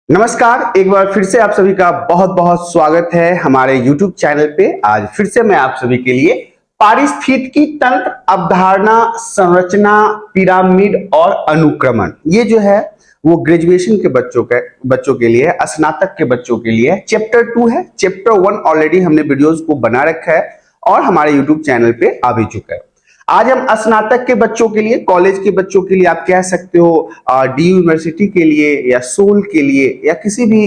नमस्कार, एक बार फिर से आप सभी का बहुत बहुत स्वागत है हमारे YouTube चैनल पे। आज फिर से मैं आप सभी के लिए पारिस्थितिकी तंत्र, अवधारणा, संरचना, पिरामिड और अनुक्रमण, ये जो है वो ग्रेजुएशन के बच्चों के लिए, स्नातक के बच्चों के लिए चैप्टर 2 है। चैप्टर 1 ऑलरेडी हमने वीडियोस को बना रखा है और हमारे YouTube चैनल पे आ भी चुका है। आज हम स्नातक के बच्चों के लिए, कॉलेज के बच्चों के लिए, आप कह सकते हो डी यूनिवर्सिटी के लिए या सोल के लिए या किसी भी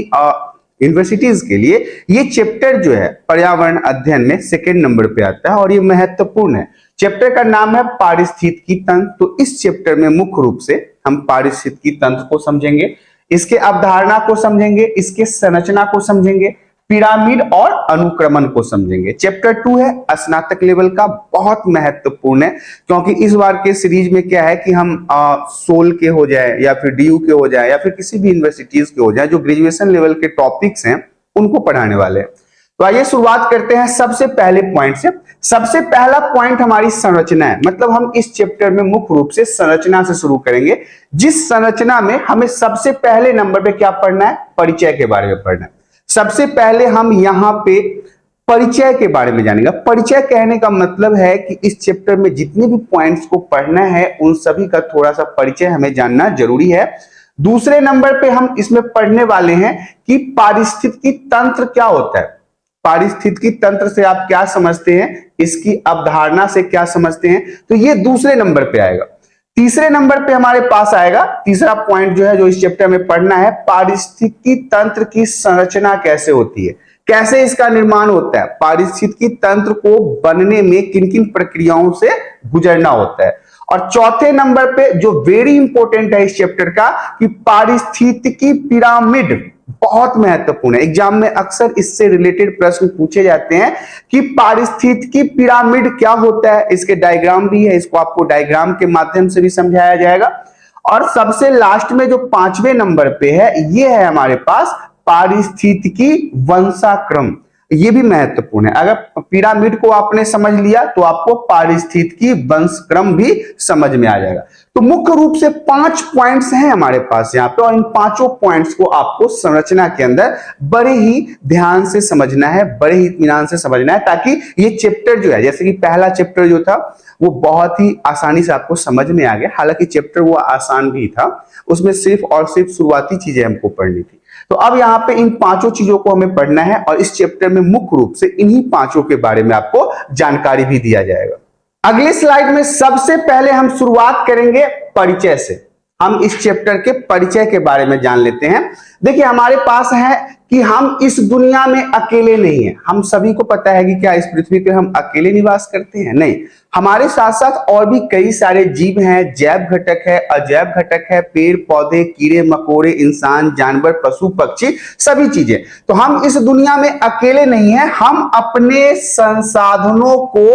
यूनिवर्सिटीज के लिए, ये चैप्टर जो है पर्यावरण अध्ययन में सेकंड नंबर पे आता है और ये महत्वपूर्ण है। चैप्टर का नाम है पारिस्थितिकी तंत्र। तो इस चैप्टर में मुख्य रूप से हम पारिस्थितिकी तंत्र को समझेंगे, इसके अवधारणा को समझेंगे, इसके संरचना को समझेंगे, पिरामिड और अनुक्रमण को समझेंगे। चैप्टर 2 है, स्नातक लेवल का, बहुत महत्वपूर्ण है क्योंकि इस बार के सीरीज में क्या है कि हम सोल के हो जाए या फिर डीयू के हो जाए या फिर किसी भी यूनिवर्सिटीज के हो जाए, जो ग्रेजुएशन लेवल के टॉपिक्स हैं उनको पढ़ाने वाले हैं। तो आइए शुरुआत करते हैं सबसे पहले पॉइंट से। सबसे पहला पॉइंट हमारी संरचना है, मतलब हम इस चैप्टर में मुख्य रूप से संरचना से शुरू करेंगे, जिस संरचना में हमें सबसे पहले नंबर पे क्या पढ़ना है, परिचय के बारे में पढ़ना है। सबसे पहले हम यहाँ पे परिचय के बारे में जानेंगे। परिचय कहने का मतलब है कि इस चैप्टर में जितने भी पॉइंट्स को पढ़ना है उन सभी का थोड़ा सा परिचय हमें जानना जरूरी है। दूसरे नंबर पे हम इसमें पढ़ने वाले हैं कि पारिस्थितिकी तंत्र क्या होता है। पारिस्थितिकी तंत्र से आप क्या समझते हैं, इसकी अवधारणा से क्या समझते हैं, तो ये दूसरे नंबर पे आएगा। तीसरे नंबर पे हमारे पास आएगा तीसरा पॉइंट जो है, जो इस चैप्टर में पढ़ना है, पारिस्थितिकी तंत्र की संरचना कैसे होती है, कैसे इसका निर्माण होता है, पारिस्थितिकी तंत्र को बनने में किन किन प्रक्रियाओं से गुजरना होता है। और चौथे नंबर पे जो वेरी इंपॉर्टेंट है इस चैप्टर का, कि पारिस्थितिकी पिरामिड, बहुत महत्वपूर्ण है। एग्जाम में अक्सर इससे रिलेटेड प्रश्न पूछे जाते हैं कि पारिस्थितिकी पिरामिड क्या होता है। इसके डायग्राम भी है, इसको आपको डायग्राम के माध्यम से भी समझाया जाएगा। और सबसे लास्ट में जो 5वें नंबर पे है, ये है हमारे पास पारिस्थितिकी वंशाक्रम। ये भी महत्वपूर्ण है। अगर पिरामिड को आपने समझ लिया तो आपको पारिस्थितिकी वंशक्रम भी समझ में आ जाएगा। तो मुख्य रूप से 5 पॉइंट्स हैं हमारे पास यहाँ पे, और इन पांचों पॉइंट्स को आपको संरचना के अंदर बड़े ही ध्यान से समझना है, बड़े ही इत्मीनान से समझना है, ताकि ये चैप्टर जो है, जैसे कि पहला चैप्टर जो था वो बहुत ही आसानी से आपको समझ में आ गया। हालांकि चैप्टर वो आसान भी था, उसमें सिर्फ और सिर्फ शुरुआती चीजें हमको पढ़नी थी। तो अब यहाँ पे इन पांचों चीजों को हमें पढ़ना है और इस चैप्टर में मुख्य रूप से इन्हीं पांचों के बारे में आपको जानकारी भी दिया जाएगा। अगले स्लाइड में सबसे पहले हम शुरुआत करेंगे परिचय से। हम इस चैप्टर के परिचय के बारे में जान लेते हैं। देखिए, हमारे पास है कि हम इस दुनिया में अकेले नहीं हैं। हम सभी को पता है कि क्या इस पृथ्वी पे हम अकेले निवास करते हैं? नहीं, हमारे साथ साथ और भी कई सारे जीव हैं, जैव घटक है, अजैव घटक है, पेड़ पौधे, कीड़े मकोड़े, इंसान, जानवर, पशु पक्षी, सभी चीजें। तो हम इस दुनिया में अकेले नहीं हैं। हम अपने संसाधनों को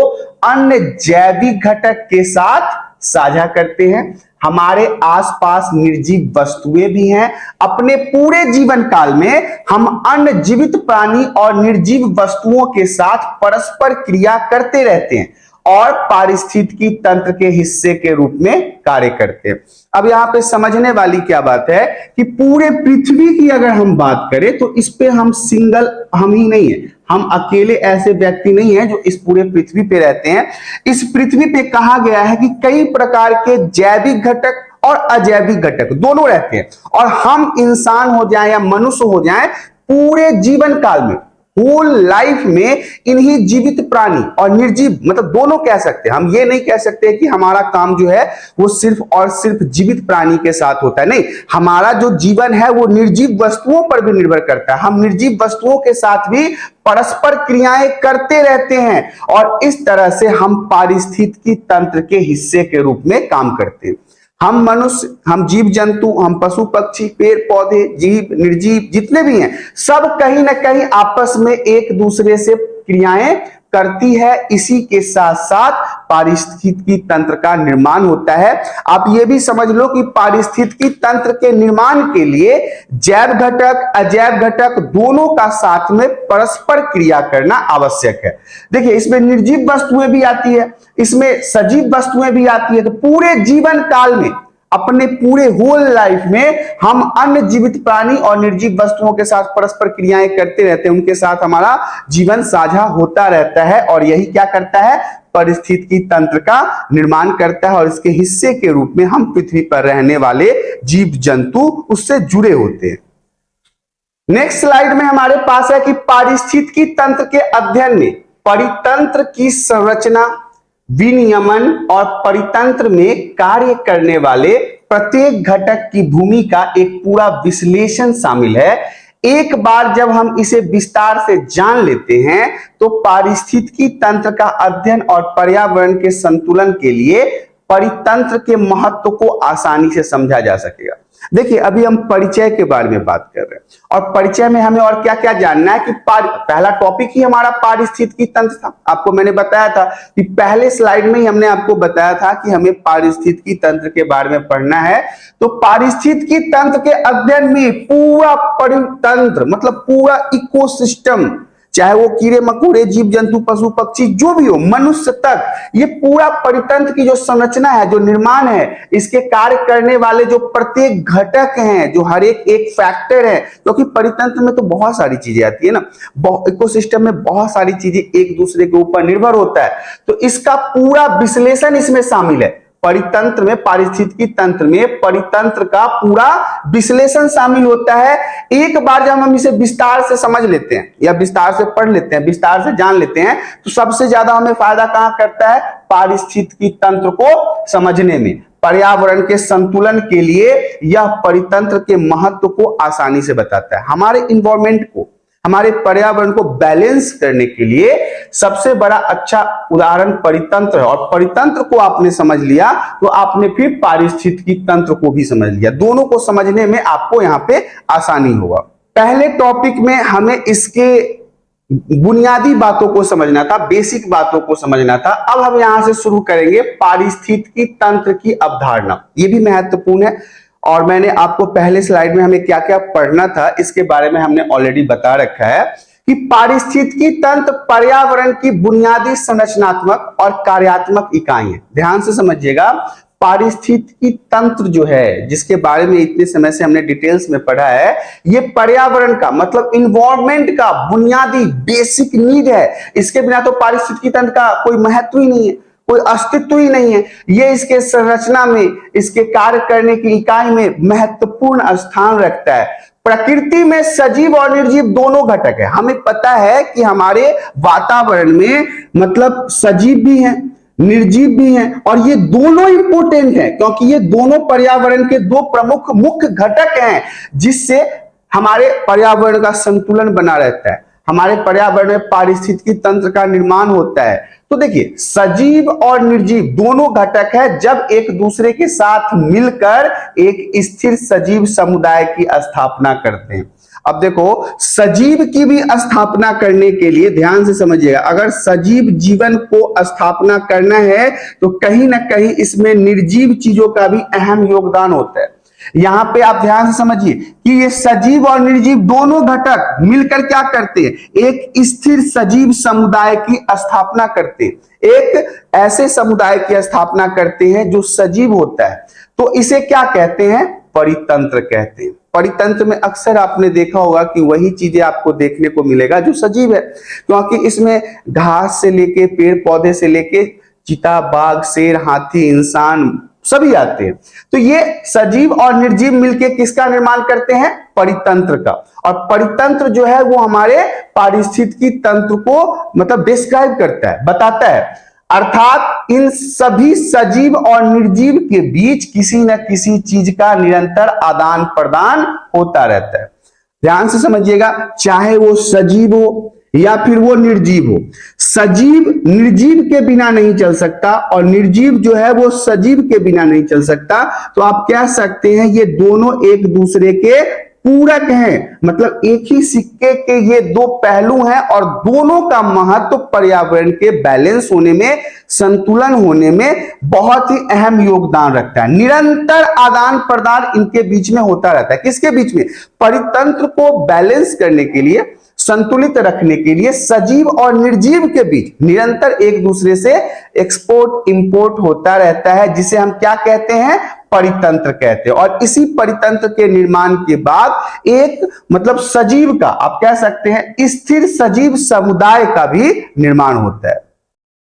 अन्य जैविक घटक के साथ साझा करते हैं। हमारे आसपास निर्जीव वस्तुएं भी हैं। अपने पूरे जीवन काल में हम अन्य जीवित प्राणी और निर्जीव वस्तुओं के साथ परस्पर क्रिया करते रहते हैं और पारिस्थितिकी तंत्र के हिस्से के रूप में कार्य करते हैं। अब यहाँ पे समझने वाली क्या बात है कि पूरे पृथ्वी की अगर हम बात करें तो इस पे हम सिंगल हम ही नहीं है, हम अकेले ऐसे व्यक्ति नहीं है जो इस पूरे पृथ्वी पे रहते हैं। इस पृथ्वी पे कहा गया है कि कई प्रकार के जैविक घटक और अजैविक घटक दोनों रहते हैं, और हम इंसान हो जाए या मनुष्य हो जाए, पूरे जीवन काल में, होल लाइफ में इन्हीं जीवित प्राणी और निर्जीव, मतलब दोनों कह सकते हैं। हम ये नहीं कह सकते कि हमारा काम जो है वो सिर्फ और सिर्फ जीवित प्राणी के साथ होता है। नहीं, हमारा जो जीवन है वो निर्जीव वस्तुओं पर भी निर्भर करता है। हम निर्जीव वस्तुओं के साथ भी परस्पर क्रियाएं करते रहते हैं और इस तरह से हम पारिस्थितिकी तंत्र के हिस्से के रूप में काम करते हैं। हम मनुष्य, हम जीव जंतु, हम पशु पक्षी, पेड़ पौधे, जीव निर्जीव जितने भी हैं, सब कहीं ना कहीं आपस में एक दूसरे से क्रियाएं करती है। इसी के साथ साथ पारिस्थितिकी तंत्र का निर्माण होता है। आप ये भी समझ लो कि पारिस्थितिकी तंत्र के निर्माण के लिए जैव घटक, अजैव घटक दोनों का साथ में परस्पर क्रिया करना आवश्यक है। देखिए, इसमें निर्जीव वस्तुएं भी आती है, इसमें सजीव वस्तुएं भी आती है। तो पूरे जीवन काल में अपने पूरे होल लाइफ में हम अन्य जीवित प्राणी और निर्जीव वस्तुओं के साथ परस्पर क्रियाएं करते रहते हैं, उनके साथ हमारा जीवन साझा होता रहता है और यही क्या करता है, पारिस्थितिकी तंत्र का निर्माण करता है और इसके हिस्से के रूप में हम पृथ्वी पर रहने वाले जीव जंतु उससे जुड़े होते हैं। नेक्स्ट स्लाइड में हमारे पास है कि पारिस्थितिकी तंत्र के अध्ययन में परितंत्र की संरचना, विनियमन और परितंत्र में कार्य करने वाले प्रत्येक घटक की भूमिका एक पूरा विश्लेषण शामिल है। एक बार जब हम इसे विस्तार से जान लेते हैं तो पारिस्थितिकी तंत्र का अध्ययन और पर्यावरण के संतुलन के लिए परितंत्र के महत्व को आसानी से समझा जा सकेगा। देखिए, अभी हम परिचय के बारे में बात कर रहे हैं और परिचय में हमें और क्या क्या जानना है कि पहला टॉपिक ही हमारा पारिस्थितिकी तंत्र था। आपको मैंने बताया था कि पहले स्लाइड में ही हमने आपको बताया था कि हमें पारिस्थितिकी तंत्र के बारे में पढ़ना है। तो पारिस्थितिकी तंत्र के अध्ययन में पूरा परितंत्र मतलब पूरा इकोसिस्टम, चाहे वो कीड़े मकोड़े, जीव जंतु, पशु पक्षी, जो भी हो, मनुष्य तक, ये पूरा परितंत्र की जो संरचना है, जो निर्माण है, इसके कार्य करने वाले जो प्रत्येक घटक हैं, जो हर एक फैक्टर है, क्योंकि परितंत्र में तो बहुत सारी चीजें आती है ना, इकोसिस्टम में बहुत सारी चीजें एक दूसरे के ऊपर निर्भर होता है, तो इसका पूरा विश्लेषण इसमें शामिल है। परितंत्र में, पारिस्थितिकी तंत्र में परितंत्र का पूरा विश्लेषण शामिल होता है। एक बार जब हम इसे विस्तार से समझ लेते हैं या विस्तार से पढ़ लेते हैं, विस्तार से जान लेते हैं, तो सबसे ज्यादा हमें फायदा कहां करता है, पारिस्थितिकी तंत्र को समझने में। पर्यावरण के संतुलन के लिए यह परितंत्र के महत्व को आसानी से बताता है। हमारे इन्वायरमेंट को, हमारे पर्यावरण को बैलेंस करने के लिए सबसे बड़ा अच्छा उदाहरण परितंत्र है और परितंत्र को आपने समझ लिया तो आपने फिर पारिस्थितिकी तंत्र को भी समझ लिया। दोनों को समझने में आपको यहां पे आसानी होगा। पहले टॉपिक में हमें इसके बुनियादी बातों को समझना था, बेसिक बातों को समझना था। अब हम यहां से शुरू करेंगे पारिस्थितिकी तंत्र की अवधारणा। यह भी महत्वपूर्ण है और मैंने आपको पहले स्लाइड में हमें क्या क्या पढ़ना था इसके बारे में हमने ऑलरेडी बता रखा है कि पारिस्थितिकी तंत्र पर्यावरण की बुनियादी संरचनात्मक और कार्यात्मक इकाई है। ध्यान से समझिएगा, पारिस्थितिकी तंत्र जो है, जिसके बारे में इतने समय से हमने डिटेल्स में पढ़ा है, ये पर्यावरण का मतलब इन्वायरमेंट का बुनियादी बेसिक नीड है। इसके बिना तो पारिस्थितिकी तंत्र का कोई महत्व ही नहीं है, कोई अस्तित्व ही नहीं है। ये इसके संरचना में, इसके कार्य करने की इकाई में महत्वपूर्ण स्थान रखता है। प्रकृति में सजीव और निर्जीव दोनों घटक है। हमें पता है कि हमारे वातावरण में मतलब सजीव भी हैं, निर्जीव भी हैं और ये दोनों इंपॉर्टेंट हैं क्योंकि ये दोनों पर्यावरण के दो प्रमुख मुख्य घटक हैं जिससे हमारे पर्यावरण का संतुलन बना रहता है। हमारे पर्यावरण में पारिस्थितिकी तंत्र का निर्माण होता है। तो देखिए, सजीव और निर्जीव दोनों घटक है जब एक दूसरे के साथ मिलकर एक स्थिर सजीव समुदाय की स्थापना करते हैं। अब देखो, सजीव की भी स्थापना करने के लिए ध्यान से समझिएगा, अगर सजीव जीवन को स्थापना करना है तो कहीं ना कहीं इसमें निर्जीव चीजों का भी अहम योगदान होता है। यहां पे आप ध्यान से समझिए कि ये सजीव और निर्जीव दोनों घटक मिलकर क्या करते हैं, एक स्थिर सजीव समुदाय की स्थापना करते हैं। एक ऐसे समुदाय की स्थापना करते हैं जो सजीव होता है, तो इसे क्या कहते हैं, परितंत्र कहते हैं। परितंत्र में अक्सर आपने देखा होगा कि वही चीजें आपको देखने को मिलेगा जो सजीव है, क्योंकि इसमें घास से लेके पेड़ पौधे से लेके चीता, बाघ, शेर, हाथी, इंसान सभी आते हैं। तो ये सजीव और निर्जीव मिलके किसका निर्माण करते हैं, परितंत्र का। और परितंत्र जो है वो हमारे पारिस्थितिकी तंत्र को मतलब डिस्क्राइब करता है, बताता है। अर्थात इन सभी सजीव और निर्जीव के बीच किसी न किसी चीज का निरंतर आदान प्रदान होता रहता है। ध्यान से समझिएगा, चाहे वो सजीव हो या फिर वो निर्जीव हो, सजीव निर्जीव के बिना नहीं चल सकता और निर्जीव जो है वो सजीव के बिना नहीं चल सकता। तो आप कह सकते हैं ये दोनों एक दूसरे के पूरक हैं, मतलब एक ही सिक्के के ये दो पहलू हैं और दोनों का महत्व पर्यावरण के बैलेंस होने में, संतुलन होने में बहुत ही अहम योगदान रखता है। निरंतर आदान प्रदान इनके बीच में होता रहता है। किसके बीच में, परितंत्र को बैलेंस करने के लिए, संतुलित रखने के लिए सजीव और निर्जीव के बीच निरंतर एक दूसरे से एक्सपोर्ट इंपोर्ट होता रहता है, जिसे हम क्या कहते हैं, परितंत्र कहते हैं। और इसी परितंत्र के निर्माण के बाद एक मतलब सजीव का, आप कह सकते हैं स्थिर सजीव समुदाय का भी निर्माण होता है।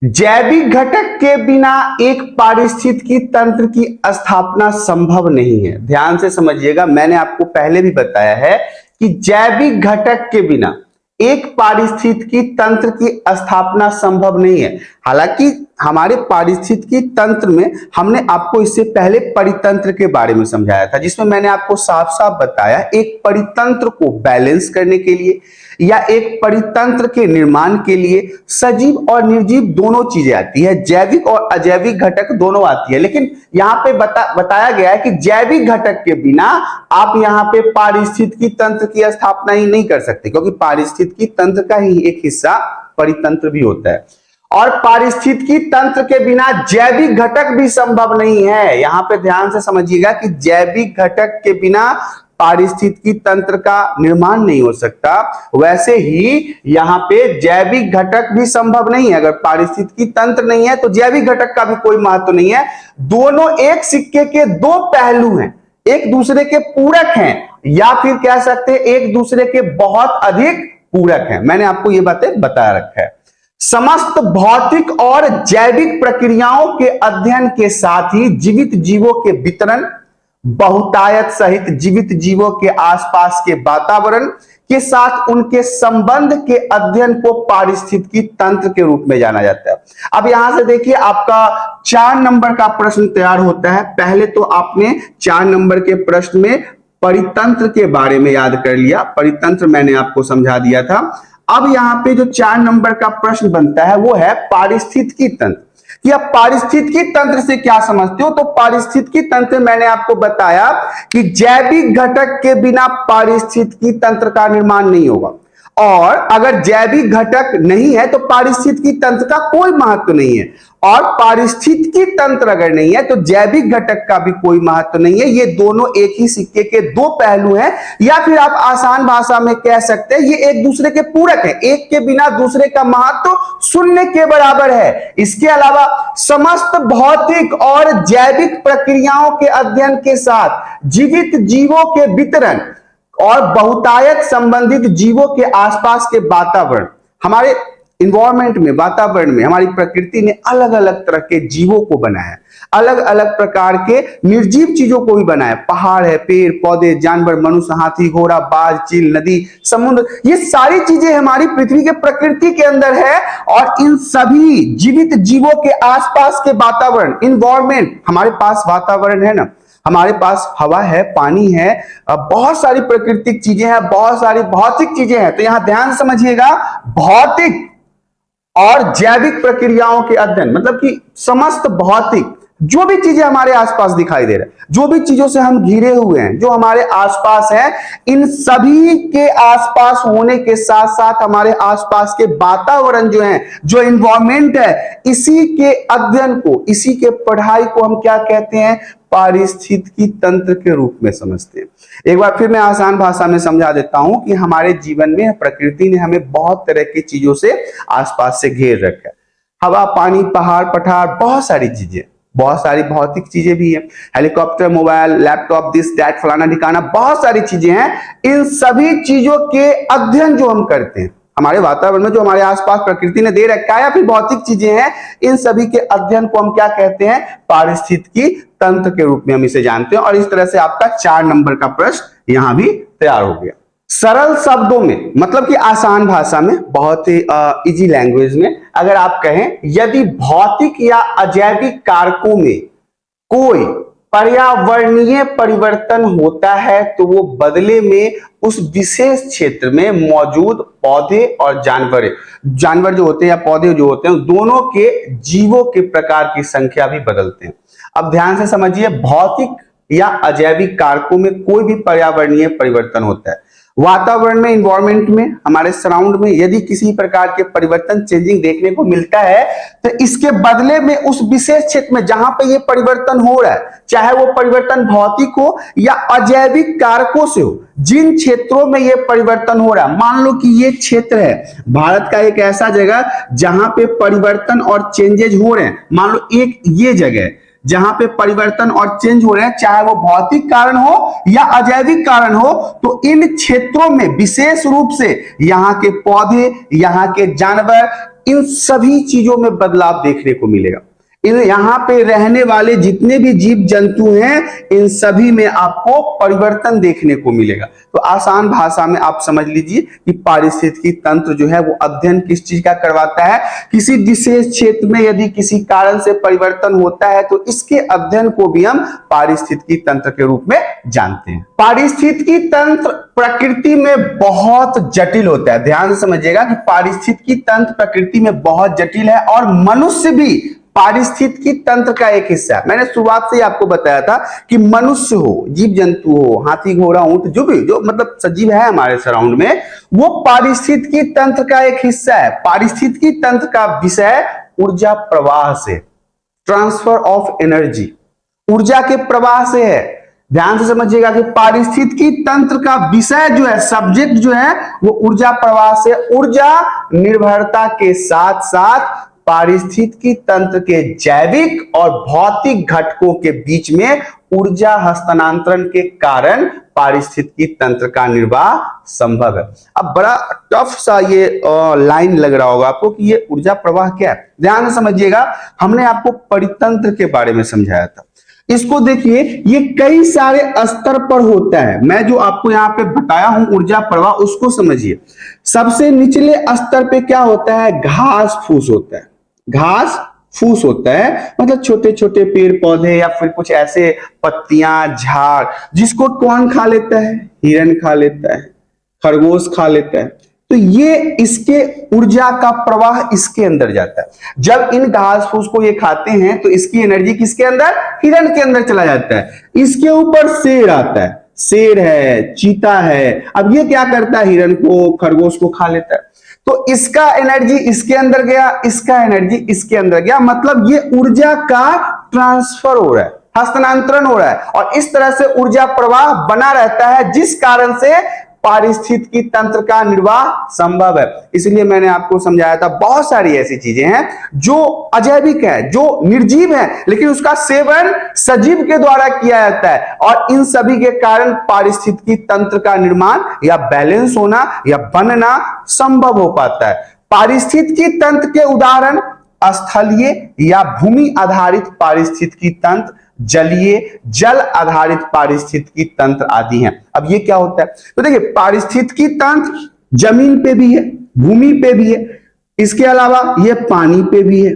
जैविक घटक के बिना एक पारिस्थितिकी तंत्र की स्थापना संभव नहीं है। ध्यान से समझिएगा, मैंने आपको पहले भी बताया है कि जैविक घटक के बिना एक पारिस्थितिकी तंत्र की स्थापना संभव नहीं है। हालांकि हमारे पारिस्थितिकी तंत्र में हमने आपको इससे पहले परितंत्र के बारे में समझाया था, जिसमें मैंने आपको साफ साफ बताया एक परितंत्र को बैलेंस करने के लिए या एक परितंत्र के निर्माण के लिए सजीव और निर्जीव दोनों चीजें आती है, जैविक और अजैविक घटक दोनों आती है। लेकिन यहाँ पे बताया गया है कि जैविक घटक के बिना आप यहाँ पे पारिस्थितिकी तंत्र की स्थापना ही नहीं कर सकते, क्योंकि पारिस्थितिकी तंत्र का ही एक हिस्सा परितंत्र भी होता है। और पारिस्थितिकी तंत्र के बिना जैविक घटक भी संभव नहीं है। यहां पे ध्यान से समझिएगा कि जैविक घटक के बिना पारिस्थितिकी तंत्र का निर्माण नहीं हो सकता, वैसे ही यहां पे जैविक घटक भी संभव नहीं है। अगर पारिस्थितिकी तंत्र नहीं है तो जैविक घटक का भी कोई महत्व नहीं है। दोनों एक सिक्के के दो पहलू हैं, एक दूसरे के पूरक हैं, या फिर कह सकते हैं एक दूसरे के बहुत अधिक पूरक हैं। मैंने आपको ये बातें बता रखा है। समस्त भौतिक और जैविक प्रक्रियाओं के अध्ययन के साथ ही जीवित जीवों के वितरण, बहुतायत सहित जीवित जीवों के आसपास के वातावरण के साथ उनके संबंध के अध्ययन को पारिस्थितिकी तंत्र के रूप में जाना जाता है। अब यहां से देखिए, आपका 4 नंबर का प्रश्न तैयार होता है। पहले तो आपने 4 नंबर के प्रश्न में परितंत्र के बारे में याद कर लिया, परितंत्र मैंने आपको समझा दिया था। अब यहाँ पे जो 4 नंबर का प्रश्न बनता है वो है पारिस्थितिकी तंत्र, कि आप पारिस्थितिकी तंत्र से क्या समझते हो। तो पारिस्थितिकी तंत्र मैंने आपको बताया कि जैविक घटक के बिना पारिस्थितिकी तंत्र का निर्माण नहीं होगा, और अगर जैविक घटक नहीं है तो पारिस्थितिकी तंत्र का कोई महत्व नहीं है, और पारिस्थितिकी तंत्र अगर नहीं है तो जैविक घटक का भी कोई महत्व नहीं है। ये दोनों एक ही सिक्के के दो पहलू हैं, या फिर आप आसान भाषा में कह सकते हैं ये एक दूसरे के पूरक है, एक के बिना दूसरे का महत्व शून्य के बराबर है। इसके अलावा समस्त भौतिक और जैविक प्रक्रियाओं के अध्ययन के साथ जीवित जीवों के वितरण और बहुतायत संबंधित जीवों के आसपास के वातावरण, हमारे इन्वायरमेंट में, वातावरण में हमारी प्रकृति ने अलग अलग तरह के जीवों को बनाया, अलग अलग प्रकार के निर्जीव चीजों को भी बनाया। पहाड़ है, पेड़ पौधे, जानवर, मनुष्य, हाथी, घोड़ा, बाज, चील, नदी, समुद्र, ये सारी चीजें हमारी पृथ्वी के प्रकृति के अंदर है। और इन सभी जीवित जीवों के आसपास के वातावरण, इन्वायरमेंट, हमारे पास वातावरण है ना, हमारे पास हवा है, पानी है, बहुत सारी प्राकृतिक चीजें हैं, बहुत सारी भौतिक चीजें हैं। तो यहां ध्यान समझिएगा, भौतिक और जैविक प्रक्रियाओं के अध्ययन मतलब कि समस्त भौतिक जो भी चीजें हमारे आसपास दिखाई दे रहा है, जो भी चीजों से हम घिरे हुए हैं, जो हमारे आसपास है, इन सभी के आसपास होने के साथ साथ हमारे आसपास के वातावरण जो है, जो इन्वायरमेंट है, इसी के अध्ययन को, इसी के पढ़ाई को हम क्या कहते हैं, पारिस्थितिकी तंत्र के रूप में समझते हैं। एक बार फिर मैं आसान भाषा में समझा देता हूं कि हमारे जीवन में प्रकृति ने हमें बहुत तरह की चीजों से आसपास से घेर रखा है। हवा, पानी, पहाड़, पठार, बहुत सारी चीजें, बहुत सारी भौतिक चीजें भी हैं, helicopter, mobile, laptop, this that, फलाना ठिकाना, बहुत सारी चीजें हैं। इन सभी चीजों के अध्ययन जो हम करते हैं, हमारे वातावरण में जो हमारे आसपास प्रकृति ने दे रखा है या फिर भौतिक चीजें हैं, इन सभी के अध्ययन को हम क्या कहते हैं, पारिस्थितिकी तंत्र के रूप में हम इसे जानते हैं। और इस तरह से आपका 4 नंबर का प्रश्न यहां भी तैयार हो गया। सरल शब्दों में मतलब कि आसान भाषा में, बहुत ही इजी लैंग्वेज में अगर आप कहें, यदि भौतिक या अजैविक कारकों में कोई पर्यावरणीय परिवर्तन होता है तो वो बदले में उस विशेष क्षेत्र में मौजूद पौधे और जानवर जो होते हैं या पौधे जो होते हैं, दोनों के जीवों के प्रकार की संख्या भी बदलते हैं। अब ध्यान से समझिए, भौतिक या अजैविक कारकों में कोई भी पर्यावरणीय परिवर्तन होता है, वातावरण में, इन्वायरमेंट में, हमारे सराउंड में यदि किसी प्रकार के परिवर्तन, चेंजिंग देखने को मिलता है तो इसके बदले में उस विशेष क्षेत्र में जहां पे ये परिवर्तन हो रहा है, चाहे वो परिवर्तन भौतिक हो या अजैविक कारकों से हो, जिन क्षेत्रों में ये परिवर्तन हो रहा है, मान लो कि ये क्षेत्र है भारत का एक ऐसा जगह जहां पे परिवर्तन और चेंजेज हो रहे हैं, मान लो एक ये जगह है, जहां पे परिवर्तन और चेंज हो रहे हैं, चाहे वो भौतिक कारण हो या अजैविक कारण हो, तो इन क्षेत्रों में विशेष रूप से यहाँ के पौधे, यहाँ के जानवर, इन सभी चीजों में बदलाव देखने को मिलेगा। यहाँ पे रहने वाले जितने भी जीव जंतु हैं, इन सभी में आपको परिवर्तन देखने को मिलेगा। तो आसान भाषा में आप समझ लीजिए कि पारिस्थितिकी तंत्र जो है वो अध्ययन किस चीज का करवाता है। किसी विशेष क्षेत्र में यदि किसी कारण से परिवर्तन होता है तो इसके अध्ययन को भी हम पारिस्थितिकी तंत्र के रूप में जानते हैं। पारिस्थितिकी तंत्र प्रकृति में बहुत जटिल होता है। ध्यान से समझिएगा कि पारिस्थितिकी तंत्र प्रकृति में बहुत जटिल है और मनुष्य भी पारिस्थितिकी तंत्र का एक हिस्सा है। मैंने शुरुआत से ही आपको बताया था कि मनुष्य हो, जीव जंतु हो, हाथी घोड़ा ऊंट, जो मतलब सजीव है हमारे सराउंड में, वो पारिस्थितिकी तंत्र का एक हिस्सा है। पारिस्थितिकी तंत्र का विषय ऊर्जा प्रवाह से, ट्रांसफर ऑफ एनर्जी, ऊर्जा के प्रवाह से है। ध्यान से समझिएगा कि पारिस्थितिकी तंत्र का विषय जो है, सब्जेक्ट जो है, वो ऊर्जा प्रवाह से, ऊर्जा निर्भरता के साथ साथ पारिस्थितिकी तंत्र के जैविक और भौतिक घटकों के बीच में ऊर्जा हस्तांतरण के कारण पारिस्थितिकी तंत्र का निर्वाह संभव है। अब बड़ा टफ सा ये लाइन लग रहा होगा आपको कि ये ऊर्जा प्रवाह क्या है। ध्यान से समझिएगा, हमने आपको परितंत्र के बारे में समझाया था। इसको देखिए, ये कई सारे स्तर पर होता है। मैं जो आपको यहाँ पे बताया हूं ऊर्जा प्रवाह, उसको समझिए। सबसे निचले स्तर पे क्या होता है? घास फूस होता है। घास फूस होता है मतलब छोटे छोटे पेड़ पौधे या फिर कुछ ऐसे पत्तियां, झाड़, जिसको कौन खा लेता है? हिरन खा लेता है, खरगोश खा लेता है। तो ये इसके ऊर्जा का प्रवाह इसके अंदर जाता है। जब इन घास फूस को ये खाते हैं तो इसकी एनर्जी किसके अंदर? हिरन के अंदर चला जाता है। इसके ऊपर शेर आता है, शेर है, चीता है। अब ये क्या करता है? हिरन को, खरगोश को खा लेता है। तो इसका एनर्जी इसके अंदर गया, इसका एनर्जी इसके अंदर गया, मतलब ये ऊर्जा का ट्रांसफर हो रहा है, हस्तांतरण हो रहा है, और इस तरह से ऊर्जा प्रवाह बना रहता है, जिस कारण से पारिस्थितिकी तंत्र का निर्वाह संभव है। इसलिए मैंने आपको समझाया था, बहुत सारी ऐसी चीजें हैं जो अजैविक है, जो निर्जीव है, लेकिन उसका सेवन सजीव के द्वारा किया जाता है, और इन सभी के कारण पारिस्थितिकी तंत्र का निर्माण या बैलेंस होना या बनना संभव हो पाता है। पारिस्थितिकी तंत्र के उदाहरण स्थलीय या भूमि आधारित पारिस्थितिकी तंत्र, जलीय, जल आधारित पारिस्थितिकी तंत्र आदि हैं। अब ये क्या होता है? तो देखिए, पारिस्थितिकी तंत्र जमीन पे भी है, भूमि पे भी है, इसके अलावा ये पानी पे भी है।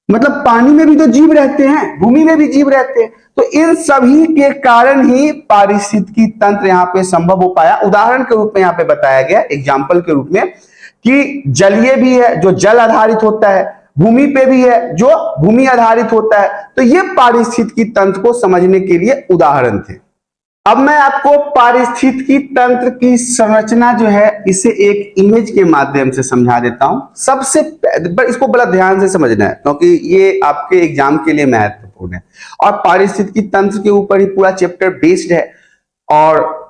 मतलब पानी में भी तो जीव रहते हैं, भूमि में भी जीव रहते हैं। तो इन सभी के कारण ही पारिस्थितिकी तंत्र यहाँ पे संभव हो पाया। उदाहरण के रूप में यहाँ पे बताया गया, एग्जाम्पल के रूप में, कि जलीय भी है जो जल आधारित होता है, भूमि पे भी है जो भूमि आधारित होता है। तो ये पारिस्थितिकी तंत्र को समझने के लिए उदाहरण थे। अब मैं आपको पारिस्थितिकी तंत्र की संरचना जो है, इसे एक इमेज के माध्यम से समझा देता हूं। सबसे इसको बड़ा ध्यान से समझना है, क्योंकि ये आपके एग्जाम के लिए महत्वपूर्ण है, और पारिस्थितिकी तंत्र के ऊपर ही पूरा चैप्टर बेस्ड है। और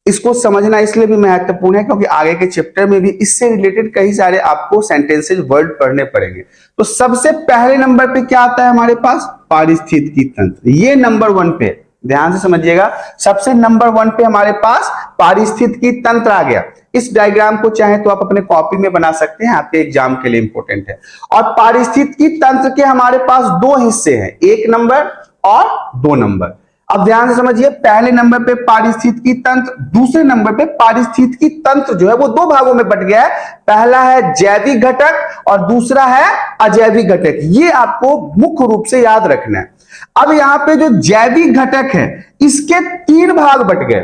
इसको समझना इसलिए भी महत्वपूर्ण है क्योंकि आगे के चैप्टर में भी इससे रिलेटेड कई सारे आपको सेंटेंसेस, वर्ड पढ़ने पड़ेंगे। तो सबसे पहले नंबर पे क्या आता है हमारे पास? पारिस्थितिकी तंत्र। ये नंबर 1 पे, ध्यान से समझिएगा, सबसे नंबर 1 पे हमारे पास पारिस्थितिकी तंत्र आ गया। इस डायग्राम को चाहे तो आप अपने कॉपी में बना सकते हैं, आपके एग्जाम के लिए इंपॉर्टेंट है। और पारिस्थितिकी तंत्र के हमारे पास 2 हिस्से हैं, 1 नंबर और 2 नंबर। अब ध्यान से समझिए, पहले नंबर पे पारिस्थितिकी तंत्र, दूसरे नंबर पे पारिस्थितिकी तंत्र जो है वो 2 भागों में बट गया है। पहला है जैविक घटक और दूसरा है अजैविक घटक। ये आपको मुख्य रूप से याद रखना है। अब यहाँ पे जो जैविक घटक है, इसके 3 भाग बट गए।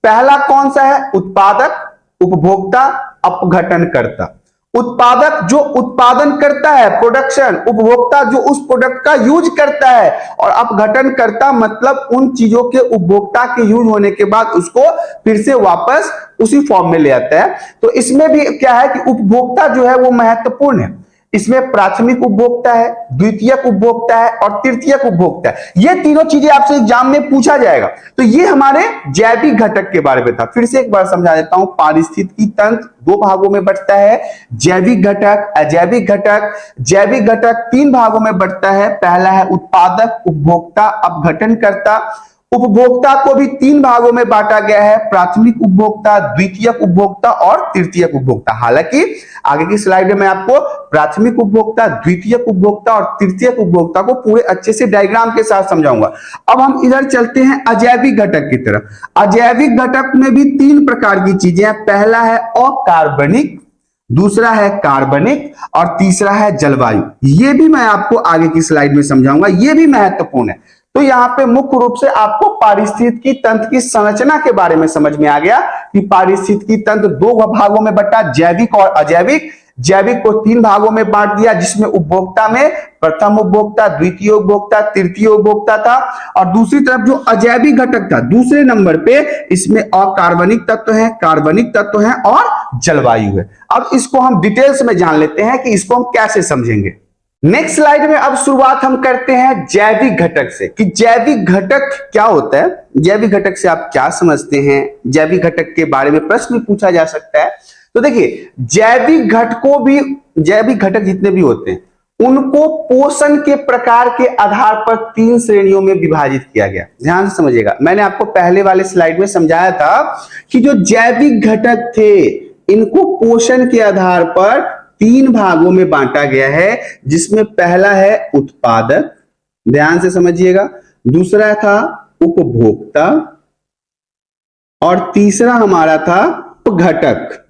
पहला कौन सा है? उत्पादक, उपभोक्ता, अपघटनकर्ता। उत्पादक जो उत्पादन करता है, प्रोडक्शन, उपभोक्ता जो उस प्रोडक्ट का यूज करता है, और अपघटन करता मतलब उन चीजों के उपभोक्ता के यूज होने के बाद उसको फिर से वापस उसी फॉर्म में ले आता है। तो इसमें भी क्या है कि उपभोक्ता जो है वो महत्वपूर्ण है। इसमें प्राथमिक उपभोक्ता है, द्वितीयक उपभोक्ता है और तृतीयक उपभोक्ता है। ये तीनों चीजें आपसे एग्जाम में पूछा जाएगा। तो ये हमारे जैविक घटक के बारे में था। फिर से एक बार समझा देता हूं, पारिस्थितिकी तंत्र दो भागों में बंटता है, जैविक घटक, अजैविक घटक। जैविक घटक तीन भागों में बंटता है। पहला है उत्पादक, उपभोक्ता, अपघटनकर्ता। उपभोक्ता को भी तीन भागों में बांटा गया है, प्राथमिक उपभोक्ता, द्वितीयक उपभोक्ता और तृतीयक उपभोक्ता। हालांकि आगे की स्लाइड में मैं आपको प्राथमिक उपभोक्ता, द्वितीयक उपभोक्ता और तृतीयक उपभोक्ता को पूरे अच्छे से डायग्राम के साथ समझाऊंगा। अब हम इधर चलते हैं अजैविक घटक की तरफ। अजैविक घटक में भी तीन प्रकार की चीजें हैं। पहला है अकार्बनिक, दूसरा है कार्बनिक और तीसरा है जलवायु। ये भी मैं आपको आगे की स्लाइड में समझाऊंगा, ये भी महत्वपूर्ण है। तो यहाँ पे मुख्य रूप से आपको पारिस्थितिकी तंत्र की संरचना के बारे में समझ में आ गया कि पारिस्थितिकी तंत्र दो भागों में बंटा, जैविक और अजैविक। जैविक को तीन भागों में बांट दिया, जिसमें उपभोक्ता में प्रथम उपभोक्ता, द्वितीय उपभोक्ता, तृतीय उपभोक्ता था। और दूसरी तरफ जो अजैविक घटक था दूसरे नंबर पे, इसमें अकार्बनिक तत्व है, कार्बनिक तत्व है और जलवायु है। अब इसको हम डिटेल्स में जान लेते हैं कि इसको हम कैसे समझेंगे। नेक्स्ट स्लाइड में अब शुरुआत हम करते हैं जैविक घटक से कि जैविक घटक क्या होता है, जैविक घटक से आप क्या समझते हैं, जैविक घटक के बारे में प्रश्न पूछा जा सकता है। तो देखिए, जैविक घटक जितने भी होते हैं उनको पोषण के प्रकार के आधार पर तीन श्रेणियों में विभाजित किया गया। ध्यान से समझिएगा, मैंने आपको पहले वाले स्लाइड में समझाया था कि जो जैविक घटक थे इनको पोषण के आधार पर तीन भागों में बांटा गया है, जिसमें पहला है उत्पादक, ध्यान से समझिएगा, दूसरा था उपभोक्ता और तीसरा हमारा था घटक।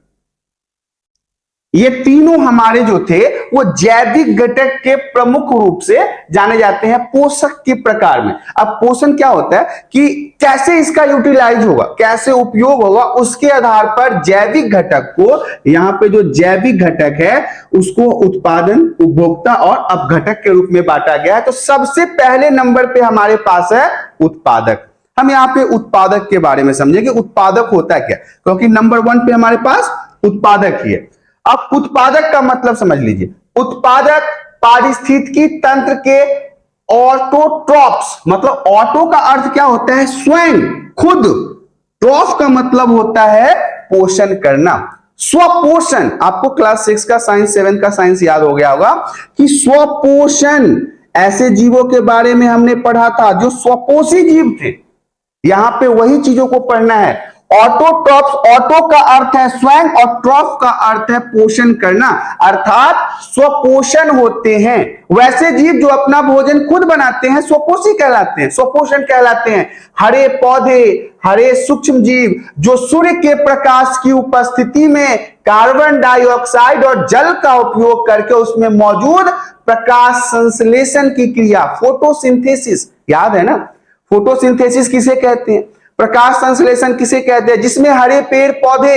ये तीनों हमारे जो थे वो जैविक घटक के प्रमुख रूप से जाने जाते हैं पोषक के प्रकार में। अब पोषण क्या होता है कि कैसे इसका यूटिलाइज होगा, कैसे उपयोग होगा, उसके आधार पर जैविक घटक को, यहाँ पे जो जैविक घटक है उसको उत्पादन, उपभोक्ता और अपघटक के रूप में बांटा गया है। तो सबसे पहले नंबर पे हमारे पास है उत्पादक। हम यहाँ पे उत्पादक के बारे में समझेंगे, उत्पादक होता है क्या, क्योंकि नंबर 1 पे हमारे पास उत्पादक ही है। अब उत्पादक का मतलब समझ लीजिए, उत्पादक पारिस्थितिकी तंत्र के ऑटोट्रॉप्स, मतलब ऑटो का अर्थ क्या होता है, स्वयं, खुद। ट्रॉफ का मतलब होता है पोषण करना, स्वपोषण। आपको क्लास 6 का साइंस, 7 का साइंस याद हो गया होगा कि स्वपोषण, ऐसे जीवों के बारे में हमने पढ़ा था जो स्वपोषी जीव थे। यहां पे वही चीजों को पढ़ना है। ऑटोट्रॉप्स, ऑटो का अर्थ है स्वयं और ट्रॉफ का अर्थ है पोषण करना, अर्थात स्वपोषण होते हैं। वैसे जीव जो अपना भोजन खुद बनाते हैं स्वपोषी कहलाते हैं, स्वपोषण कहलाते हैं। हरे पौधे, हरे सूक्ष्म जीव जो सूर्य के प्रकाश की उपस्थिति में कार्बन डाइऑक्साइड और जल का उपयोग करके उसमें मौजूद प्रकाश संश्लेषण की क्रिया, फोटोसिंथेसिस, याद है ना, फोटोसिंथेसिस किसे कहते हैं, प्रकाश संश्लेषण किसे कहते हैं, जिसमें हरे पेड़ पौधे,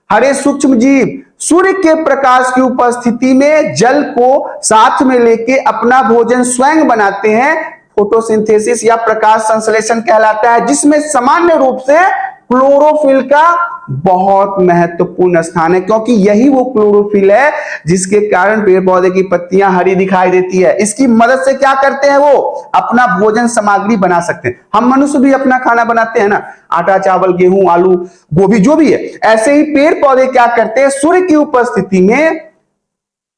हरे सूक्ष्म जीव सूर्य के प्रकाश की उपस्थिति में जल को साथ में लेके अपना भोजन स्वयं बनाते हैं, फोटोसिंथेसिस या प्रकाश संश्लेषण कहलाता है। जिसमें सामान्य रूप से क्लोरोफिल का बहुत महत्वपूर्ण स्थान है, क्योंकि यही वो क्लोरोफिल है जिसके कारण पेड़ पौधे की पत्तियां हरी दिखाई देती है। इसकी मदद से क्या करते हैं, वो अपना भोजन सामग्री बना सकते हैं। हम मनुष्य भी अपना खाना बनाते हैं ना, आटा, चावल, गेहूं, आलू, गोभी, जो भी है, ऐसे ही पेड़ पौधे क्या करते हैं, सूर्य की उपस्थिति में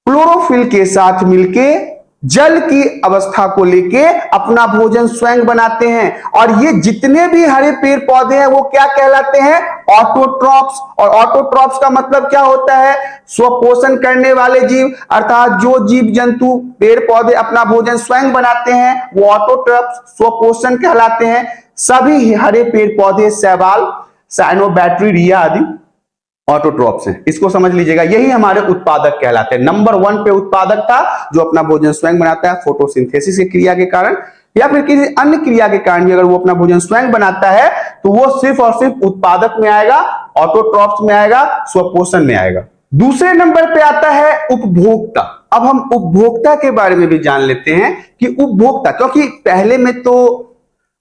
क्लोरोफिल के साथ मिलके जल की अवस्था को लेके अपना भोजन स्वयं बनाते हैं। और ये जितने भी हरे पेड़ पौधे हैं वो क्या कहलाते हैं, ऑटोट्रॉप्स। और ऑटोट्रॉप्स का मतलब क्या होता है, स्वपोषण करने वाले जीव, अर्थात जो जीव जंतु पेड़ पौधे अपना भोजन स्वयं बनाते हैं वो ऑटोट्रॉप्स, स्वपोषण कहलाते हैं। सभी हरे पेड़ पौधे, शैवाल, साइनोबैक्टीरिया आदि ऑटोट्रॉप्स हैं। इसको समझ लीजिएगा, यही हमारे उत्पादक कहलाते हैं। नंबर 1 पे उत्पादक था जो अपना भोजन स्वयं बनाता है, फोटोसिंथेसिस की क्रिया के कारण या फिर किसी अन्य क्रिया के कारण भी अगर वो अपना भोजन स्वयं बनाता है तो वो सिर्फ और सिर्फ उत्पादक में आएगा, ऑटोट्रॉप्स में आएगा, स्वपोषण में आएगा। दूसरे नंबर पे आता है उपभोक्ता। अब हम उपभोक्ता के बारे में भी जान लेते हैं कि उपभोक्ता, क्योंकि पहले में तो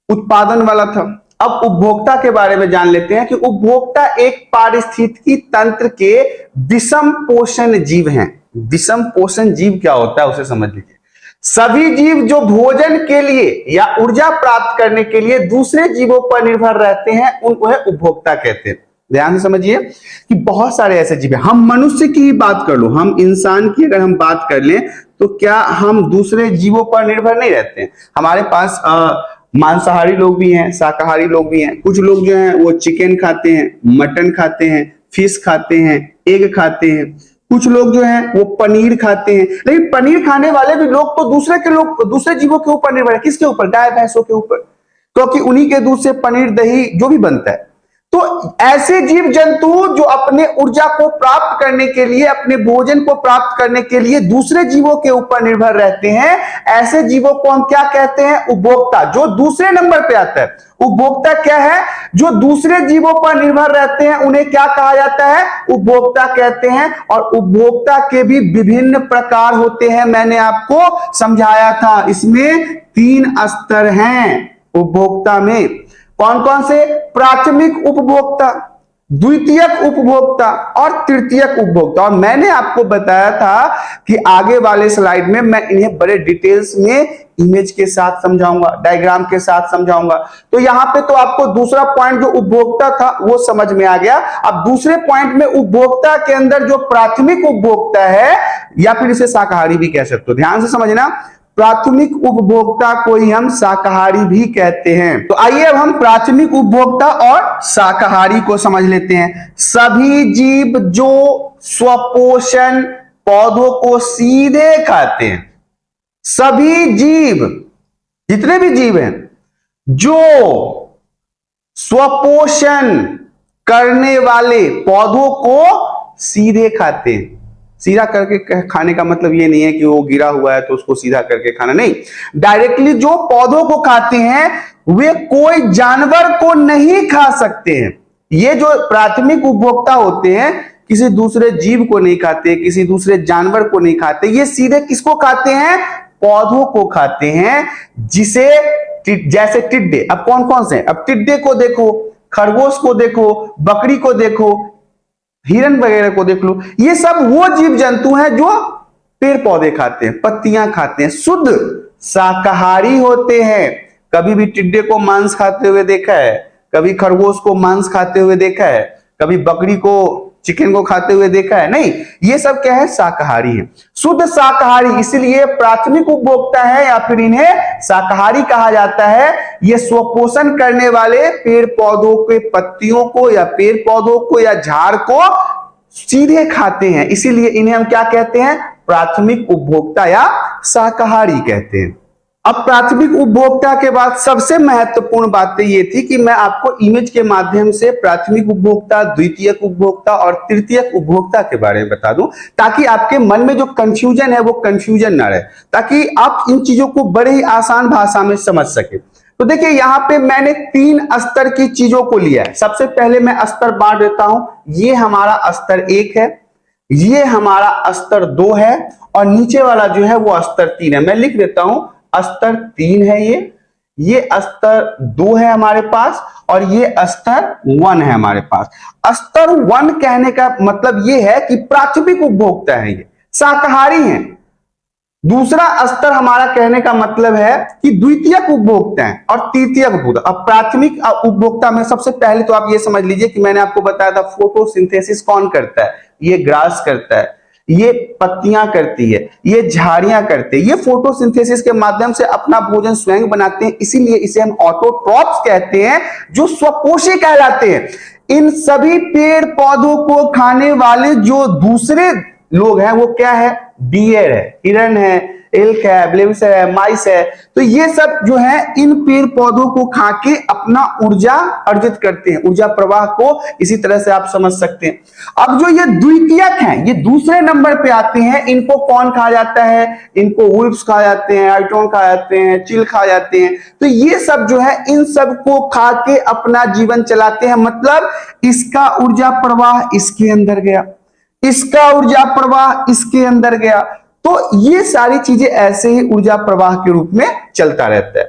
उत्पादन वाला था, अब उपभोक्ता के बारे में जान लेते हैं कि उपभोक्ता एक पारिस्थितिकी तंत्र के विषम पोषण जीव हैं। विषम पोषण जीव क्या होता है उसे समझ लीजिए। सभी जीव जो भोजन के लिए या ऊर्जा प्राप्त करने के लिए दूसरे जीवों पर निर्भर रहते हैं उनको है उपभोक्ता कहते हैं। ध्यान से समझिए कि बहुत सारे ऐसे जीव हैं। हम मनुष्य की ही बात कर लो, हम इंसान की अगर हम बात कर लें तो क्या हम दूसरे जीवों पर निर्भर नहीं रहते हैं? हमारे पास मांसाहारी लोग भी हैं, शाकाहारी लोग भी हैं। कुछ लोग जो हैं वो चिकन खाते हैं, मटन खाते हैं, फिश खाते हैं, एग खाते हैं। कुछ लोग जो हैं वो पनीर खाते हैं। लेकिन पनीर खाने वाले भी लोग तो दूसरे जीवों के ऊपर निर्भर है। किसके ऊपर? गाय भैंसों के ऊपर, क्योंकि उन्हीं के दूध से पनीर दही जो भी बनता है। तो ऐसे जीव जंतु जो अपने ऊर्जा को प्राप्त करने के लिए, अपने भोजन को प्राप्त करने के लिए दूसरे जीवों के ऊपर निर्भर रहते हैं, ऐसे जीवों को हम क्या कहते हैं? उपभोक्ता। जो दूसरे नंबर पे आता है उपभोक्ता क्या है? जो दूसरे जीवों पर निर्भर रहते हैं उन्हें क्या कहा जाता है? उपभोक्ता कहते हैं। और उपभोक्ता के भी विभिन्न प्रकार होते हैं, मैंने आपको समझाया था। इसमें 3 स्तर हैं उपभोक्ता में। कौन कौन से? प्राथमिक उपभोक्ता, द्वितीयक उपभोक्ता और तृतीयक उपभोक्ता। और मैंने आपको बताया था कि आगे वाले स्लाइड में मैं इन्हें बड़े डिटेल्स में इमेज के साथ समझाऊंगा, डायग्राम के साथ समझाऊंगा। तो यहां पे तो आपको दूसरा पॉइंट जो उपभोक्ता था वो समझ में आ गया। अब दूसरे पॉइंट में उपभोक्ता के अंदर जो प्राथमिक उपभोक्ता है, या फिर इसे शाकाहारी भी कह सकते हो, ध्यान से समझना, प्राथमिक उपभोक्ता को ही हम शाकाहारी भी कहते हैं। तो आइए अब हम प्राथमिक उपभोक्ता और शाकाहारी को समझ लेते हैं। सभी जीव जो स्वपोषण पौधों को सीधे खाते हैं, सभी जीव, जितने भी जीव हैं जो स्वपोषण करने वाले पौधों को सीधे खाते हैं। सीधा करके खाने का मतलब ये नहीं है कि वो गिरा हुआ है तो उसको सीधा करके खाना, नहीं। डायरेक्टली जो पौधों को खाते हैं वे कोई जानवर को नहीं खा सकते हैं। ये जो प्राथमिक उपभोक्ता होते हैं किसी दूसरे जीव को नहीं खाते, किसी दूसरे जानवर को नहीं खाते। ये सीधे किसको खाते हैं? पौधों को खाते हैं। जिसे जैसे टिड्डे, अब कौन कौन से? अब टिड्डे को देखो, खरगोश को देखो, बकरी को देखो, हिरन वगैरह को देख लो। ये सब वो जीव जंतु हैं जो पेड़ पौधे खाते हैं, पत्तियां खाते हैं, शुद्ध शाकाहारी होते हैं। कभी भी टिड्डे को मांस खाते हुए देखा है? कभी खरगोश को मांस खाते हुए देखा है? कभी बकरी को, चिकन को खाते हुए देखा है? नहीं। ये सब क्या है? शाकाहारी है, शुद्ध शाकाहारी। इसलिए प्राथमिक उपभोक्ता है या फिर इन्हें शाकाहारी कहा जाता है। ये स्वपोषण करने वाले पेड़ पौधों के पत्तियों को या पेड़ पौधों को या झाड़ को सीधे खाते हैं। इसीलिए इन्हें हम क्या कहते हैं? प्राथमिक उपभोक्ता या शाकाहारी कहते हैं। अब प्राथमिक उपभोक्ता के बाद सबसे महत्वपूर्ण बात ये थी कि मैं आपको इमेज के माध्यम से प्राथमिक उपभोक्ता, द्वितीयक उपभोक्ता और तृतीयक उपभोक्ता के बारे में बता दूं, ताकि आपके मन में जो कंफ्यूजन है वो कंफ्यूजन ना रहे, ताकि आप इन चीजों को बड़े ही आसान भाषा में समझ सके। तो देखिए यहाँ पे मैंने 3 स्तर की चीजों को लिया है। सबसे पहले मैं स्तर बांट देता हूं। ये हमारा स्तर 1 है, ये हमारा स्तर 2 है और नीचे वाला जो है वो स्तर 3 है। मैं लिख देता हूं, स्तर 3 है ये स्तर 2 है हमारे पास और ये स्तर 1 है हमारे पास। स्तर 1 कहने का मतलब ये है कि प्राथमिक उपभोक्ता है, ये शाकाहारी हैं। दूसरा स्तर हमारा कहने का मतलब है कि द्वितीयक उपभोक्ता है और तृतीयक उपभोक्ता। अब प्राथमिक उपभोक्ता में सबसे पहले तो आप ये समझ लीजिए कि मैंने आपको बताया था फोटोसिंथेसिस कौन करता है? ये ग्रास करता है, ये पत्तियां करती है, ये झाड़ियां करते हैं। ये फोटोसिंथेसिस के माध्यम से अपना भोजन स्वयं बनाते हैं। इसीलिए इसे हम ऑटोट्रॉप्स कहते हैं, जो स्वपोषी कहलाते हैं। इन सभी पेड़ पौधों को खाने वाले जो दूसरे लोग हैं वो क्या है? डियर है, हिरन है, एल्क है, ब्लेविस है, माइस है। तो ये सब जो है इन पेड़ पौधों को खा के अपना ऊर्जा अर्जित करते हैं, ऊर्जा प्रवाह को इसी तरह से आप समझ सकते हैं। अब जो ये द्वितीयक हैं, ये दूसरे नंबर पे आते हैं। इनको कौन खा जाता है? इनको वुल्फ्स खा जाते हैं, आइटोन खा जाते हैं, चील खा जाते हैं। तो ये सब जो है इन सब को खा के अपना जीवन चलाते हैं। मतलब इसका ऊर्जा प्रवाह इसके अंदर गया, इसका ऊर्जा प्रवाह इसके अंदर गया। तो ये सारी चीजें ऐसे ही ऊर्जा प्रवाह के रूप में चलता रहता है।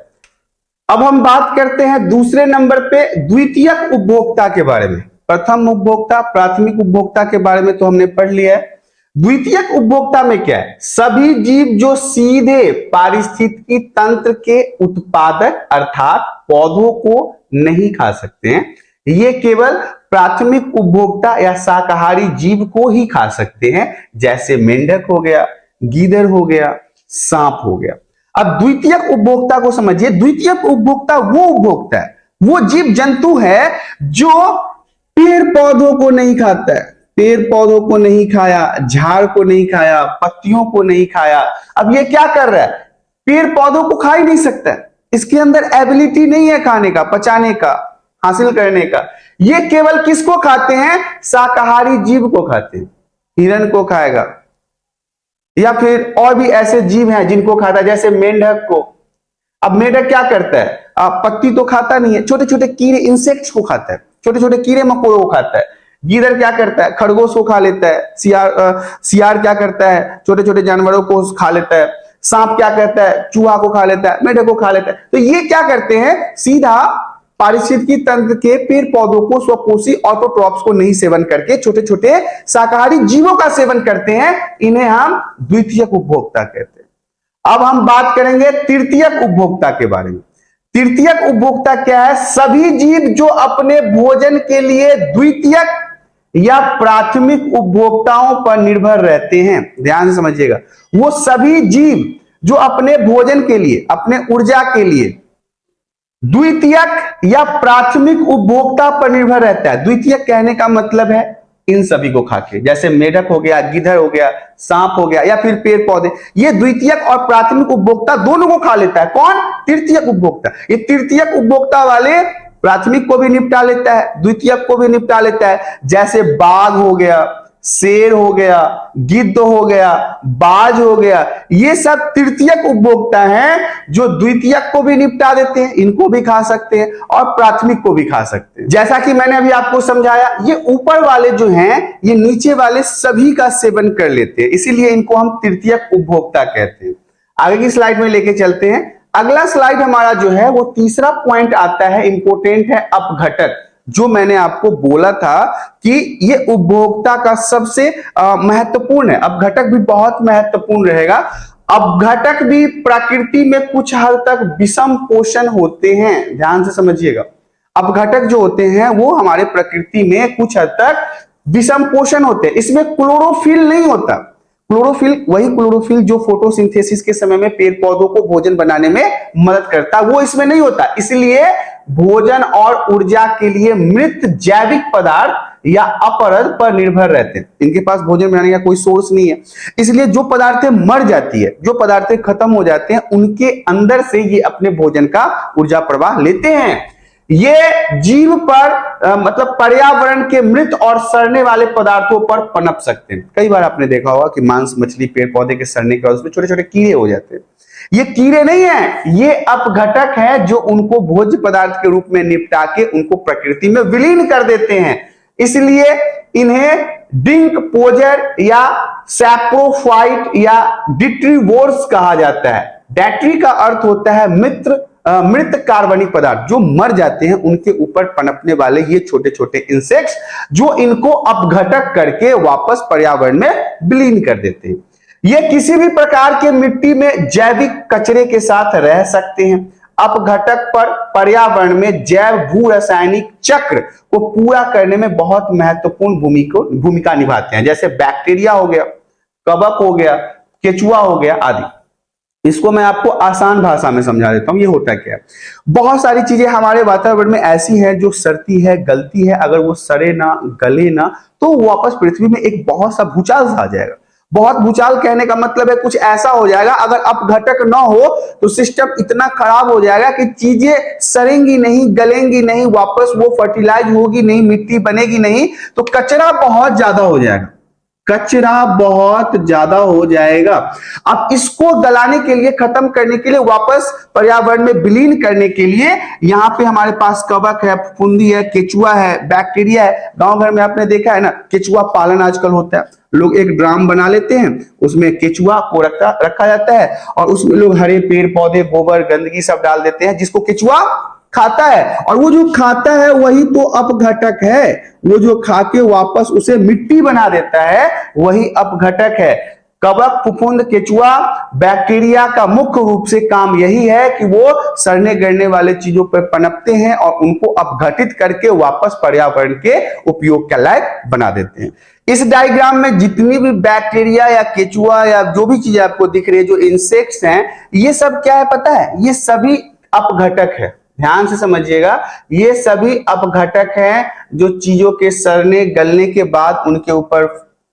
अब हम बात करते हैं दूसरे नंबर पे द्वितीयक उपभोक्ता के बारे में। प्रथम उपभोक्ता, प्राथमिक उपभोक्ता के बारे में तो हमने पढ़ लिया है। द्वितीयक उपभोक्ता में क्या है? सभी जीव जो सीधे पारिस्थितिकी तंत्र के उत्पादक अर्थात पौधों को नहीं खा सकते हैं, ये केवल प्राथमिक उपभोक्ता या शाकाहारी जीव को ही खा सकते हैं, जैसे मेंढक हो गया, गीदड़ हो गया, सांप हो गया। अब द्वितीयक उपभोक्ता को समझिए। द्वितीयक उपभोक्ता वो उपभोक्ता है, वो जीव जंतु है जो पेड़ पौधों को नहीं खाता है, पेड़ पौधों को नहीं खाया, झाड़ को नहीं खाया, पत्तियों को नहीं खाया। अब ये क्या कर रहा है? पेड़ पौधों को खा ही नहीं सकता है, इसके अंदर एबिलिटी नहीं है खाने का, पचाने का, हासिल करने का। ये केवल किसको खाते हैं? शाकाहारी जीव को खाते हैं। हिरण को खाएगा या फिर और भी ऐसे जीव हैं जिनको खाता है, जैसे मेंढक को। अब मेंढक क्या करता है? पत्ती तो खाता नहीं है, छोटे छोटे कीड़े, इंसेक्ट्स को खाता है, छोटे छोटे कीड़े मकोड़ों को खाता है। गीदड़ क्या करता है? खरगोश को खा लेता है। सियार क्या करता है? छोटे छोटे जानवरों को खा लेता है। सांप क्या करता है? चूहा को खा लेता है, मेंढक को खा लेता है। तो ये क्या करते हैं? सीधा पारिस्थितिकी तंत्र के पेड़ पौधों को, स्वपोषी ऑटोट्रॉप्स को नहीं सेवन करके छोटे छोटे शाकाहारी जीवों का सेवन करते हैं। इन्हें हम द्वितीयक उपभोक्ता कहते हैं। अब हम बात करेंगे तृतीयक उपभोक्ता के बारे में। तृतीयक उपभोक्ता क्या है? सभी जीव जो अपने भोजन के लिए द्वितीयक या प्राथमिक उपभोक्ताओं पर निर्भर रहते हैं। ध्यान से समझिएगा, वो सभी जीव जो अपने भोजन के लिए, अपने ऊर्जा के लिए द्वितीयक या प्राथमिक उपभोक्ता पर निर्भर रहता है। द्वितीयक कहने का मतलब है इन सभी को खाके, जैसे मेढक हो गया, गिद्धड़ हो गया, सांप हो गया, या फिर पेड़ पौधे। ये द्वितीयक और प्राथमिक उपभोक्ता दोनों को खा लेता है। कौन? तृतीयक उपभोक्ता। ये तृतीयक उपभोक्ता वाले प्राथमिक को भी निपटा लेता है, द्वितीयक को भी निपटा लेता है। जैसे बाघ हो गया, शेर हो गया, गिद्ध हो गया, बाज हो गया, ये सब तृतीयक उपभोक्ता हैं जो द्वितीयक को भी निपटा देते हैं, इनको भी खा सकते हैं और प्राथमिक को भी खा सकते हैं। जैसा कि मैंने अभी आपको समझाया, ये ऊपर वाले जो हैं ये नीचे वाले सभी का सेवन कर लेते हैं, इसीलिए इनको हम तृतीयक उपभोक्ता कहते हैं। आगे की स्लाइड में लेके चलते हैं। अगला स्लाइड हमारा जो है वो तीसरा पॉइंट आता है, इंपॉर्टेंट है, अपघटक। जो मैंने आपको बोला था कि ये उपभोक्ता का सबसे महत्वपूर्ण है। अपघटक भी बहुत महत्वपूर्ण रहेगा। अपघटक भी प्रकृति में कुछ हद तक विषम पोषण होते हैं, ध्यान से समझिएगा। अपघटक जो होते हैं वो हमारे प्रकृति में कुछ हद तक विषम पोषण होते हैं। इसमें क्लोरोफिल नहीं होता। क्लोरोफिल वही क्लोरोफिल जो फोटोसिंथेसिस के समय में पेड़ पौधों को भोजन बनाने में मदद करता है, वो इसमें नहीं होता। इसलिए भोजन और ऊर्जा के लिए मृत जैविक पदार्थ या अपरद पर निर्भर रहते हैं। इनके पास भोजन बनाने का कोई सोर्स नहीं है, इसलिए जो पदार्थें मर जाती है, जो पदार्थें खत्म हो जाते हैं, उनके अंदर से ये अपने भोजन का ऊर्जा प्रवाह लेते हैं। ये जीव पर मतलब पर्यावरण के मृत और सड़ने वाले पदार्थों पर पनप सकते हैं। कई बार आपने देखा होगा कि मांस मछली पेड़ पौधे के सड़ने के बाद उसमें छोटे छोटे कीड़े हो जाते हैं। ये कीड़े नहीं है, ये अपघटक है जो उनको भोज्य पदार्थ के रूप में निपटा के उनको प्रकृति में विलीन कर देते हैं। इसलिए इन्हें डिकम्पोजर या सैप्रोफाइट या डिट्रीवोर्स कहा जाता है। डैट्री का अर्थ होता है मृत कार्बनिक पदार्थ, जो मर जाते हैं उनके ऊपर पनपने वाले ये छोटे छोटे इंसेक्ट्स, जो इनको अपघटक करके वापस पर्यावरण में विलीन कर देते हैं। ये किसी भी प्रकार के मिट्टी में जैविक कचरे के साथ रह सकते हैं। अपघटक पर पर्यावरण में जैव भू रासायनिक चक्र को पूरा करने में बहुत महत्वपूर्ण भूमिका निभाते हैं। जैसे बैक्टीरिया हो गया, कवक हो गया, केचुआ हो गया आदि। इसको मैं आपको आसान भाषा में समझा देता हूं, ये होता क्या है। बहुत सारी चीजें हमारे वातावरण में ऐसी हैं जो सड़ती है, गलती है। अगर वो सड़े ना, गले ना, तो वापस पृथ्वी में एक बहुत सा भूचाल आ जाएगा। बहुत भूचाल कहने का मतलब है कुछ ऐसा हो जाएगा, अगर अपघटक ना हो तो सिस्टम इतना खराब हो जाएगा कि चीजें सड़ेंगी नहीं, गलेंगी नहीं, वापस वो फर्टिलाइज होगी नहीं, मिट्टी बनेगी नहीं, तो कचरा बहुत ज्यादा हो जाएगा। कचरा बहुत ज्यादा हो जाएगा। अब इसको गलाने के लिए, खत्म करने के लिए, वापस पर्यावरण में विलीन करने के लिए यहाँ पे हमारे पास कवक है, फुंदी है, केचुआ है, बैक्टीरिया है। गांव घर में आपने देखा है ना, केचुआ पालन आजकल होता है। लोग एक ड्राम बना लेते हैं, उसमें केचुआ को रखा जाता है और उसमें लोग हरे पेड़ पौधे, गोबर, गंदगी सब डाल देते हैं, जिसको केचुआ खाता है, और वो जो खाता है वही तो अपघटक है। वो जो खा के वापस उसे मिट्टी बना देता है वही अपघटक है। कवक, फफूंद, केचुआ, बैक्टीरिया का मुख्य रूप से काम यही है कि वो सड़ने गिरने वाले चीजों पर पनपते हैं और उनको अपघटित करके वापस पर्यावरण के उपयोग के लायक बना देते हैं। इस डायग्राम में जितनी भी बैक्टीरिया या केचुआ या जो भी चीजें आपको दिख रही है, जो इंसेक्ट्स हैं, ये सब क्या है पता है? ये सभी अपघटक है। ध्यान से समझिएगा, ये सभी अपघटक हैं जो चीजों के सड़ने गलने के बाद उनके ऊपर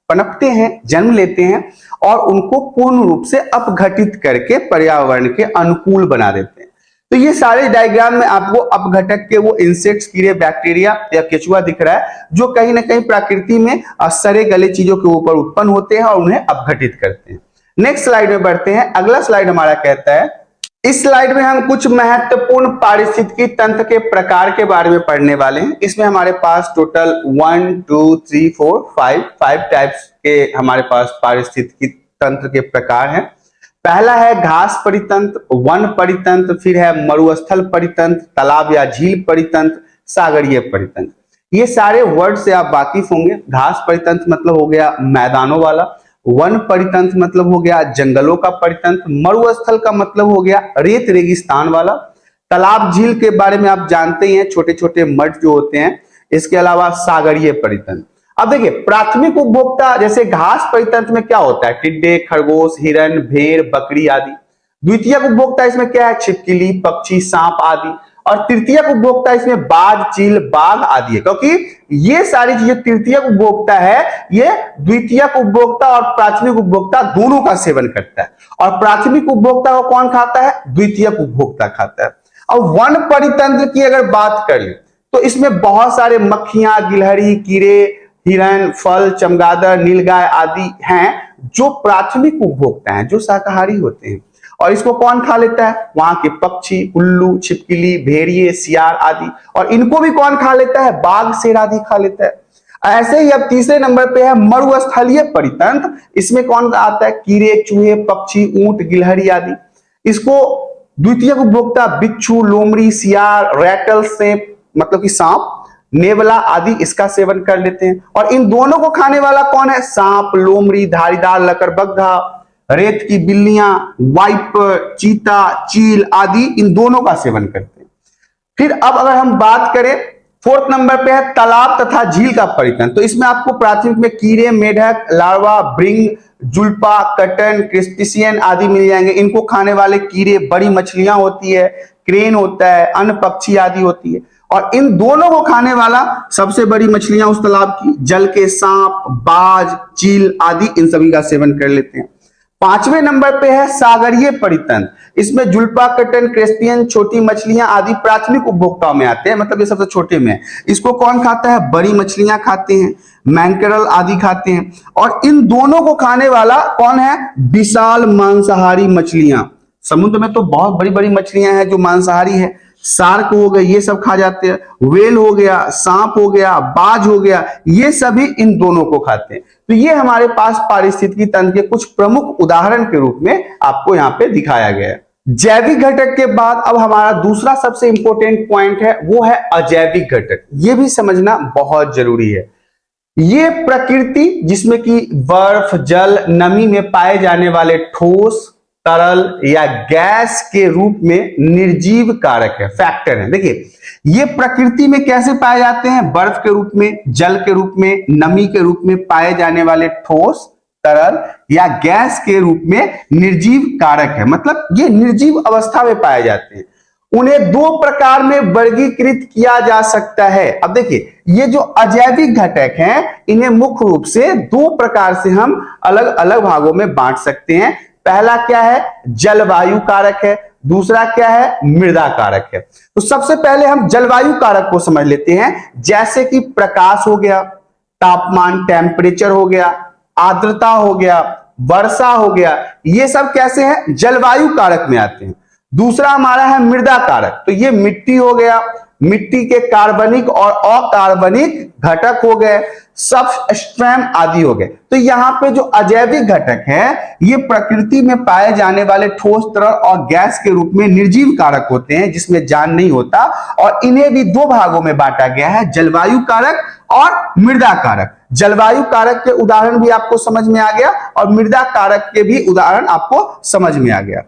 पनपते हैं, जन्म लेते हैं और उनको पूर्ण रूप से अपघटित करके पर्यावरण के अनुकूल बना देते हैं। तो ये सारे डायग्राम में आपको अपघटक के वो इंसेक्ट्स, कीड़े, बैक्टीरिया या केचुआ दिख रहा है जो कहीं ना कहीं प्रकृति में सड़े गले चीजों के ऊपर उत्पन्न होते हैं और उन्हें अपघटित करते हैं। नेक्स्ट स्लाइड में बढ़ते हैं। अगला स्लाइड हमारा कहता है, इस स्लाइड में हम कुछ महत्वपूर्ण पारिस्थितिकी तंत्र के प्रकार के बारे में पढ़ने वाले हैं। इसमें हमारे पास टोटल 1 2 3 4 5 टाइप्स के हमारे पास पारिस्थितिकी तंत्र के प्रकार हैं। पहला है घास परितंत्र, वन परितंत्र, फिर है मरुस्थल परितंत्र, तालाब या झील परितंत्र, सागरीय परितंत्र। ये सारे वर्ड से आप वाकिफ होंगे। घास परितंत्र मतलब हो गया मैदानों वाला, वन परितंत्र मतलब हो गया जंगलों का परितंत्र, मरुस्थल का मतलब हो गया रेत रेगिस्तान वाला, तालाब झील के बारे में आप जानते ही हैं, छोटे छोटे मठ जो होते हैं। इसके अलावा सागरीय परितंत्र। अब देखिए, प्राथमिक उपभोक्ता जैसे घास परितंत्र में क्या होता है? टिड्डे, खरगोश, हिरन, भेड़, बकरी आदि। द्वितीयक उपभोक्ता इसमें क्या है? छिपकली, पक्षी, सांप आदि। और तृतीयक उपभोक्ता इसमें बाज, चील, बाघ आदि है, क्योंकि ये सारी चीजें तृतीयक उपभोक्ता है, ये द्वितीयक उपभोक्ता और प्राथमिक उपभोक्ता दोनों का सेवन करता है। और प्राथमिक उपभोक्ता को कौन खाता है? द्वितीयक उपभोक्ता खाता है। अब वन परितंत्र की अगर बात कर ले तो इसमें बहुत सारे मक्खियां, गिलहरी, कीड़े, हिरन, फल, चमगादड़, नीलगाय आदि हैं जो प्राथमिक उपभोक्ता हैं, जो शाकाहारी होते हैं। और इसको कौन खा लेता है? वहां के पक्षी, उल्लू, छिपकली, भेड़िए, सियार आदि। और इनको भी कौन खा लेता है? बाघ, शेर आदि खा लेता है। ऐसे ही अब तीसरे नंबर पे है मरुस्थलीय परितंत्र। इसमें कौन आता है? कीड़े, चूहे, पक्षी, ऊंट, गिलहरी आदि। इसको द्वितीयक उपभोक्ता बिच्छू, लोमड़ी, सियार, रैटल स्नेक मतलब कि सांप, नेवला आदि इसका सेवन कर लेते हैं। और इन दोनों को खाने वाला कौन है? सांप, लोमड़ी, धारीदार लकड़बग्घा, रेत की बिल्लियां, वाइपर, चीता, चील आदि इन दोनों का सेवन करते हैं। फिर अब अगर हम बात करें, फोर्थ नंबर पे है तालाब तथा झील का परितंत्र। तो इसमें आपको प्राथमिक में कीड़े, मेढक, लार्वा, ब्रिंग, जुल्पा, कटन, क्रिस्पिशियन आदि मिल जाएंगे। इनको खाने वाले कीड़े, बड़ी मछलियां होती है, क्रेन होता है, अन्य पक्षी आदि होती है। और इन दोनों को खाने वाला सबसे बड़ी मछलियां उस तालाब की जल के सांप, बाज, चील आदि इन सभी का सेवन कर लेते हैं। पांचवें नंबर पे है सागरीय परितंत्र। इसमें जुल्पा, कटन, क्रेस्पियन, छोटी मछलियां आदि प्राथमिक उपभोक्ताओं में आते हैं, मतलब ये सबसे छोटे में है। इसको कौन खाता है? बड़ी मछलियां खाते हैं, मैंकरल आदि खाते हैं। और इन दोनों को खाने वाला कौन है? विशाल मांसाहारी मछलियां। समुद्र में तो बहुत बड़ी बड़ी मछलियां हैं जो मांसाहारी है। शार्क हो गए, ये सब खा जाते हैं। वेल हो गया, सांप हो गया, बाज हो गया, ये सभी इन दोनों को खाते हैं। तो ये हमारे पास पारिस्थितिकी तंत्र के कुछ प्रमुख उदाहरण के रूप में आपको यहाँ पे दिखाया गया है। जैविक घटक के बाद अब हमारा दूसरा सबसे इंपॉर्टेंट पॉइंट है, वो है अजैविक घटक। ये भी समझना बहुत जरूरी है। ये प्रकृति जिसमें कि बर्फ, जल, नमी में पाए जाने वाले ठोस, तरल या गैस के रूप में निर्जीव कारक है, फैक्टर है। देखिए, ये प्रकृति में कैसे पाए जाते हैं? बर्फ के रूप में, जल के रूप में, नमी के रूप में पाए जाने वाले ठोस, तरल या गैस के रूप में निर्जीव कारक है, मतलब ये निर्जीव अवस्था में पाए जाते हैं। उन्हें दो प्रकार में वर्गीकृत किया जा सकता है। अब देखिए, ये जो अजैविक घटक हैं, इन्हें मुख्य रूप से दो प्रकार से हम अलग अलग भागों में बांट सकते हैं। पहला क्या है? जलवायु कारक है। दूसरा क्या है? मृदा कारक है। तो सबसे पहले हम जलवायु कारक को समझ लेते हैं, जैसे कि प्रकाश हो गया, तापमान, टेम्परेचर हो गया, आर्द्रता हो गया, वर्षा हो गया, ये सब कैसे हैं? जलवायु कारक में आते हैं। दूसरा हमारा है मृदा कारक। तो ये मिट्टी हो गया, मिट्टी के कार्बनिक और अकार्बनिक घटक हो गए, सबस्ट्रेम आदि हो गए। तो यहाँ पे जो अजैविक घटक हैं ये प्रकृति में पाए जाने वाले ठोस, तरल और गैस के रूप में निर्जीव कारक होते हैं जिसमें जान नहीं होता, और इन्हें भी दो भागों में बांटा गया है, जलवायु कारक और मृदा कारक। जलवायु कारक के उदाहरण भी आपको समझ में आ गया और मृदा कारक के भी उदाहरण आपको समझ में आ गया।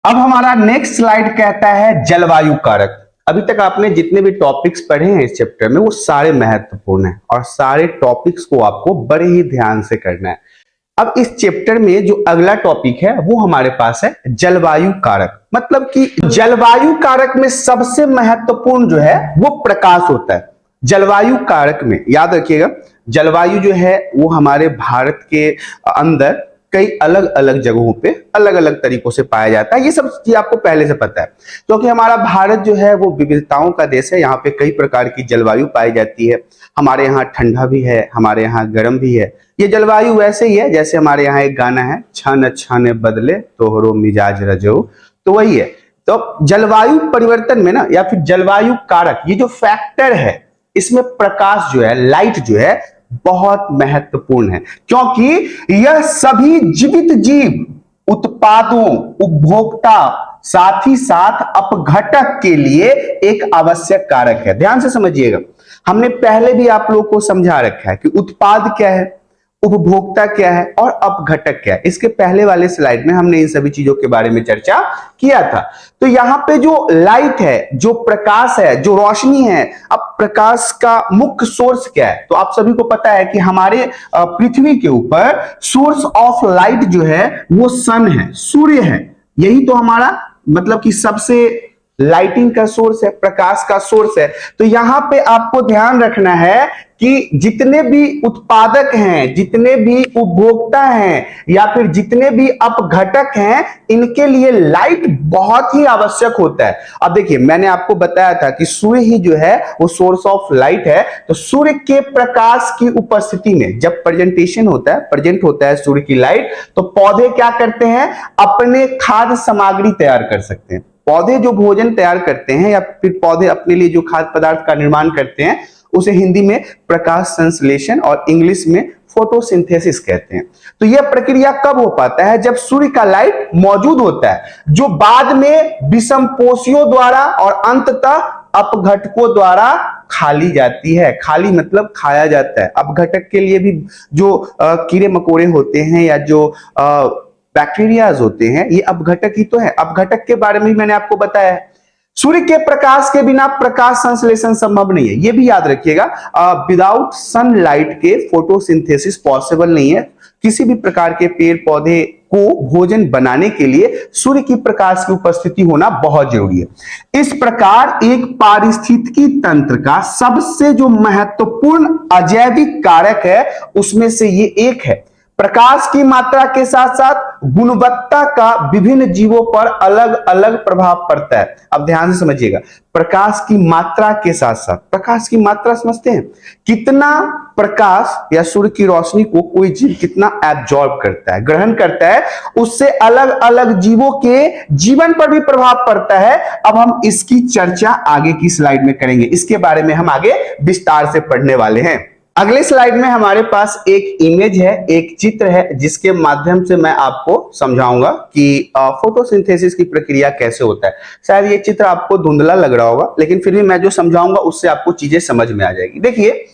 अब हमारा नेक्स्ट स्लाइड कहता है जलवायु कारक। अभी तक आपने जितने भी टॉपिक्स पढ़े हैं इस चैप्टर में वो सारे महत्वपूर्ण हैं और सारे टॉपिक्स को आपको बड़े ही ध्यान से करना है। अब इस चैप्टर में जो अगला टॉपिक है वो हमारे पास है जलवायु कारक। मतलब कि जलवायु कारक में सबसे महत्वपूर्ण जो है वो प्रकाश होता है। जलवायु कारक में याद रखिएगा, जलवायु जो है वो हमारे भारत के अंदर कई अलग अलग जगहों पे अलग अलग तरीकों से पाया जाता है। ये सब चीज आपको पहले से पता है, क्योंकि हमारा भारत जो है वो विविधताओं का देश है। यहाँ पे कई प्रकार की जलवायु पाई जाती है। हमारे यहाँ ठंडा भी है, हमारे यहाँ गर्म भी है। ये जलवायु वैसे ही है जैसे हमारे यहाँ एक गाना है, छन छन बदले तोहरो मिजाज रजो, तो वही है। तो जलवायु परिवर्तन में ना, या फिर जलवायु कारक, ये जो फैक्टर है इसमें प्रकाश जो है, लाइट जो है, बहुत महत्वपूर्ण है, क्योंकि यह सभी जीवित जीव, उत्पादों, उपभोक्ता, साथ ही साथ अपघटक के लिए एक आवश्यक कारक है। ध्यान से समझिएगा, हमने पहले भी आप लोगों को समझा रखा है कि उत्पाद क्या है, उपभोक्ता क्या है और अपघटक क्या है। इसके पहले वाले स्लाइड में हमने इन सभी चीजों के बारे में चर्चा किया था। तो यहाँ पे जो लाइट है, जो प्रकाश है, जो रोशनी है, अब प्रकाश का मुख्य सोर्स क्या है? तो आप सभी को पता है कि हमारे पृथ्वी के ऊपर सोर्स ऑफ लाइट जो है वो सन है, सूर्य है। यही तो हमारा मतलब कि सबसे लाइटिंग का सोर्स है, प्रकाश का सोर्स है। तो यहां पे आपको ध्यान रखना है कि जितने भी उत्पादक हैं, जितने भी उपभोक्ता हैं, या फिर जितने भी अपघटक हैं, इनके लिए लाइट बहुत ही आवश्यक होता है। अब देखिए, मैंने आपको बताया था कि सूर्य ही जो है वो सोर्स ऑफ लाइट है। तो सूर्य के प्रकाश की उपस्थिति में जब प्रेजेंट होता है सूर्य की लाइट, तो पौधे क्या करते हैं? अपने खाद्य सामग्री तैयार कर सकते हैं। पौधे जो भोजन तैयार करते हैं या फिर पौधे अपने लिए जो खाद्य पदार्थ का निर्माण करते हैं, उसे हिंदी में प्रकाश संश्लेषण और इंग्लिश में फोटोसिंथेसिस कहते हैं। तो यह प्रक्रिया कब हो पाता है? जब सूर्य का लाइट मौजूद होता है, जो बाद में विषमपोशियों द्वारा और अंततः अपघटकों द्वारा खा ली जाती है। खाली मतलब खाया जाता है। अपघटक के लिए भी जो कीड़े मकोड़े होते हैं या जो बैक्टीरियाज होते हैं, ये अपघटक ही तो है। अपघटक के बारे में मैंने आपको बताया है। सूर्य के प्रकाश के बिना प्रकाश संश्लेषण संभव नहीं है, ये भी याद रखिएगा। विदाउट सनलाइट के फोटोसिंथेसिस पॉसिबल नहीं है। किसी भी प्रकार के पेड़ पौधे को भोजन बनाने के लिए सूर्य की प्रकाश की उपस्थिति होना बहुत जरूरी है। इस प्रकार एक पारिस्थितिकी तंत्र का सबसे जो महत्वपूर्ण अजैविक कारक है उसमें से ये एक है। प्रकाश की मात्रा के साथ साथ गुणवत्ता का विभिन्न जीवों पर अलग अलग प्रभाव पड़ता है। अब ध्यान से समझिएगा, प्रकाश की मात्रा के साथ साथ, प्रकाश की मात्रा समझते हैं, कितना प्रकाश या सूर्य की रोशनी को कोई जीव कितना एब्जॉर्ब करता है, ग्रहण करता है, उससे अलग अलग जीवों के जीवन पर भी प्रभाव पड़ता है। अब हम इसकी चर्चा आगे की स्लाइड में करेंगे, इसके बारे में हम आगे विस्तार से पढ़ने वाले हैं। अगले स्लाइड में हमारे पास एक इमेज है, एक चित्र है, जिसके माध्यम से मैं आपको समझाऊंगा कि फोटोसिंथेसिस की प्रक्रिया कैसे होता है। शायद ये चित्र आपको धुंधला लग रहा होगा, लेकिन फिर भी मैं जो समझाऊंगा उससे आपको चीजें समझ में आ जाएगी। देखिए,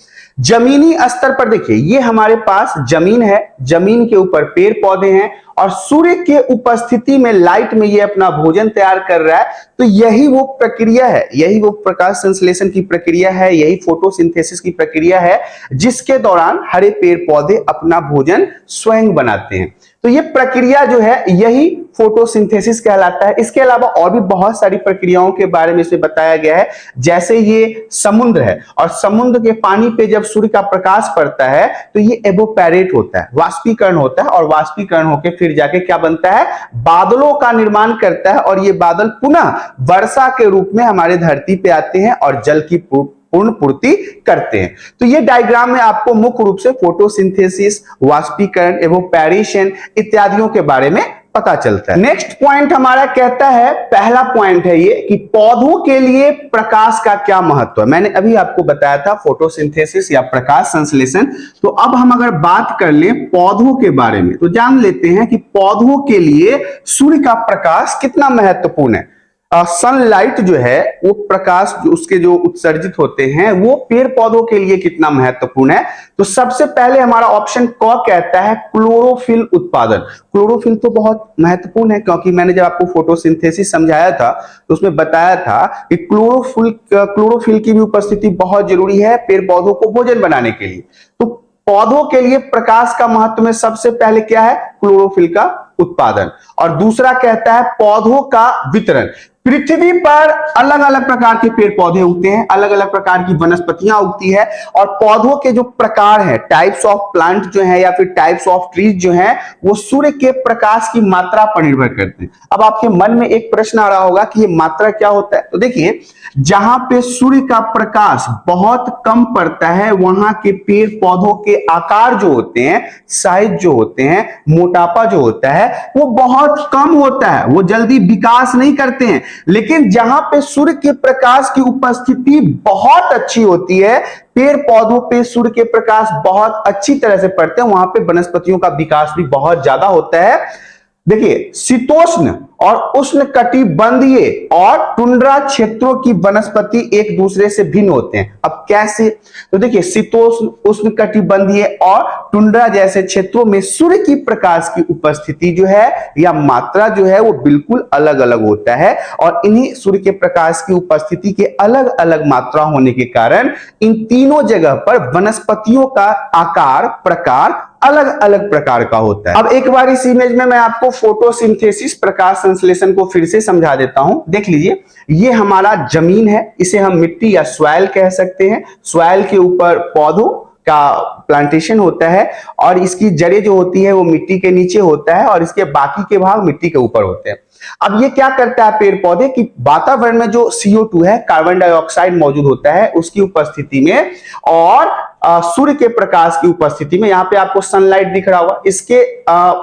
जमीनी स्तर पर देखिए, ये हमारे पास जमीन है, जमीन के ऊपर पेड़ पौधे हैं और सूर्य के उपस्थिति में लाइट में ये अपना भोजन तैयार कर रहा है। तो यही वो प्रक्रिया है, यही वो प्रकाश संश्लेषण की प्रक्रिया है, यही फोटोसिंथेसिस की प्रक्रिया है, जिसके दौरान हरे पेड़ पौधे अपना भोजन स्वयं बनाते हैं। तो ये प्रक्रिया जो है यही फोटोसिंथेसिस कहलाता है। इसके अलावा और भी बहुत सारी प्रक्रियाओं के बारे में इसमें बताया गया है। जैसे ये समुद्र है और समुद्र के पानी पे जब सूर्य का प्रकाश पड़ता है तो ये एवोपरेट होता है, वाष्पीकरण होता है, और वाष्पीकरण होकर फिर जाके क्या बनता है? बादलों का निर्माण करता है, और ये बादल पुनः वर्षा के रूप में हमारे धरती पे आते हैं और जल की पूर्ण पूर्ति करते हैं। तो ये डायग्राम में आपको मुख्य रूप से फोटोसिंथेसिस, वाष्पीकरण, एवोपरेशन इत्यादियों के बारे में पता चलता है। नेक्स्ट पॉइंट हमारा कहता है, पहला पॉइंट है ये कि पौधों के लिए प्रकाश का क्या महत्व है। मैंने अभी आपको बताया था फोटोसिंथेसिस या प्रकाश संश्लेषण। तो अब हम अगर बात कर लें पौधों के बारे में तो जान लेते हैं कि पौधों के लिए सूर्य का प्रकाश कितना महत्वपूर्ण है। सनलाइट जो है वो प्रकाश जो उसके जो उत्सर्जित होते हैं वो पेड़ पौधों के लिए कितना महत्वपूर्ण है। तो सबसे पहले हमारा ऑप्शन क कहता है क्लोरोफिल उत्पादन। क्लोरोफिल तो बहुत महत्वपूर्ण है क्योंकि मैंने जब आपको फोटोसिंथेसिस समझाया था तो उसमें बताया था कि क्लोरोफिल की भी उपस्थिति बहुत जरूरी है पेड़ पौधों को भोजन बनाने के लिए। तो पौधों के लिए प्रकाश का महत्व में सबसे पहले क्या है, क्लोरोफिल का उत्पादन। और दूसरा कहता है पौधों का वितरण। पृथ्वी पर अलग अलग प्रकार के पेड़ पौधे उगते हैं, अलग अलग प्रकार की वनस्पतियां उगती है और पौधों के जो प्रकार हैं, टाइप्स ऑफ प्लांट जो है या फिर टाइप्स ऑफ ट्रीज जो है वो सूर्य के प्रकाश की मात्रा पर निर्भर करते हैं। अब आपके मन में एक प्रश्न आ रहा होगा कि ये मात्रा क्या होता है। तो देखिए, जहां पे सूर्य का प्रकाश बहुत कम पड़ता है वहां के पेड़ पौधों के आकार जो होते हैं, साइज जो होते हैं, मोटापा जो होता है वो बहुत कम होता है, वो जल्दी विकास नहीं करते हैं। लेकिन जहां पे सूर्य के प्रकाश की उपस्थिति बहुत अच्छी होती है, पेड़ पौधों पे सूर्य के प्रकाश बहुत अच्छी तरह से पड़ते हैं, वहां पे वनस्पतियों का विकास भी बहुत ज्यादा होता है। देखिए, शीतोष्ण और उष्ण कटिबंधीय और टुंड्रा क्षेत्रों की वनस्पति एक दूसरे से भिन्न होते हैं। अब कैसे? तो देखिए, शीतोष्ण उष्ण कटिबंधीय और टुंड्रा जैसे क्षेत्रों में सूर्य की प्रकाश की उपस्थिति जो है या मात्रा जो है वो बिल्कुल अलग अलग होता है और इन्हीं सूर्य के प्रकाश की उपस्थिति के अलग अलग मात्रा होने के कारण इन तीनों जगह पर वनस्पतियों का आकार प्रकार अलग अलग प्रकार का होता है। अब एक बार इस इमेज में मैं आपको फोटोसिंथेसिस प्रकाश संश्लेषण को फिर से समझा देता हूं। देख लीजिए, ये हमारा जमीन है, इसे हम मिट्टी या सॉइल कह सकते हैं। सॉइल के ऊपर पौधों का प्लांटेशन होता है और इसकी जड़ें जो होती है वो मिट्टी के नीचे होता है और इसके बाकी के भाग मिट्टी के ऊपर होते हैं। अब ये क्या करता है पेड़ पौधे कि वातावरण में जो CO2 है, कार्बन डाइऑक्साइड मौजूद होता है, उसकी उपस्थिति में और सूर्य के प्रकाश की उपस्थिति में, यहाँ पे आपको सनलाइट दिख रहा होगा, इसके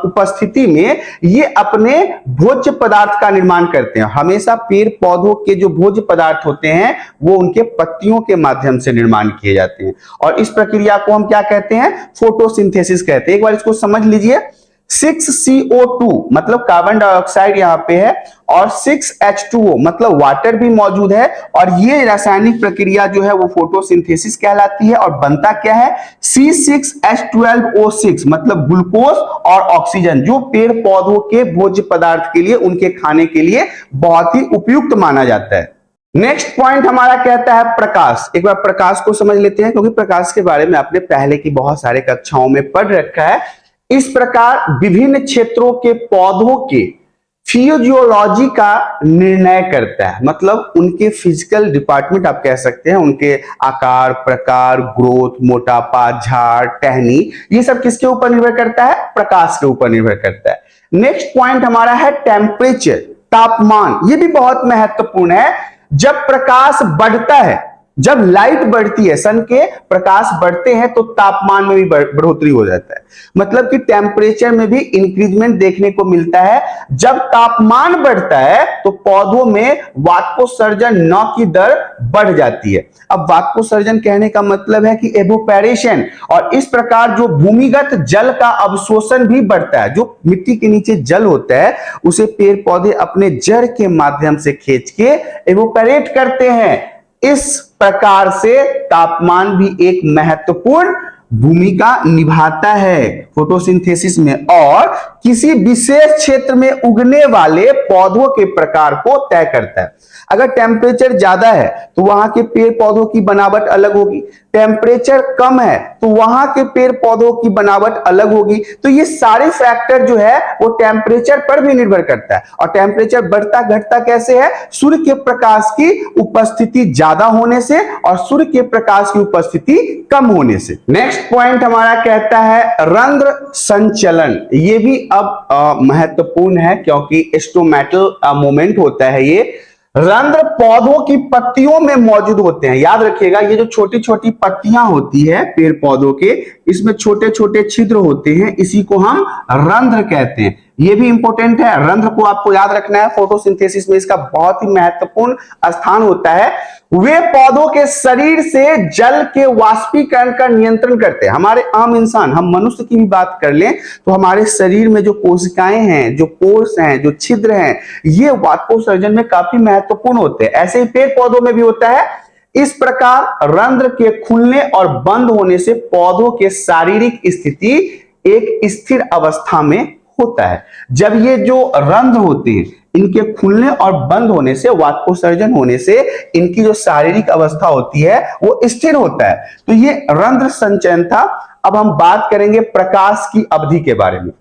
उपस्थिति में ये अपने भोज्य पदार्थ का निर्माण करते हैं। हमेशा पेड़ पौधों के जो भोज्य पदार्थ होते हैं वो उनके पत्तियों के माध्यम से निर्माण किए जाते हैं और इस प्रक्रिया को हम क्या कहते हैं, फोटोसिंथेसिस कहते हैं। एक बार इसको समझ लीजिए, 6CO2 मतलब कार्बन डाइऑक्साइड यहाँ पे है और 6H2O मतलब वाटर भी मौजूद है और ये रासायनिक प्रक्रिया जो है वो फोटोसिंथेसिस कहलाती है और बनता क्या है, C6H12O6 मतलब ग्लूकोज और ऑक्सीजन, जो पेड़ पौधों के भोज्य पदार्थ के लिए, उनके खाने के लिए बहुत ही उपयुक्त माना जाता है। नेक्स्ट पॉइंट हमारा कहता है प्रकाश। एक बार प्रकाश को समझ लेते हैं क्योंकि प्रकाश के बारे में आपने पहले की बहुत सारे कक्षाओं में पढ़ रखा है। इस प्रकार विभिन्न क्षेत्रों के पौधों के फिजियोलॉजी का निर्णय करता है, मतलब उनके फिजिकल डिपार्टमेंट आप कह सकते हैं, उनके आकार प्रकार, ग्रोथ, मोटापा, झाड़, टहनी, ये सब किसके ऊपर निर्भर करता है, प्रकाश के ऊपर निर्भर करता है। नेक्स्ट पॉइंट हमारा है टेम्परेचर, तापमान। ये भी बहुत महत्वपूर्ण है। जब प्रकाश बढ़ता है, जब लाइट बढ़ती है, सन के प्रकाश बढ़ते हैं तो तापमान में भी बढ़ोतरी हो जाता है, मतलब कि टेम्परेचर में भी इंक्रीजमेंट देखने को मिलता है। जब तापमान बढ़ता है तो पौधों में वाष्पोत्सर्जन नौ की दर बढ़ जाती है। अब वाष्पोत्सर्जन कहने का मतलब है कि एवोपरेशन, और इस प्रकार जो भूमिगत जल का अवशोषण भी बढ़ता है। जो मिट्टी के नीचे जल होता है उसे पेड़ पौधे अपने जड़ के माध्यम से खींच के एवोपरेट करते हैं। इस प्रकार से तापमान भी एक महत्वपूर्ण भूमिका निभाता है फोटोसिंथेसिस में और किसी विशेष क्षेत्र में उगने वाले पौधों के प्रकार को तय करता है। अगर टेम्परेचर ज्यादा है तो वहां के पेड़ पौधों की बनावट अलग होगी, टेम्परेचर कम है तो वहां के पेड़ पौधों की बनावट अलग होगी। तो ये सारे फैक्टर जो है वो टेम्परेचर पर भी निर्भर करता है और टेम्परेचर बढ़ता घटता कैसे है, सूर्य के प्रकाश की उपस्थिति ज्यादा होने से और सूर्य के प्रकाश की उपस्थिति कम होने से। नेक्स्ट पॉइंट हमारा कहता है रंध्र संचलन। ये भी अब महत्वपूर्ण है क्योंकि स्टोमेटल मूवमेंट होता है। ये रंध्र पौधों की पत्तियों में मौजूद होते हैं। याद रखिएगा, ये जो छोटी छोटी पत्तियां होती है पेड़ पौधों के, इसमें छोटे छोटे छिद्र होते हैं, इसी को हम रंध्र कहते हैं। ये भी इंपॉर्टेंट है। रंध्र को आपको याद रखना है, फोटोसिंथेसिस में इसका बहुत ही महत्वपूर्ण स्थान होता है। वे पौधों के शरीर से जल के वाष्पीकरण का नियंत्रण करते हैं। हमारे आम इंसान, हम मनुष्य की भी बात कर लें तो हमारे शरीर में जो कोशिकाएं हैं, जो पोर्स हैं, जो छिद्र हैं, ये वाष्पोत्सर्जन में काफी महत्वपूर्ण होते हैं। ऐसे ही पेड़ पौधों में भी होता है। इस प्रकार रंध्र के खुलने और बंद होने से पौधों के शारीरिक स्थिति एक स्थिर अवस्था में होता है। जब ये जो रंध्र होते हैं, इनके खुलने और बंद होने से, वाष्पोत्सर्जन होने से इनकी जो शारीरिक अवस्था होती है वो स्थिर होता है। तो ये रंध्र संचयन था। अब हम बात करेंगे प्रकाश की अवधि के बारे में।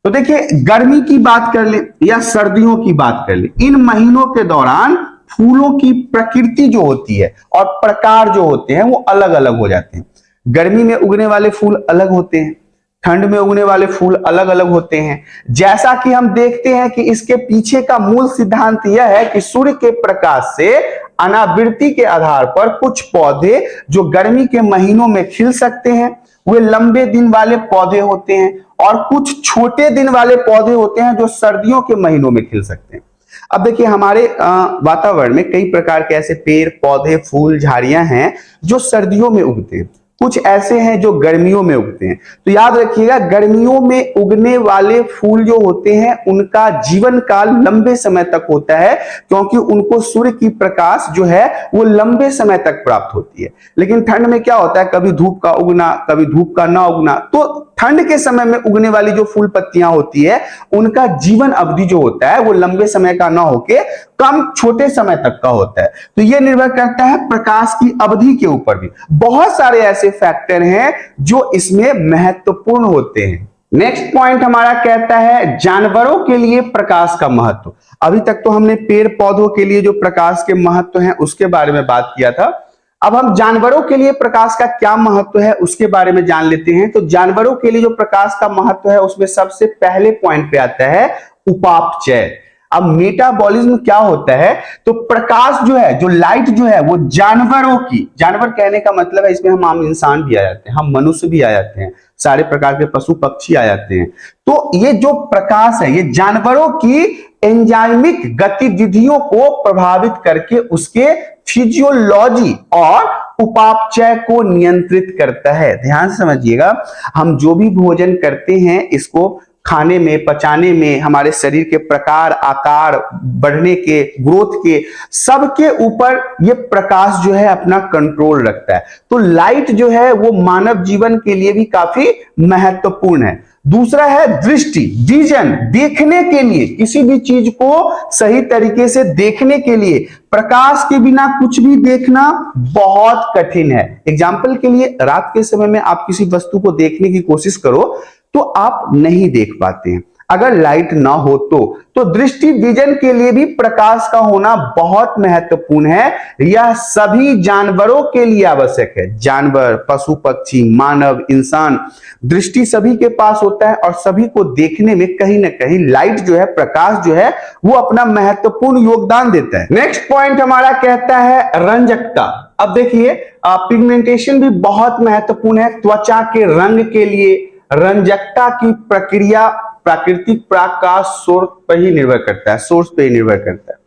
तो देखिए, गर्मी की बात कर ले या सर्दियों की बात कर ले, इन महीनों के दौरान फूलों की प्रकृति जो होती है और प्रकार जो होते हैं वो अलग अलग हो जाते हैं। गर्मी में उगने वाले फूल अलग होते हैं, ठंड में उगने वाले फूल अलग अलग होते हैं। जैसा कि हम देखते हैं कि इसके पीछे का मूल सिद्धांत यह है कि सूर्य के प्रकाश से अनावृत्ति के आधार पर कुछ पौधे जो गर्मी के महीनों में खिल सकते हैं वे लंबे दिन वाले पौधे होते हैं, और कुछ छोटे दिन वाले पौधे होते हैं जो सर्दियों के महीनों में खिल सकते हैं। अब देखिए, हमारे वातावरण में कई प्रकार के ऐसे पेड़ पौधे फूल झाड़ियां हैं जो सर्दियों में उगते हैं, कुछ ऐसे हैं जो गर्मियों में उगते हैं। तो याद रखिएगा, गर्मियों में उगने वाले फूल जो होते हैं उनका जीवन काल लंबे समय तक होता है, क्योंकि उनको सूर्य की प्रकाश जो है वो लंबे समय तक प्राप्त होती है। लेकिन ठंड में क्या होता है, कभी धूप का उगना, कभी धूप का ना उगना। तो ठंड के समय में उगने वाली जो फूल पत्तियां होती है उनका जीवन अवधि जो होता है वो लंबे समय का ना होके कम छोटे समय तक का होता है। तो ये निर्भर करता है प्रकाश की अवधि के ऊपर भी। बहुत सारे ऐसे फैक्टर हैं जो इसमें महत्वपूर्ण होते हैं। नेक्स्ट पॉइंट हमारा कहता है जानवरों के लिए प्रकाश का महत्व। अभी तक तो हमने पेड़ पौधों के लिए जो प्रकाश के महत्व हैं उसके बारे में बात किया था। अब हम जानवरों के लिए प्रकाश का क्या महत्व है उसके बारे में जान लेते हैं। तो जानवरों के लिए जो प्रकाश का महत्व है उसमें सबसे पहले पॉइंट पे आता है उपापचय। अब मेटाबॉलिज्म क्या होता है, तो प्रकाश जो है, जो लाइट जो है वो जानवरों की, जानवर कहने का मतलब है इसमें हम आम इंसान भी आ जाते हैं, हम मनुष्य भी आ जाते हैं, सारे प्रकार के पशु पक्षी आ जाते हैं। तो ये जो प्रकाश है ये जानवरों की एंजाइमिक गतिविधियों को प्रभावित करके उसके फिजियोलॉजी और उपापचय को नियंत्रित करता है। ध्यान से समझिएगा, हम जो भी भोजन करते हैं इसको खाने में, पचाने में, हमारे शरीर के प्रकार आकार बढ़ने के, ग्रोथ के, सबके ऊपर ये प्रकाश जो है अपना कंट्रोल रखता है। तो लाइट जो है वो मानव जीवन के लिए भी काफी महत्वपूर्ण है। दूसरा है दृष्टि, विजन, देखने के लिए, किसी भी चीज को सही तरीके से देखने के लिए प्रकाश के बिना कुछ भी देखना बहुत कठिन है। एग्जाम्पल के लिए, रात के समय में आप किसी वस्तु को देखने की कोशिश करो तो आप नहीं देख पाते हैं अगर लाइट ना हो तो दृष्टि विजन के लिए भी प्रकाश का होना बहुत महत्वपूर्ण है। यह सभी जानवरों के लिए आवश्यक है। जानवर, पशु पक्षी, मानव, इंसान, दृष्टि सभी के पास होता है और सभी को देखने में कहीं ना कहीं लाइट जो है, प्रकाश जो है वो अपना महत्वपूर्ण योगदान देता है। नेक्स्ट पॉइंट हमारा कहता है रंजकता। अब देखिए, पिगमेंटेशन भी बहुत महत्वपूर्ण है। त्वचा के रंग के लिए रंजकता की प्रक्रिया प्राकृतिक प्रकाश सोर्स पर ही निर्भर करता है, सोर्स पे ही निर्भर करता है।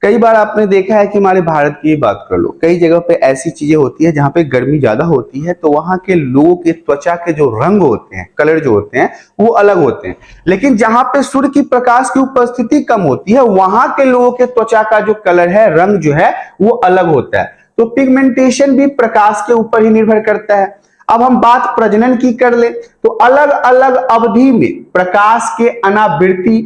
कई बार आपने देखा है कि हमारे भारत की बात कर लो, कई जगह पे ऐसी चीजें होती है जहां पे गर्मी ज्यादा होती है तो वहां के लोगों के त्वचा के जो रंग होते हैं, कलर जो होते हैं वो अलग होते हैं। लेकिन जहां पे सूर्य की प्रकाश की उपस्थिति कम होती है वहां के लोगों के त्वचा का जो कलर है, रंग जो है वो अलग होता है। तो पिगमेंटेशन भी प्रकाश के ऊपर ही निर्भर करता है। अब हम बात प्रजनन की कर ले तो अलग अलग अवधि में प्रकाश के अनावृत्ति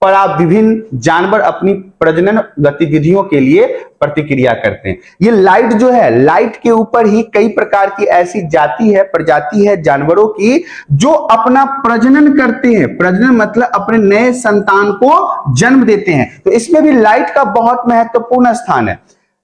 पर विभिन्न जानवर अपनी प्रजनन गतिविधियों के लिए प्रतिक्रिया करते हैं। ये लाइट जो है, लाइट के ऊपर ही कई प्रकार की ऐसी प्रजाति है जानवरों की जो अपना प्रजनन करते हैं। प्रजनन मतलब अपने नए संतान को जन्म देते हैं। तो इसमें भी लाइट का बहुत महत्वपूर्ण स्थान है।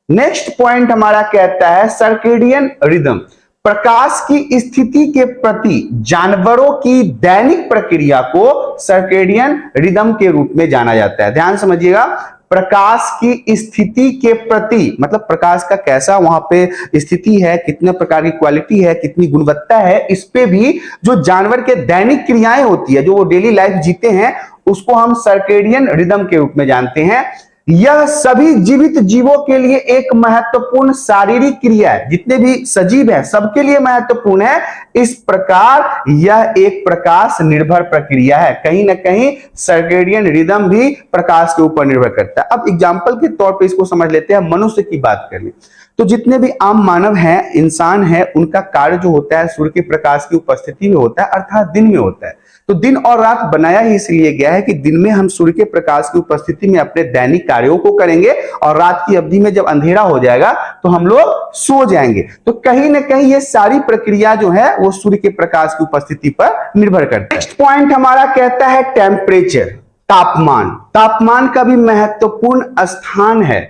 नेक्स्ट पॉइंट हमारा कहता है सर्केडियन रिदम। प्रकाश की स्थिति के प्रति जानवरों की दैनिक प्रक्रिया को सर्केडियन रिदम के रूप में जाना जाता है। ध्यान समझिएगा, प्रकाश की स्थिति के प्रति मतलब प्रकाश का कैसा वहां पे स्थिति है, कितने प्रकार की क्वालिटी है, कितनी गुणवत्ता है, इस पे भी जो जानवर के दैनिक क्रियाएं होती है, जो वो डेली लाइफ जीते हैं, उसको हम सर्केडियन रिदम के रूप में जानते हैं। यह सभी जीवित जीवों के लिए एक महत्वपूर्ण शारीरिक क्रिया है, जितने भी सजीव हैं सबके लिए महत्वपूर्ण है। इस प्रकार यह एक प्रकाश निर्भर प्रक्रिया है। कहीं ना कहीं सर्केडियन रिदम भी प्रकाश के ऊपर निर्भर करता है। अब एग्जांपल के तौर पे इसको समझ लेते हैं। मनुष्य की बात कर ले तो जितने भी आम मानव हैं, इंसान हैं, उनका कार्य जो होता है सूर्य के प्रकाश की उपस्थिति में होता है, अर्थात दिन में होता है। तो दिन और रात बनाया ही इसलिए गया है कि दिन में हम सूर्य के प्रकाश की उपस्थिति में अपने दैनिक कार्यों को करेंगे और रात की अवधि में जब अंधेरा हो जाएगा तो हम लोग सो जाएंगे। तो कहीं ना कहीं ये सारी प्रक्रिया जो है वो सूर्य के प्रकाश की उपस्थिति पर निर्भर करती है। नेक्स्ट पॉइंट हमारा कहता है टेम्परेचर, तापमान। तापमान का भी महत्वपूर्ण स्थान है।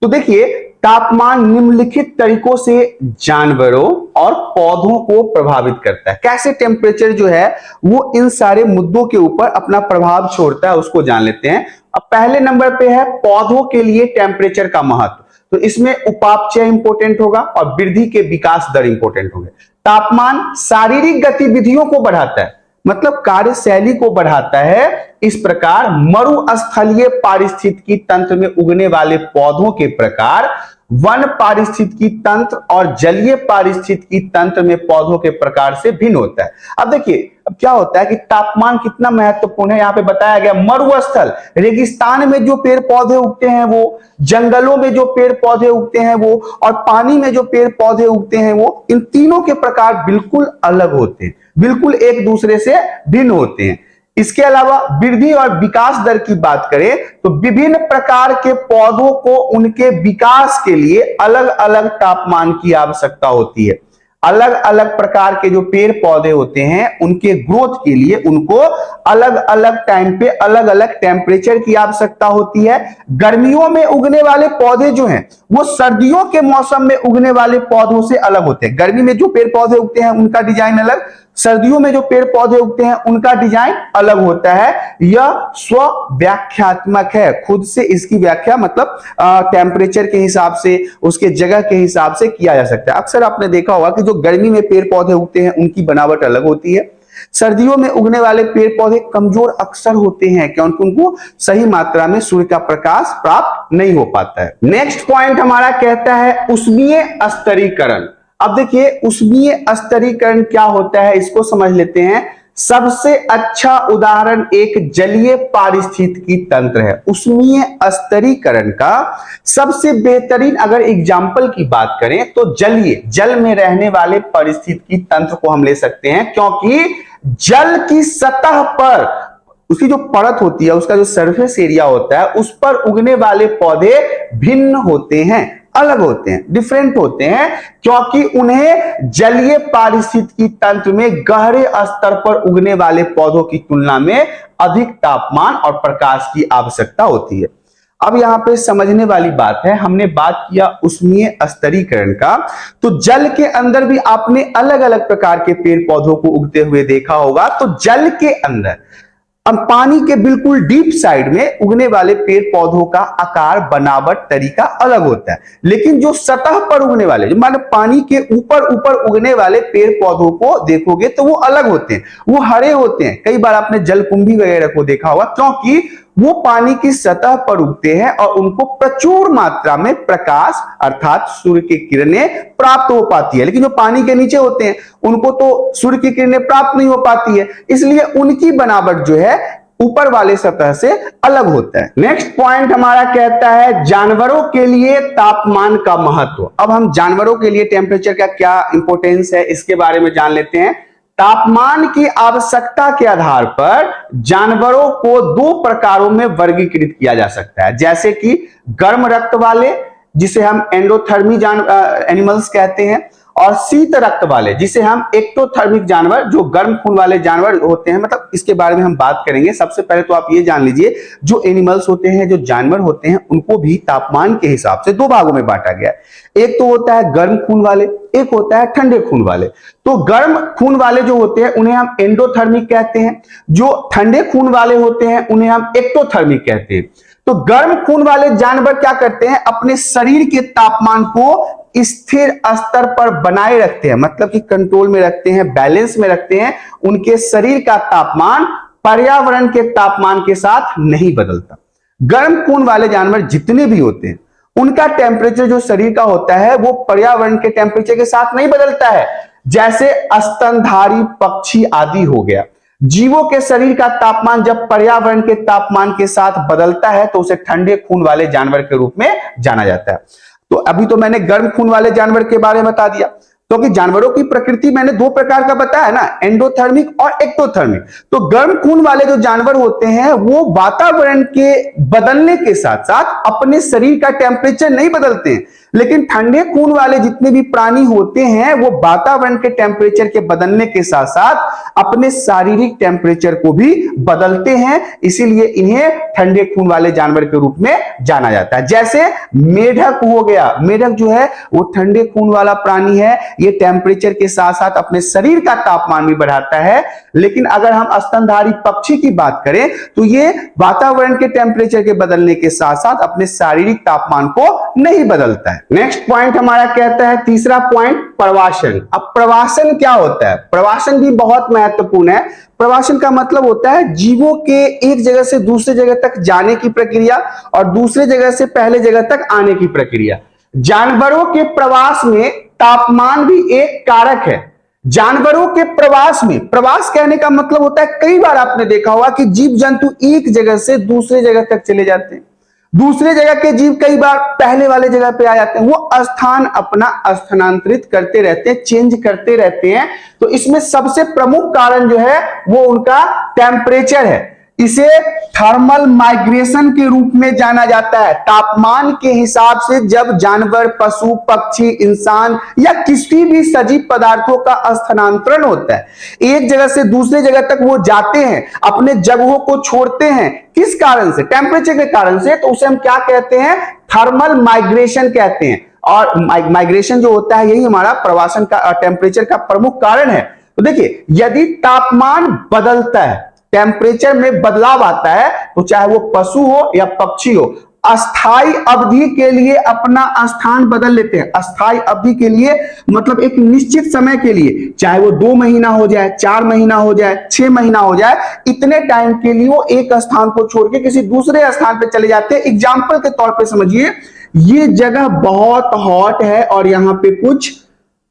तो देखिए, तापमान निम्नलिखित तरीकों से जानवरों और पौधों को प्रभावित करता है। कैसे टेम्परेचर जो है वो इन सारे मुद्दों के ऊपर अपना प्रभाव छोड़ता है, उसको जान लेते हैं। अब पहले नंबर पे है पौधों के लिए टेम्परेचर का महत्व। तो इसमें उपापचय इंपोर्टेंट होगा और वृद्धि के विकास दर इंपोर्टेंट होंगे। तापमान शारीरिक गतिविधियों को बढ़ाता है, मतलब कार्यशैली को बढ़ाता है। इस प्रकार मरुस्थलीय पारिस्थितिकी तंत्र में उगने वाले पौधों के प्रकार वन पारिस्थितिकी तंत्र और जलीय पारिस्थितिकी तंत्र में पौधों के प्रकार से भिन्न होता है। अब देखिए, अब क्या होता है कि तापमान कितना महत्वपूर्ण है यहाँ पे बताया गया। मरुस्थल, रेगिस्तान में जो पेड़ पौधे उगते हैं वो, जंगलों में जो पेड़ पौधे उगते हैं वो, और पानी में जो पेड़ पौधे उगते हैं वो, इन तीनों के प्रकार बिल्कुल अलग होते हैं, बिल्कुल एक दूसरे से भिन्न होते हैं। इसके अलावा वृद्धि और विकास दर की बात करें तो विभिन्न प्रकार के पौधों को उनके विकास के लिए अलग अलग तापमान की आवश्यकता होती है। अलग अलग प्रकार के जो पेड़ पौधे होते हैं उनके ग्रोथ के लिए उनको अलग अलग टाइम पे अलग अलग टेम्परेचर की आवश्यकता होती है। गर्मियों में उगने वाले पौधे जो हैं वो सर्दियों के मौसम में उगने वाले पौधों से अलग होते हैं। गर्मी में जो पेड़ पौधे उगते हैं उनका डिजाइन अलग, सर्दियों में जो पेड़ पौधे उगते हैं उनका डिजाइन अलग होता है। यह स्व व्याख्यात्मक है, खुद से इसकी व्याख्या मतलब टेम्परेचर के हिसाब से, उसके जगह के हिसाब से किया जा सकता है। अक्सर आपने देखा होगा कि जो गर्मी में पेड़ पौधे उगते हैं उनकी बनावट अलग होती है। सर्दियों में उगने वाले पेड़ पौधे कमजोर अक्सर होते हैं क्योंकि उनको सही मात्रा में सूर्य का प्रकाश प्राप्त नहीं हो पाता है। नेक्स्ट पॉइंट हमारा कहता है उष्मीय स्तरीकरण। अब देखिए, उष्मीय स्तरीकरण क्या होता है इसको समझ लेते हैं। सबसे अच्छा उदाहरण एक जलीय पारिस्थितिकी तंत्र है। उष्मीय स्तरीकरण का सबसे बेहतरीन अगर एग्जाम्पल की बात करें तो जलीय, जल में रहने वाले पारिस्थितिकी तंत्र को हम ले सकते हैं, क्योंकि जल की सतह पर उसकी जो परत होती है, उसका जो सरफेस एरिया होता है, उस पर उगने वाले पौधे भिन्न होते हैं, अलग होते हैं, डिफरेंट होते हैं, क्योंकि उन्हें जलीय पारिस्थितिकी तंत्र में गहरे स्तर पर उगने वाले पौधों की तुलना में अधिक तापमान और प्रकाश की आवश्यकता होती है। अब यहां पे समझने वाली बात है, हमने बात किया उष्मीय स्तरीकरण का, तो जल के अंदर भी आपने अलग अलग प्रकार के पेड़ पौधों को उगते हुए देखा होगा। तो जल के अंदर अब पानी के बिल्कुल डीप साइड में उगने वाले पेड़ पौधों का आकार, बनावट, तरीका अलग होता है, लेकिन जो सतह पर उगने वाले, जो माने पानी के ऊपर ऊपर उगने वाले पेड़ पौधों को देखोगे तो वो अलग होते हैं, वो हरे होते हैं। कई बार आपने जलकुंभी वगैरह को देखा होगा, क्योंकि वो पानी की सतह पर उगते हैं और उनको प्रचुर मात्रा में प्रकाश अर्थात सूर्य की किरणें प्राप्त हो पाती है। लेकिन जो पानी के नीचे होते हैं उनको तो सूर्य की किरणें प्राप्त नहीं हो पाती है, इसलिए उनकी बनावट जो है ऊपर वाले सतह से अलग होता है। नेक्स्ट पॉइंट हमारा कहता है जानवरों के लिए तापमान का महत्व। अब हम जानवरों के लिए टेम्परेचर का क्या इंपॉर्टेंस है इसके बारे में जान लेते हैं। तापमान की आवश्यकता के आधार पर जानवरों को दो प्रकारों में वर्गीकृत किया जा सकता है, जैसे कि गर्म रक्त वाले जिसे हम एंडोथर्मी एनिमल्स कहते हैं, और शीत रक्त वाले जिसे हम एक्टोथर्मिक जानवर, जो गर्म खून वाले जानवर होते हैं। मतलब इसके बारे में हम बात करेंगे। सबसे पहले तो आप ये जान लीजिए, जो एनिमल्स होते हैं, जो जानवर होते हैं, उनको भी तापमान के हिसाब से दो भागों में बांटा गया है। एक तो होता है गर्म खून वाले, एक होता है ठंडे खून वाले। तो गर्म खून वाले जो होते हैं उन्हें हम एंडोथर्मिक कहते हैं, जो ठंडे खून वाले होते हैं उन्हें हम एक्टोथर्मिक कहते हैं। तो गर्म खून वाले जानवर क्या करते हैं, अपने शरीर के तापमान को स्थिर स्तर पर बनाए रखते हैं, मतलब कि कंट्रोल में रखते हैं, बैलेंस में रखते हैं। उनके शरीर का तापमान पर्यावरण के तापमान के साथ नहीं बदलता। गर्म खून वाले जानवर जितने भी होते हैं उनका टेम्परेचर जो शरीर का होता है वो पर्यावरण के टेम्परेचर के साथ नहीं बदलता है। जैसे स्तनधारी पक्षी आदि हो गया, जीवों के शरीर का तापमान जब पर्यावरण के तापमान के साथ बदलता है तो उसे ठंडे खून वाले जानवर के रूप में जाना जाता है। तो अभी तो मैंने गर्म खून वाले जानवर के बारे में बता दिया, क्योंकि जानवरों की प्रकृति मैंने दो प्रकार का बताया ना, एंडोथर्मिक और एक्टोथर्मिक। तो गर्म खून वाले जो जानवर होते हैं वो वातावरण के बदलने के साथ साथ अपने शरीर का टेम्परेचर नहीं बदलते हैं, लेकिन ठंडे खून वाले जितने भी प्राणी होते हैं वो वातावरण के टेम्परेचर के बदलने के साथ साथ अपने शारीरिक टेम्परेचर को भी बदलते हैं, इसीलिए इन्हें ठंडे खून वाले जानवर के रूप में जाना जाता है। जैसे मेढक हो गया, मेढक जो है वो ठंडे खून वाला प्राणी है, ये टेम्परेचर के साथ साथ अपने शरीर का तापमान भी बढ़ाता है। लेकिन अगर हम स्तनधारी पक्षी की बात करें तो ये वातावरण के टेम्परेचर के बदलने के साथ साथ अपने शारीरिक तापमान को नहीं बदलता है। नेक्स्ट पॉइंट हमारा कहता है, तीसरा पॉइंट, प्रवासन। अब प्रवासन क्या होता है? प्रवासन भी बहुत महत्वपूर्ण है। प्रवासन का मतलब होता है जीवों के एक जगह से दूसरे जगह तक जाने की प्रक्रिया और दूसरे जगह से पहले जगह तक आने की प्रक्रिया। जानवरों के प्रवास में तापमान भी एक कारक है। जानवरों के प्रवास में, प्रवास कहने का मतलब होता है, कई बार आपने देखा होगा कि जीव जंतु एक जगह से दूसरे जगह तक चले जाते हैं, दूसरे जगह के जीव कई बार पहले वाले जगह पे आ जाते हैं, वो स्थान अपना स्थानांतरित करते रहते हैं, चेंज करते रहते हैं। तो इसमें सबसे प्रमुख कारण जो है वो उनका टेम्परेचर है। इसे थर्मल माइग्रेशन के रूप में जाना जाता है। तापमान के हिसाब से जब जानवर, पशु, पक्षी, इंसान या किसी भी सजीव पदार्थों का स्थानांतरण होता है, एक जगह से दूसरे जगह तक वो जाते हैं, अपने जगहों को छोड़ते हैं, किस कारण से? टेम्परेचर के कारण से। तो उसे हम क्या कहते हैं? थर्मल माइग्रेशन कहते हैं। और माइग्रेशन जो होता है यही हमारा प्रवासन का, टेम्परेचर का प्रमुख कारण है। तो देखिए, यदि तापमान बदलता है, टेम्परेचर में बदलाव आता है, तो चाहे वो पशु हो या पक्षी हो, अस्थाई अवधि के लिए अपना स्थान बदल लेते हैं। अस्थाई अवधि के लिए मतलब एक निश्चित समय के लिए, चाहे वो 2 महीना हो जाए, 4 महीना हो जाए, 6 महीना हो जाए, इतने टाइम के लिए वो एक स्थान को छोड़ के किसी दूसरे स्थान पे चले जाते हैं। एग्जाम्पल के तौर पे समझिए, ये जगह बहुत हॉट है और यहाँ पे कुछ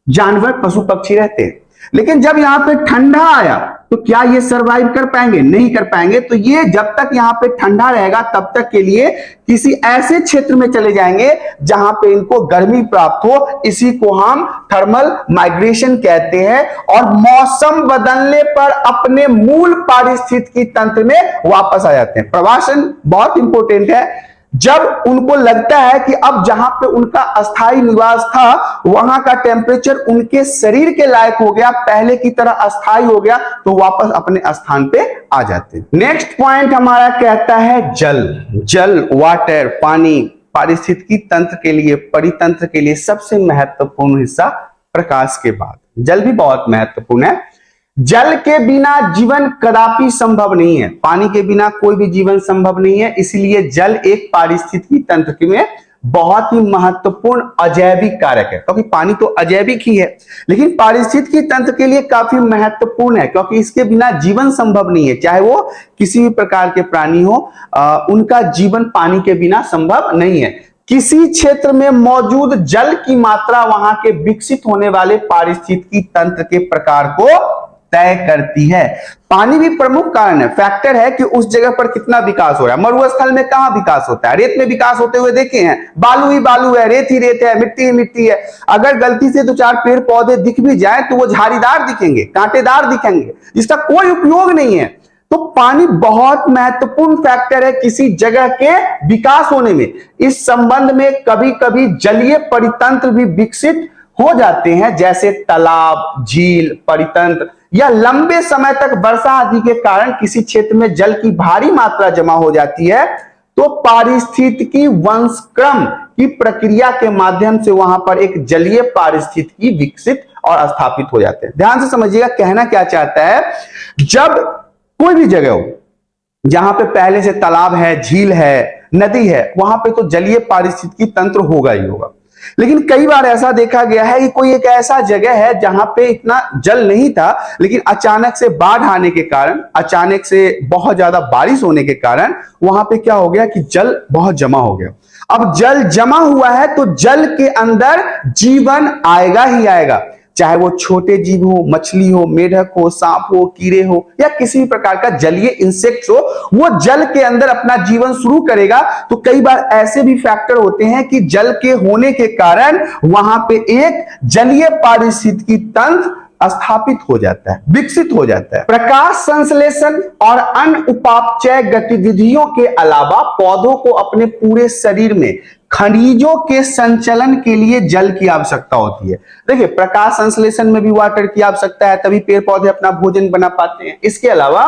जानवर, पशु पक्षी रहते हैं, लेकिन जब यहाँ पे ठंडा आया तो क्या ये सरवाइव कर पाएंगे? नहीं कर पाएंगे। तो ये जब तक यहाँ पे ठंडा रहेगा तब तक के लिए किसी ऐसे क्षेत्र में चले जाएंगे जहां पे इनको गर्मी प्राप्त हो। इसी को हम थर्मल माइग्रेशन कहते हैं। और मौसम बदलने पर अपने मूल पारिस्थितिकी तंत्र में वापस आ जाते हैं। प्रवासन बहुत इंपॉर्टेंट है। जब उनको लगता है कि अब जहां पे उनका अस्थायी निवास था वहां का टेम्परेचर उनके शरीर के लायक हो गया, पहले की तरह अस्थायी हो गया, तो वापस अपने स्थान पे आ जाते हैं। नेक्स्ट पॉइंट हमारा कहता है जल। जल, वाटर, पानी पारिस्थितिकी तंत्र के लिए, परितंत्र के लिए सबसे महत्वपूर्ण हिस्सा प्रकाश के बाद। जल भी बहुत महत्वपूर्ण है। जल के बिना जीवन कदापि संभव नहीं है। पानी के बिना कोई भी जीवन संभव नहीं है। इसलिए जल एक पारिस्थितिकी तंत्र में बहुत ही महत्वपूर्ण अजैविक कारक है, क्योंकि पानी तो अजैविक ही है, लेकिन पारिस्थितिकी तंत्र के लिए काफी महत्वपूर्ण है, क्योंकि इसके बिना जीवन संभव नहीं है। चाहे वो किसी भी प्रकार के प्राणी हो, उनका जीवन पानी के बिना संभव नहीं है। किसी क्षेत्र में मौजूद जल की मात्रा वहां के विकसित होने वाले पारिस्थितिकी तंत्र के प्रकार को तय करती है। पानी भी प्रमुख कारण है, फैक्टर है कि उस जगह पर कितना विकास हो रहा है। मरुस्थल में कहां विकास होता है? रेत में विकास होते हुए देखे हैं? बालू ही बालू है, रेत ही रेत है, मिट्टी ही मिट्टी है। अगर गलती से 2-4 पेड़ पौधे दिख भी जाए तो वो झाड़ीदार दिखेंगे, कांटेदार दिखेंगे, जिसका कोई उपयोग नहीं है। तो पानी बहुत महत्वपूर्ण फैक्टर है किसी जगह के विकास होने में। इस संबंध में कभी कभी जलीय परितंत्र भी विकसित हो जाते हैं, जैसे तालाब, झील, परितंत्र, या लंबे समय तक वर्षा आदि के कारण किसी क्षेत्र में जल की भारी मात्रा जमा हो जाती है, तो पारिस्थितिकी वंशक्रम की प्रक्रिया के माध्यम से वहां पर एक जलीय पारिस्थितिकी विकसित और स्थापित हो जाते हैं। ध्यान से समझिएगा, कहना क्या चाहता है, जब कोई भी जगह हो जहां पे पहले से तालाब है, झील है, नदी है, वहां पे तो जलीय पारिस्थितिकी तंत्र होगा ही होगा। लेकिन कई बार ऐसा देखा गया है कि कोई एक ऐसा जगह है जहां पे इतना जल नहीं था, लेकिन अचानक से बाढ़ आने के कारण, अचानक से बहुत ज्यादा बारिश होने के कारण वहां पे क्या हो गया कि जल बहुत जमा हो गया। अब जल जमा हुआ है तो जल के अंदर जीवन आएगा ही आएगा, चाहे वो छोटे जीव हो, मछली हो, मेढक हो, सांप हो, कीड़े हो, या किसी भी प्रकार का जलीय इंसेक्ट हो, वो जल के अंदर अपना जीवन शुरू करेगा। तो कई बार ऐसे भी फैक्टर होते हैं कि जल के होने के कारण वहां पे एक जलीय पारिस्थितिकी तंत्र स्थापित हो जाता है, विकसित हो जाता है। प्रकाश संश्लेषण और अन्य उपापचय गतिविधियों के अलावा पौधों को अपने पूरे शरीर में खनिजों के संचलन के लिए जल की आवश्यकता होती है। देखिए, प्रकाश संश्लेषण में भी वाटर की आवश्यकता है, तभी पेड़ पौधे अपना भोजन बना पाते हैं। इसके अलावा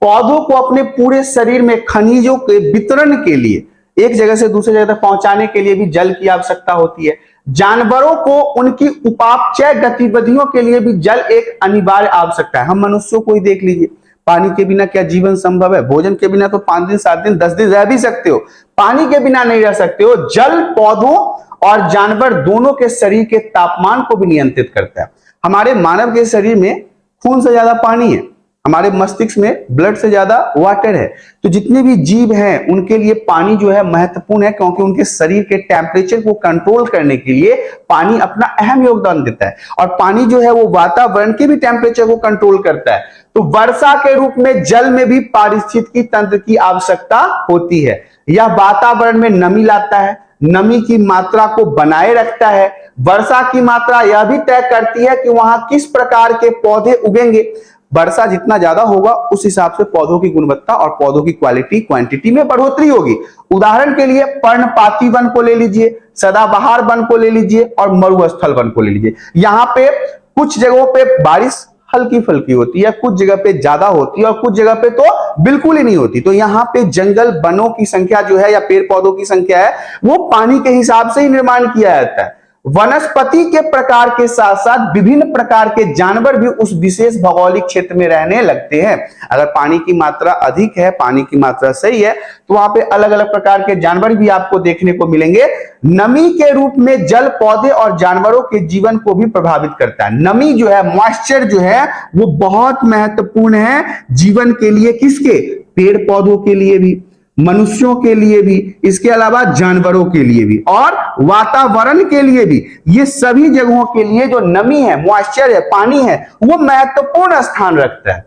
पौधों को अपने पूरे शरीर में खनिजों के वितरण के लिए, एक जगह से दूसरी जगह तक पहुंचाने के लिए भी जल की आवश्यकता होती है। जानवरों को उनकी उपापचय गतिविधियों के लिए भी जल एक अनिवार्य आवश्यकता है। हम मनुष्यों को ही देख लीजिए, पानी के बिना क्या जीवन संभव है? भोजन के बिना तो 5 दिन 7 दिन 10 दिन रह भी सकते हो, पानी के बिना नहीं रह सकते हो। जल पौधों और जानवर दोनों के शरीर के तापमान को भी नियंत्रित करता है। हमारे मानव के शरीर में खून से ज्यादा पानी है, हमारे मस्तिष्क में ब्लड से ज्यादा वाटर है। तो जितने भी जीव हैं उनके लिए पानी जो है महत्वपूर्ण है, क्योंकि उनके शरीर के टेम्परेचर को कंट्रोल करने के लिए पानी अपना अहम योगदान देता है। और पानी जो है वो वातावरण के भी टेम्परेचर को कंट्रोल करता है। तो वर्षा के रूप में जल में भी पारिस्थितिकी तंत्र की आवश्यकता होती है। यह वातावरण में नमी लाता है, नमी की मात्रा को बनाए रखता है। वर्षा की मात्रा यह भी तय करती है कि वहां किस प्रकार के पौधे उगेंगे। वर्षा जितना ज्यादा होगा उस हिसाब से पौधों की गुणवत्ता और पौधों की क्वालिटी, क्वांटिटी में बढ़ोतरी होगी। उदाहरण के लिए पर्णपाती वन को ले लीजिए, सदाबहार वन को ले लीजिए और मरुस्थल वन को ले लीजिए। यहाँ पे कुछ जगहों पे बारिश हल्की फुल्की होती है, कुछ जगह पे ज्यादा होती है और कुछ जगह पे तो बिल्कुल ही नहीं होती। तो यहाँ पे जंगल वनों की संख्या जो है या पेड़ पौधों की संख्या है वो पानी के हिसाब से ही निर्माण किया जाता है। वनस्पति के प्रकार के साथ साथ विभिन्न प्रकार के जानवर भी उस विशेष भौगोलिक क्षेत्र में रहने लगते हैं। अगर पानी की मात्रा अधिक है, पानी की मात्रा सही है, तो वहां पे अलग अलग प्रकार के जानवर भी आपको देखने को मिलेंगे। नमी के रूप में जल पौधे और जानवरों के जीवन को भी प्रभावित करता है। नमी जो है, मॉइस्चर जो है, वो बहुत महत्वपूर्ण है जीवन के लिए। किसके? पेड़ पौधों के लिए भी, मनुष्यों के लिए भी, इसके अलावा जानवरों के लिए भी और वातावरण के लिए भी। ये सभी जगहों के लिए जो नमी है, मॉइस्चर है, पानी है, वो महत्वपूर्ण स्थान रखता है।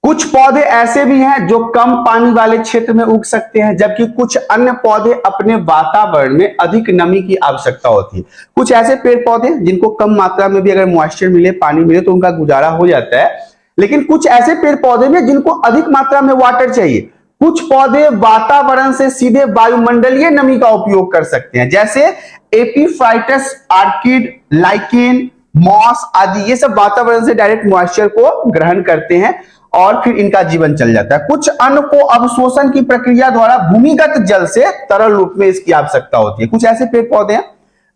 कुछ पौधे ऐसे भी हैं जो कम पानी वाले क्षेत्र में उग सकते हैं, जबकि कुछ अन्य पौधे अपने वातावरण में अधिक नमी की आवश्यकता होती है। कुछ ऐसे पेड़ पौधे जिनको कम मात्रा में भी अगर मॉइस्चर मिले, पानी मिले, तो उनका गुजारा हो जाता है। लेकिन कुछ ऐसे पेड़ पौधे भी जिनको अधिक मात्रा में वाटर चाहिए। कुछ पौधे वातावरण से सीधे वायुमंडलीय नमी का उपयोग कर सकते हैं, जैसे एपीफाइटस, आर्किड, लाइकेन, मॉस आदि। ये सब वातावरण से डायरेक्ट मॉइस्चर को ग्रहण करते हैं और फिर इनका जीवन चल जाता है। कुछ अन्य को अवशोषण की प्रक्रिया द्वारा भूमिगत जल से तरल रूप में इसकी आवश्यकता होती है। कुछ ऐसे पेड़ पौधे हैं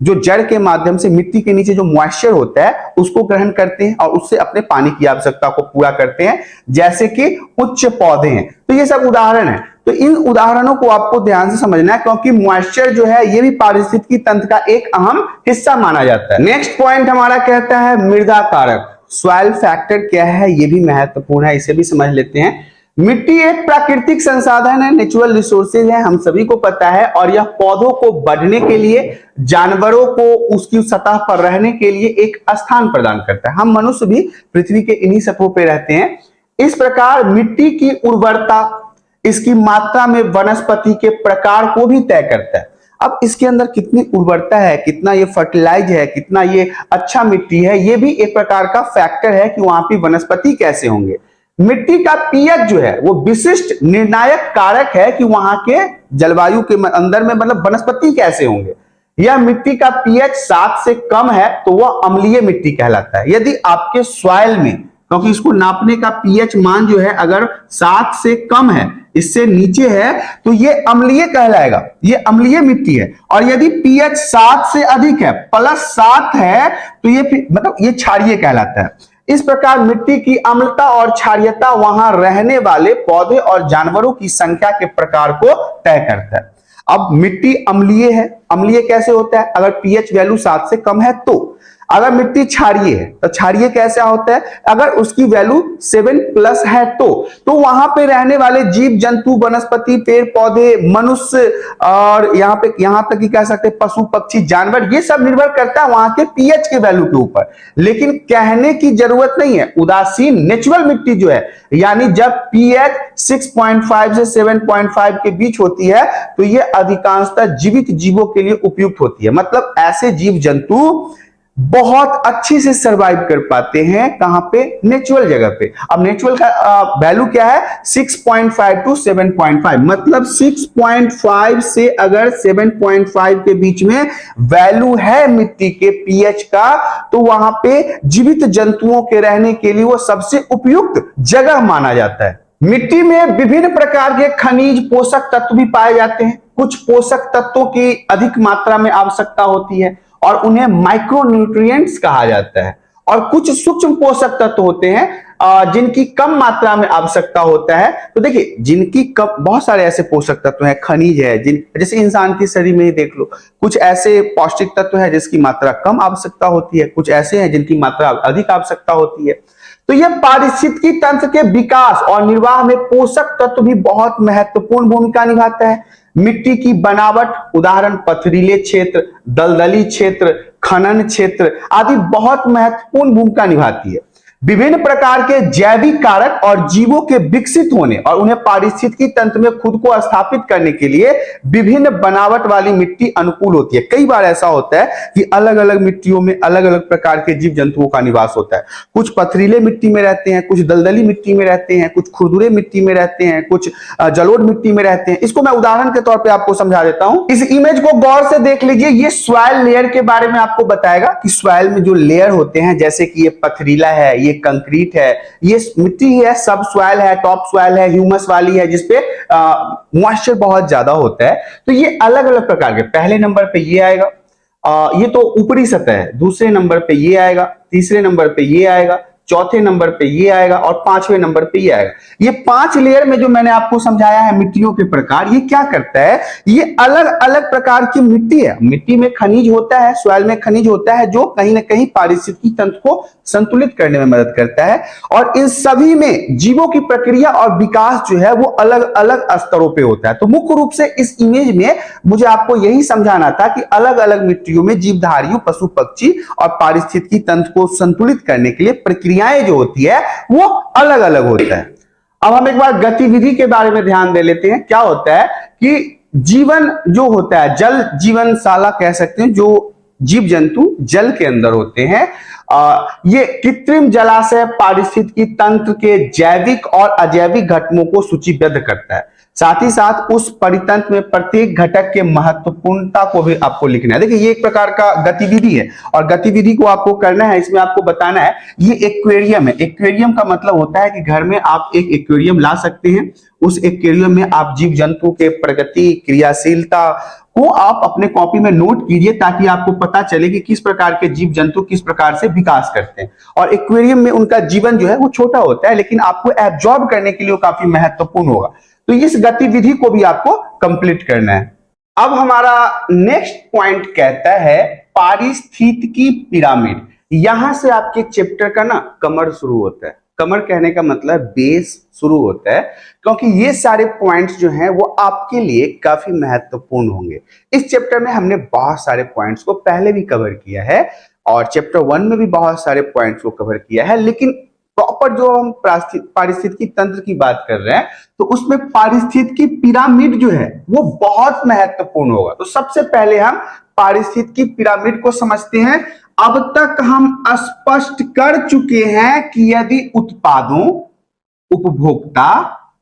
जो जड़ के माध्यम से मिट्टी के नीचे जो मॉइस्चर होता है उसको ग्रहण करते हैं और उससे अपने पानी की आवश्यकता को पूरा करते हैं, जैसे कि उच्च पौधे हैं। तो ये सब उदाहरण है। तो इन उदाहरणों को आपको ध्यान से समझना है, क्योंकि मॉइस्चर जो है ये भी पारिस्थितिकी तंत्र का एक अहम हिस्सा माना जाता है। नेक्स्ट पॉइंट हमारा कहता है मृदा कारक। सॉइल फैक्टर क्या है, ये भी महत्वपूर्ण है, इसे भी समझ लेते हैं। मिट्टी एक प्राकृतिक संसाधन है, नेचुरल रिसोर्सेज है, हम सभी को पता है, और यह पौधों को बढ़ने के लिए, जानवरों को उसकी सतह पर रहने के लिए एक स्थान प्रदान करता है। हम मनुष्य भी पृथ्वी के इन्हीं सतहों पर रहते हैं। इस प्रकार मिट्टी की उर्वरता, इसकी मात्रा में वनस्पति के प्रकार को भी तय करता है। अब इसके अंदर कितनी उर्वरता है, कितना ये फर्टिलाइज है, कितना ये अच्छा मिट्टी है, ये भी एक प्रकार का फैक्टर है कि वहां पे वनस्पति कैसे होंगे। मिट्टी का पीएच जो है वो विशिष्ट निर्णायक कारक है कि वहां के जलवायु के अंदर में मतलब वनस्पति कैसे होंगे। यह मिट्टी का पीएच 7 से कम है तो वह अम्लीय मिट्टी कहलाता है। यदि आपके सॉइल में, क्योंकि इसको नापने का पीएच मान जो है अगर 7 से कम है, इससे नीचे है, तो ये अम्लीय कहलाएगा, ये अम्लीय मिट्टी है। और यदि पीएच 7 से अधिक है, +7 है, तो ये मतलब ये क्षारीय कहलाता है। इस प्रकार मिट्टी की अम्लता और क्षारीयता वहां रहने वाले पौधे और जानवरों की संख्या के प्रकार को तय करता है। अब मिट्टी अम्लीय है, अम्लीय कैसे होता है? अगर पीएच वैल्यू 7 से कम है तो। अगर मिट्टी क्षारीय है तो क्षारीय कैसा होता है? अगर उसकी वैल्यू 7+ है तो वहां पे रहने वाले जीव जंतु, वनस्पति, पेड़ पौधे, मनुष्य और यहां तक कि कह सकते हैं पशु पक्षी जानवर, ये सब निर्भर करता है वहां के पीएच के वैल्यू के ऊपर। लेकिन कहने की जरूरत नहीं है, उदासीन नेचुरल मिट्टी जो है, यानी जब पीएच 6.5 से 7.5 के बीच होती है तो ये अधिकांशतः जीवित जीवों के लिए उपयुक्त होती है। मतलब ऐसे जीव जंतु बहुत अच्छी से सरवाइव कर पाते हैं। कहां पे? नेचुरल जगह पे। अब नेचुरल का वैल्यू क्या है? 6.5 टू 7.5, मतलब 6.5 से अगर 7.5 के बीच में वैल्यू है मिट्टी के पीएच का, तो वहां पे जीवित जंतुओं के रहने के लिए वो सबसे उपयुक्त जगह माना जाता है। मिट्टी में विभिन्न प्रकार के खनिज, पोषक तत्व भी पाए जाते हैं। कुछ पोषक तत्वों की अधिक मात्रा में आवश्यकता होती है और उन्हें माइक्रोन्यूट्रिएंट्स कहा जाता है, और कुछ सूक्ष्म पोषक तत्व होते हैं जिनकी कम मात्रा में आवश्यकता होता है। तो देखिए, जिनकी कम, बहुत सारे ऐसे पोषक तत्व हैं, खनिज है, जैसे इंसान के शरीर में ही देख लो, कुछ ऐसे पौष्टिक तत्व है जिसकी मात्रा कम आवश्यकता होती है, कुछ ऐसे हैं जिनकी मात्रा अधिक आवश्यकता होती है। तो यह पारिस्थितिकी तंत्र के विकास और निर्वाह में पोषक तत्व भी बहुत महत्वपूर्ण भूमिका निभाता है। मिट्टी की बनावट, उदाहरण पथरीले क्षेत्र, दलदली क्षेत्र, खनन क्षेत्र आदि बहुत महत्वपूर्ण भूमिका निभाती है। विभिन्न प्रकार के जैविक कारक और जीवों के विकसित होने और उन्हें पारिस्थितिकी तंत्र में खुद को स्थापित करने के लिए विभिन्न बनावट वाली मिट्टी अनुकूल होती है। कई बार ऐसा होता है कि अलग अलग मिट्टियों में अलग अलग प्रकार के जीव जंतुओं का निवास होता है। कुछ पथरीले मिट्टी में रहते हैं, कुछ दलदली मिट्टी में रहते हैं, कुछ खुरदुरे मिट्टी में रहते हैं, कुछ जलोढ़ मिट्टी में रहते हैं। इसको मैं उदाहरण के तौर पर आपको समझा देता हूं। इस इमेज को गौर से देख लीजिए। ये सॉइल लेयर के बारे में आपको बताएगा कि सॉइल में जो लेयर होते हैं, जैसे कि ये पथरीला है, ये कंक्रीट है, ये मिट्टी है, सब सॉइल है, टॉप सॉइल है, ह्यूमस वाली है, जिसपे मॉइस्चर बहुत ज्यादा होता है। तो ये अलग अलग प्रकार के, पहले नंबर पे ये आएगा, ये तो ऊपरी सतह है, दूसरे नंबर पे ये आएगा, तीसरे नंबर पे ये आएगा, चौथे नंबर पे ये आएगा और पांचवें नंबर पे ये आएगा। ये 5 लेयर में जो मैंने आपको समझाया है मिट्टियों के प्रकार, ये क्या करता है? ये अलग अलग प्रकार की मिट्टी है। मिट्टी में खनिज होता है, सॉइल में खनिज होता है, जो कहीं ना कहीं पारिस्थितिकी तंत्र को संतुलित करने में मदद करता है। और इन सभी में जीवों की प्रक्रिया और विकास जो है वो अलग अलग स्तरों पे होता है। तो मुख्य रूप से इस इमेज में मुझे आपको यही समझाना था कि अलग अलग मिट्टियों में जीवधारियों, पशु पक्षी और पारिस्थितिकी तंत्र को संतुलित करने के लिए प्रक्रियाएं जो होती है वो अलग अलग होता है। अब हम एक बार गतिविधि के बारे में ध्यान दे लेते हैं। क्या होता है कि जीवन जो होता है, जल जीवनशाला कह सकते हैं, जो जीव जंतु जल के अंदर होते हैं, ये कृत्रिम जलाशय पारिस्थितिकी तंत्र के जैविक और अजैविक घटकों को सूचीबद्ध करता है। साथ ही साथ उस परितंत्र में प्रत्येक घटक के महत्वपूर्णता को भी आपको लिखना है। देखिए, ये एक प्रकार का गतिविधि है और गतिविधि को आपको करना है। इसमें आपको बताना है, ये एक्वेरियम है। एक्वेरियम का मतलब होता है कि घर में आप एक एक्वेरियम ला सकते हैं। उस एक्वेरियम में आप जीव जंतु के प्रगति, क्रियाशीलता को आप अपने कॉपी में नोट कीजिए, ताकि आपको पता चले कि किस प्रकार के जीव जंतु किस प्रकार से विकास करते हैं। और एक्वेरियम में उनका जीवन जो है वो छोटा होता है, लेकिन आपको एब्जॉर्ब करने के लिए वो काफी महत्वपूर्ण होगा। तो इस गतिविधि को भी आपको कंप्लीट करना है। अब हमारा नेक्स्ट पॉइंट कहता है पारिस्थितिकी पिरामिड। यहां से आपके चैप्टर का ना कमर शुरू होता है। कमर कहने का मतलब बेस शुरू होता है, क्योंकि ये सारे पॉइंट्स जो हैं वो आपके लिए काफी महत्वपूर्ण होंगे। इस चैप्टर में हमने बहुत सारे पॉइंट्स को पहले भी कवर किया है और चैप्टर 1 में भी बहुत सारे पॉइंट्स को कवर किया है, लेकिन प्रॉपर जो हम पारिस्थितिकी तंत्र की बात कर रहे हैं तो उसमें पारिस्थितिकी पिरामिड जो है वो बहुत महत्वपूर्ण होगा। तो सबसे पहले हम पारिस्थितिकी पिरामिड को समझते हैं। अब तक हम स्पष्ट कर चुके हैं कि यदि उत्पादों, उपभोक्ता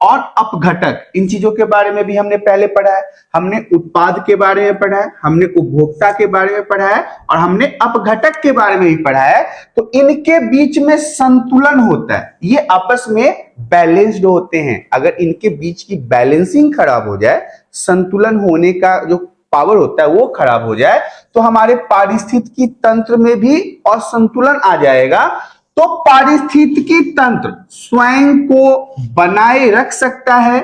और अपघटक, इन चीजों के बारे में भी हमने पहले पढ़ा है। हमने उत्पाद के बारे में पढ़ा है, हमने उपभोक्ता के बारे में पढ़ा है और हमने अपघटक के बारे में भी पढ़ा है। तो इनके बीच में संतुलन होता है, ये आपस में बैलेंस्ड होते हैं। अगर इनके बीच की बैलेंसिंग खराब हो जाए, संतुलन होने का जो पावर होता है वो खराब हो जाए, तो हमारे पारिस्थितिकी तंत्र में भी असंतुलन आ जाएगा। तो पारिस्थितिकी तंत्र स्वयं को बनाए रख सकता है,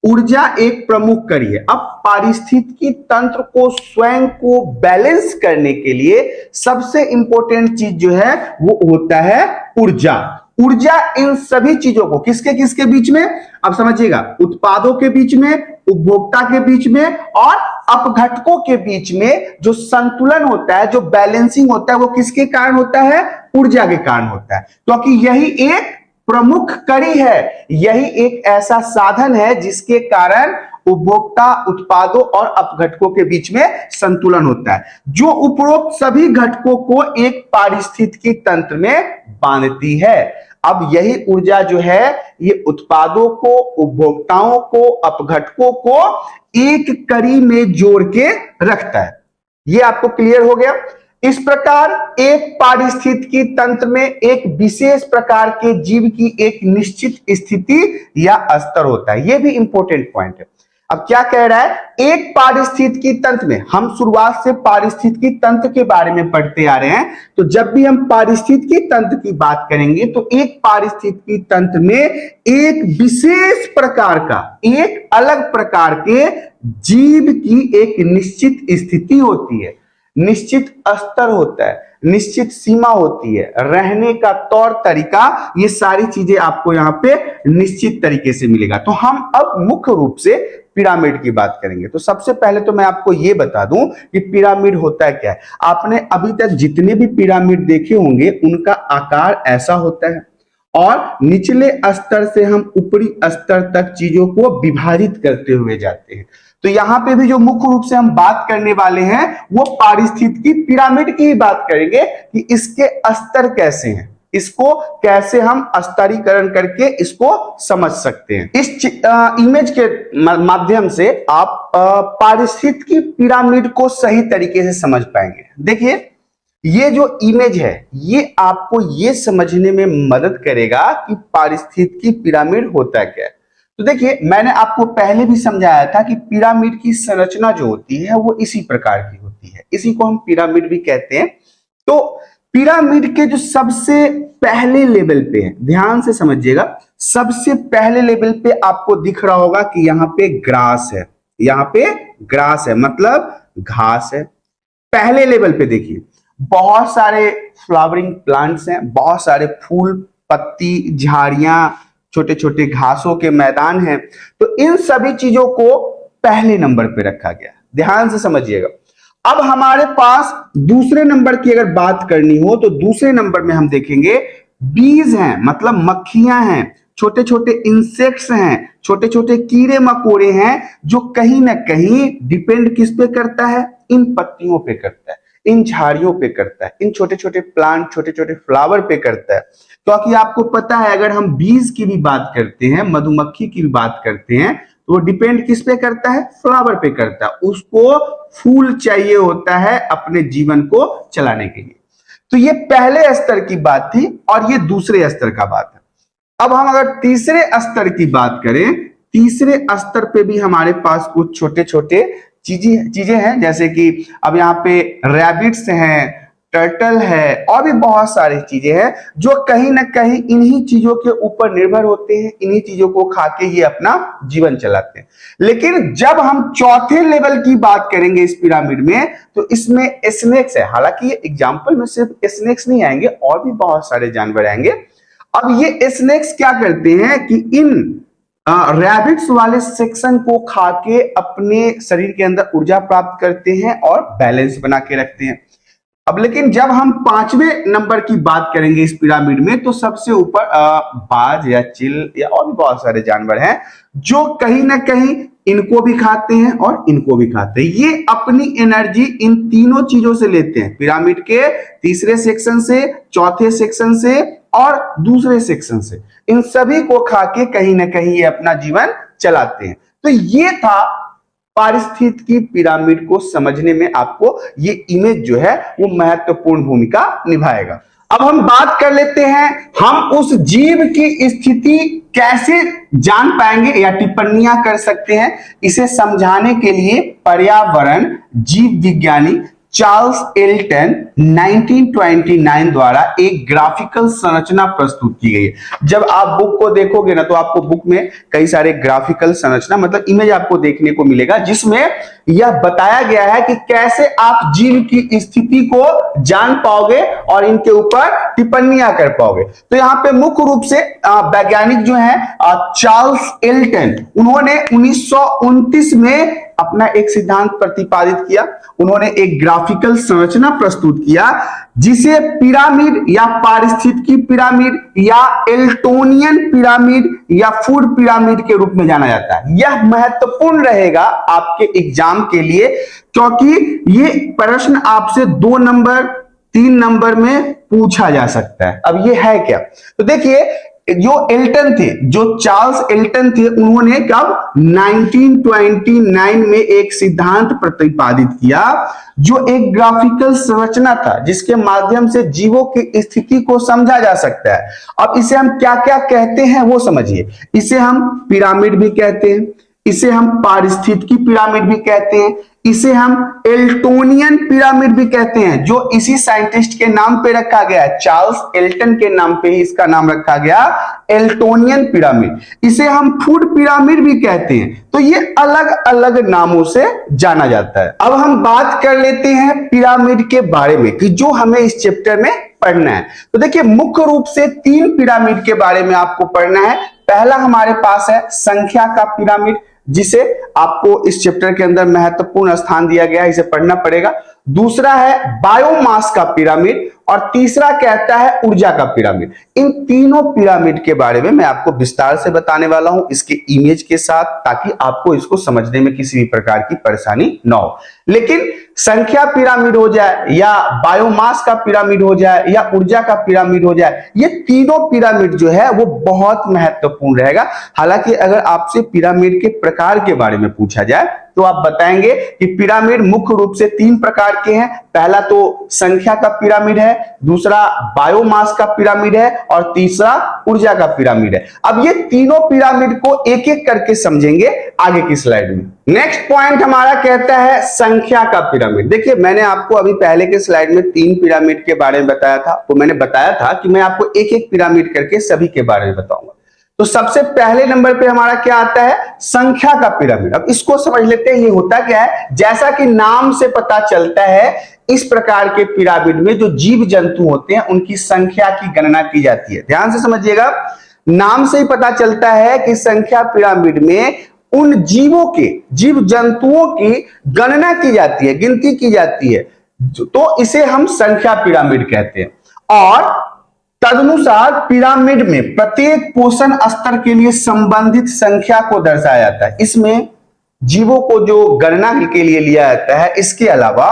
ऊर्जा एक प्रमुख कड़ी है। अब पारिस्थितिकी तंत्र को स्वयं को बैलेंस करने के लिए सबसे इंपॉर्टेंट चीज जो है वो होता है ऊर्जा। ऊर्जा इन सभी चीजों को किसके किसके बीच में, अब समझिएगा, उत्पादों के बीच में, उपभोक्ता के बीच में और अपघटकों के बीच में जो संतुलन होता है, जो बैलेंसिंग होता है, वो किसके कारण होता है, ऊर्जा के कारण होता है। क्योंकि यही एक प्रमुख कड़ी है, यही एक ऐसा साधन है जिसके कारण उपभोक्ता, उत्पादों और अपघटकों के बीच में संतुलन होता है, जो उपरोक्त सभी घटकों को एक पारिस्थितिकी तंत्र में बांधती है। अब यही ऊर्जा जो है ये उत्पादों को, उपभोक्ताओं को, अपघटकों को एक कड़ी में जोड़ के रखता है। ये आपको क्लियर हो गया। इस प्रकार एक पारिस्थितिकी तंत्र में एक विशेष प्रकार के जीव की एक निश्चित स्थिति या स्तर होता है। यह भी इंपॉर्टेंट पॉइंट है। अब क्या कह रहा है, एक पारिस्थितिकी तंत्र में, हम शुरुआत से पारिस्थितिकी तंत्र के बारे में पढ़ते आ रहे हैं, तो जब भी हम पारिस्थितिकी तंत्र की बात करेंगे तो एक पारिस्थितिकी तंत्र में एक विशेष प्रकार का, एक अलग प्रकार के जीव की एक निश्चित स्थिति होती है, निश्चित स्तर होता है, निश्चित सीमा होती है, रहने का तौर तरीका, ये सारी चीजें आपको यहां पे निश्चित तरीके से मिलेगा। तो हम अब मुख्य रूप से पिरामिड की बात करेंगे। तो सबसे पहले तो मैं आपको ये बता दूं कि पिरामिड होता है क्या है। आपने अभी तक जितने भी पिरामिड देखे होंगे उनका आकार ऐसा होता है और निचले स्तर से हम ऊपरी स्तर तक चीजों को विभाजित करते हुए जाते हैं। तो यहां पे भी जो मुख्य रूप से हम बात करने वाले हैं वो पारिस्थितिकी पिरामिड की ही बात करेंगे कि इसके स्तर कैसे हैं, इसको कैसे हम स्तरीकरण करके इसको समझ सकते हैं। इस इमेज के माध्यम से आप पारिस्थितिकी पिरामिड को सही तरीके से समझ पाएंगे। देखिए, ये जो इमेज है ये आपको ये समझने में मदद करेगा कि पारिस्थितिकी पिरामिड होता क्या है। तो देखिए, मैंने आपको पहले भी समझाया था कि पिरामिड की संरचना जो होती है वो इसी प्रकार की होती है, इसी को हम पिरामिड भी कहते हैं। तो पिरामिड के जो सबसे पहले लेवल पे है, ध्यान से समझिएगा, सबसे पहले लेवल पे आपको दिख रहा होगा कि यहाँ पे ग्रास है, यहाँ पे ग्रास है मतलब घास है। पहले लेवल पे देखिए बहुत सारे फ्लावरिंग प्लांट्स हैं, बहुत सारे फूल, पत्ती, झाड़ियां, छोटे छोटे घासों के मैदान हैं। तो इन सभी चीजों को पहले नंबर पे रखा गया, ध्यान से समझिएगा। अब हमारे पास दूसरे नंबर की अगर बात करनी हो तो दूसरे नंबर में हम देखेंगे बीज हैं, मतलब मक्खियां हैं, छोटे छोटे इंसेक्ट्स हैं, छोटे छोटे कीड़े मकोड़े हैं, जो कहीं ना कहीं डिपेंड किस पे करता है, इन पत्तियों पे करता है, इन झाड़ियों पे करता है, इन छोटे छोटे प्लांट, छोटे छोटे फ्लावर पे करता है। क्योंकि आपको पता है अगर हम बीज की भी बात करते हैं, मधुमक्खी की भी बात करते हैं, तो वो डिपेंड किस पे करता है, फ्लावर पे करता है। उसको फूल चाहिए होता है अपने जीवन को चलाने के लिए। तो ये पहले स्तर की बात थी और ये दूसरे स्तर का बात है। अब हम अगर तीसरे स्तर की बात करें, तीसरे स्तर पे भी हमारे पास कुछ छोटे छोटे चीजें हैं, जैसे कि अब यहाँ पे रैबिट्स हैं, टर्टल है और भी बहुत सारी चीजें हैं जो कहीं ना कहीं इन्हीं चीजों के ऊपर निर्भर होते हैं, इन्हीं चीजों को खा के ये अपना जीवन चलाते हैं। लेकिन जब हम चौथे लेवल की बात करेंगे इस पिरामिड में, तो इसमें स्नेक्स है। हालांकि ये एग्जाम्पल में सिर्फ स्नेक्स नहीं आएंगे, और भी बहुत सारे जानवर आएंगे। अब ये स्नेक्स क्या करते हैं कि इन रैबिट्स वाले सेक्शन को खा के अपने शरीर के अंदर ऊर्जा प्राप्त करते हैं और बैलेंस बना के रखते हैं। अब लेकिन जब हम पांचवें नंबर की बात करेंगे इस पिरामिड में, तो सबसे ऊपर बाज या चिल या और भी बहुत सारे जानवर हैं जो कहीं ना कहीं इनको भी खाते हैं और इनको भी खाते हैं। ये अपनी एनर्जी इन तीनों चीजों से लेते हैं, पिरामिड के तीसरे सेक्शन से, चौथे सेक्शन से और दूसरे सेक्शन से। इन सभी को खा के कहीं ना कहीं ये अपना जीवन चलाते हैं। तो ये था पारिस्थितिकी पिरामिड को समझने में आपको ये इमेज जो है वो महत्वपूर्ण भूमिका निभाएगा। अब हम बात कर लेते हैं हम उस जीव की स्थिति कैसे जान पाएंगे या टिप्पणियां कर सकते हैं। इसे समझाने के लिए पर्यावरण जीव विज्ञानी चार्ल्स एल्टन 1929 द्वारा एक ग्राफिकल संरचना प्रस्तुत की गई है। जब आप बुक को देखोगे ना तो आपको बुक में कई सारे ग्राफिकल संरचना मतलब इमेज आपको देखने को मिलेगा, जिसमें यह बताया गया है कि कैसे आप जीव की स्थिति को जान पाओगे और इनके ऊपर टिप्पणियां कर पाओगे। तो यहाँ पे मुख्य रूप से वैज्ञानिक जो है चार्ल्स एल्टन, उन्होंने 1929 में अपना एक सिद्धांत प्रतिपादित किया। उन्होंने एक ग्राफिकल संरचना प्रस्तुत किया जिसे पिरामिड या पारिस्थितिकी पिरामिड या एल्टोनियन पिरामिड या फूड पिरामिड के रूप में जाना जाता है। यह महत्वपूर्ण रहेगा आपके एग्जाम के लिए, क्योंकि ये प्रश्न आपसे 2 नंबर 3 नंबर में पूछा जा सकता है। अब ये है क्या, तो देखिए जो एल्टन थे, जो चार्ल्स एल्टन थे, उन्होंने कब 1929 में एक सिद्धांत प्रतिपादित किया जो एक ग्राफिकल संरचना था जिसके माध्यम से जीवों की स्थिति को समझा जा सकता है। अब इसे हम क्या क्या कहते हैं वो समझिए। इसे हम पिरामिड भी कहते हैं, इसे हम पारिस्थितिकी पिरामिड भी कहते हैं, इसे हम एल्टोनियन पिरामिड भी कहते हैं, जो इसी साइंटिस्ट के नाम पे रखा गया है, चार्ल्स एल्टन के नाम पे ही इसका नाम रखा गया एल्टोनियन पिरामिड। इसे हम फूड पिरामिड भी कहते हैं। तो ये अलग अलग नामों से जाना जाता है। अब हम बात कर लेते हैं पिरामिड के बारे में कि जो हमें इस चैप्टर में पढ़ना है। तो देखिए मुख्य रूप से 3 पिरामिड के बारे में आपको पढ़ना है। पहला हमारे पास है संख्या का पिरामिड, जिसे आपको इस चैप्टर के अंदर महत्वपूर्ण स्थान दिया गया है, इसे पढ़ना पड़ेगा। दूसरा है बायोमास का पिरामिड और तीसरा कहता है ऊर्जा का पिरामिड। इन तीनों पिरामिड के बारे में मैं आपको विस्तार से बताने वाला हूं इसके इमेज के साथ, ताकि आपको इसको समझने में किसी भी प्रकार की परेशानी ना हो। लेकिन संख्या पिरामिड हो जाए या बायोमास का पिरामिड हो जाए या ऊर्जा का पिरामिड हो जाए, ये तीनों पिरामिड जो है वो बहुत महत्वपूर्ण रहेगा। हालांकि अगर आपसे पिरामिड के प्रकार के बारे में पूछा जाए तो आप बताएंगे कि पिरामिड मुख्य रूप से 3 प्रकार के हैं। पहला तो संख्या का पिरामिड है, दूसरा बायोमास का पिरामिड है और तीसरा ऊर्जा का पिरामिड है। अब ये तीनों पिरामिड को एक एक करके समझेंगे आगे की स्लाइड में। नेक्स्ट पॉइंट हमारा कहता है संख्या का पिरामिड। देखिए मैंने आपको अभी पहले के स्लाइड में 3 पिरामिड के बारे में बताया था, तो मैंने बताया था कि मैं आपको एक एक पिरामिड करके सभी के बारे में बताऊंगा। तो सबसे पहले नंबर पे हमारा क्या आता है, संख्या का पिरामिड। अब इसको समझ लेते हैं, ये होता क्या है। जैसा कि नाम से पता चलता है, इस प्रकार के पिरामिड में जो जीव जंतु होते हैं उनकी संख्या की गणना की जाती है। ध्यान से समझिएगा, नाम से ही पता चलता है कि संख्या पिरामिड में उन जीवों के, जीव जंतुओं की गणना की जाती है, गिनती की जाती है, तो इसे हम संख्या पिरामिड कहते हैं। और तदनुसार पिरामिड में प्रत्येक पोषण स्तर के लिए संबंधित संख्या को दर्शाया जाता है। इसमें जीवों को जो गणना के लिए लिया जाता है, इसके अलावा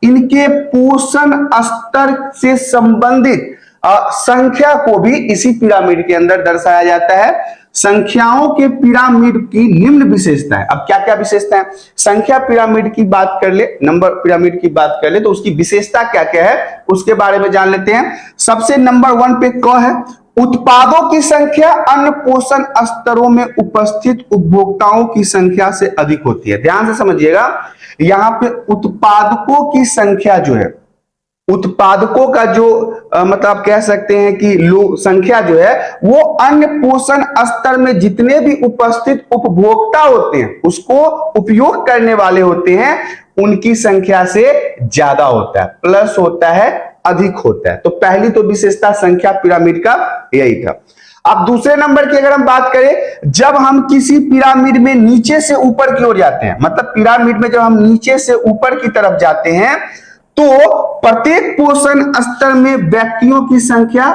इनके पोषण स्तर से संबंधित संख्या को भी इसी पिरामिड के अंदर दर्शाया जाता है। संख्याओं के पिरामिड की निम्न विशेषता है। अब क्या क्या विशेषता है, संख्या पिरामिड की बात कर ले, नंबर पिरामिड की बात कर ले, तो उसकी विशेषता क्या क्या है उसके बारे में जान लेते हैं। सबसे नंबर 1 पे क है, उत्पादों की संख्या अन्य पोषण स्तरों में उपस्थित उपभोक्ताओं की संख्या से अधिक होती है। ध्यान से समझिएगा, यहां पे उत्पादकों की संख्या जो है, उत्पादकों का जो मतलब कह सकते हैं कि संख्या जो है वो अन्य पोषण स्तर में जितने भी उपस्थित उपभोक्ता होते हैं, उसको उपयोग करने वाले होते हैं, उनकी संख्या से ज्यादा होता है, प्लस होता है, अधिक होता है। तो पहली तो विशेषता संख्या पिरामिड का यही था। अब दूसरे नंबर की अगर हम बात करें, जब हम किसी पिरामिड में नीचे से ऊपर की ओर जाते हैं, मतलब पिरामिड में जब हम नीचे से ऊपर की तरफ जाते हैं, तो प्रत्येक पोषण स्तर में व्यक्तियों की संख्या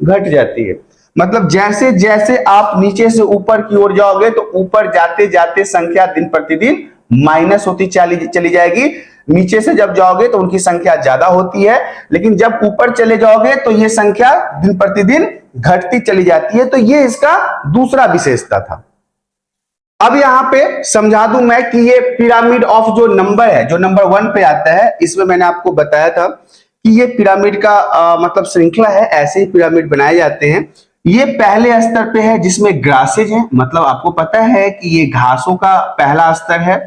घट जाती है। मतलब जैसे जैसे आप नीचे से ऊपर की ओर जाओगे तो ऊपर जाते जाते संख्या दिन प्रतिदिन माइनस होती चली जाएगी। नीचे से जब जाओगे तो उनकी संख्या ज्यादा होती है, लेकिन जब ऊपर चले जाओगे तो ये संख्या दिन प्रतिदिन घटती चली जाती है। तो ये इसका दूसरा विशेषता था। अब यहां पे समझा दूं मैं कि ये पिरामिड ऑफ जो नंबर है, जो नंबर 1 पे आता है, इसमें मैंने आपको बताया था कि ये पिरामिड का मतलब श्रृंखला है, ऐसे ही पिरामिड बनाए जाते हैं। ये पहले स्तर पे है जिसमें ग्रासेज है, मतलब आपको पता है कि ये घासों का पहला स्तर है।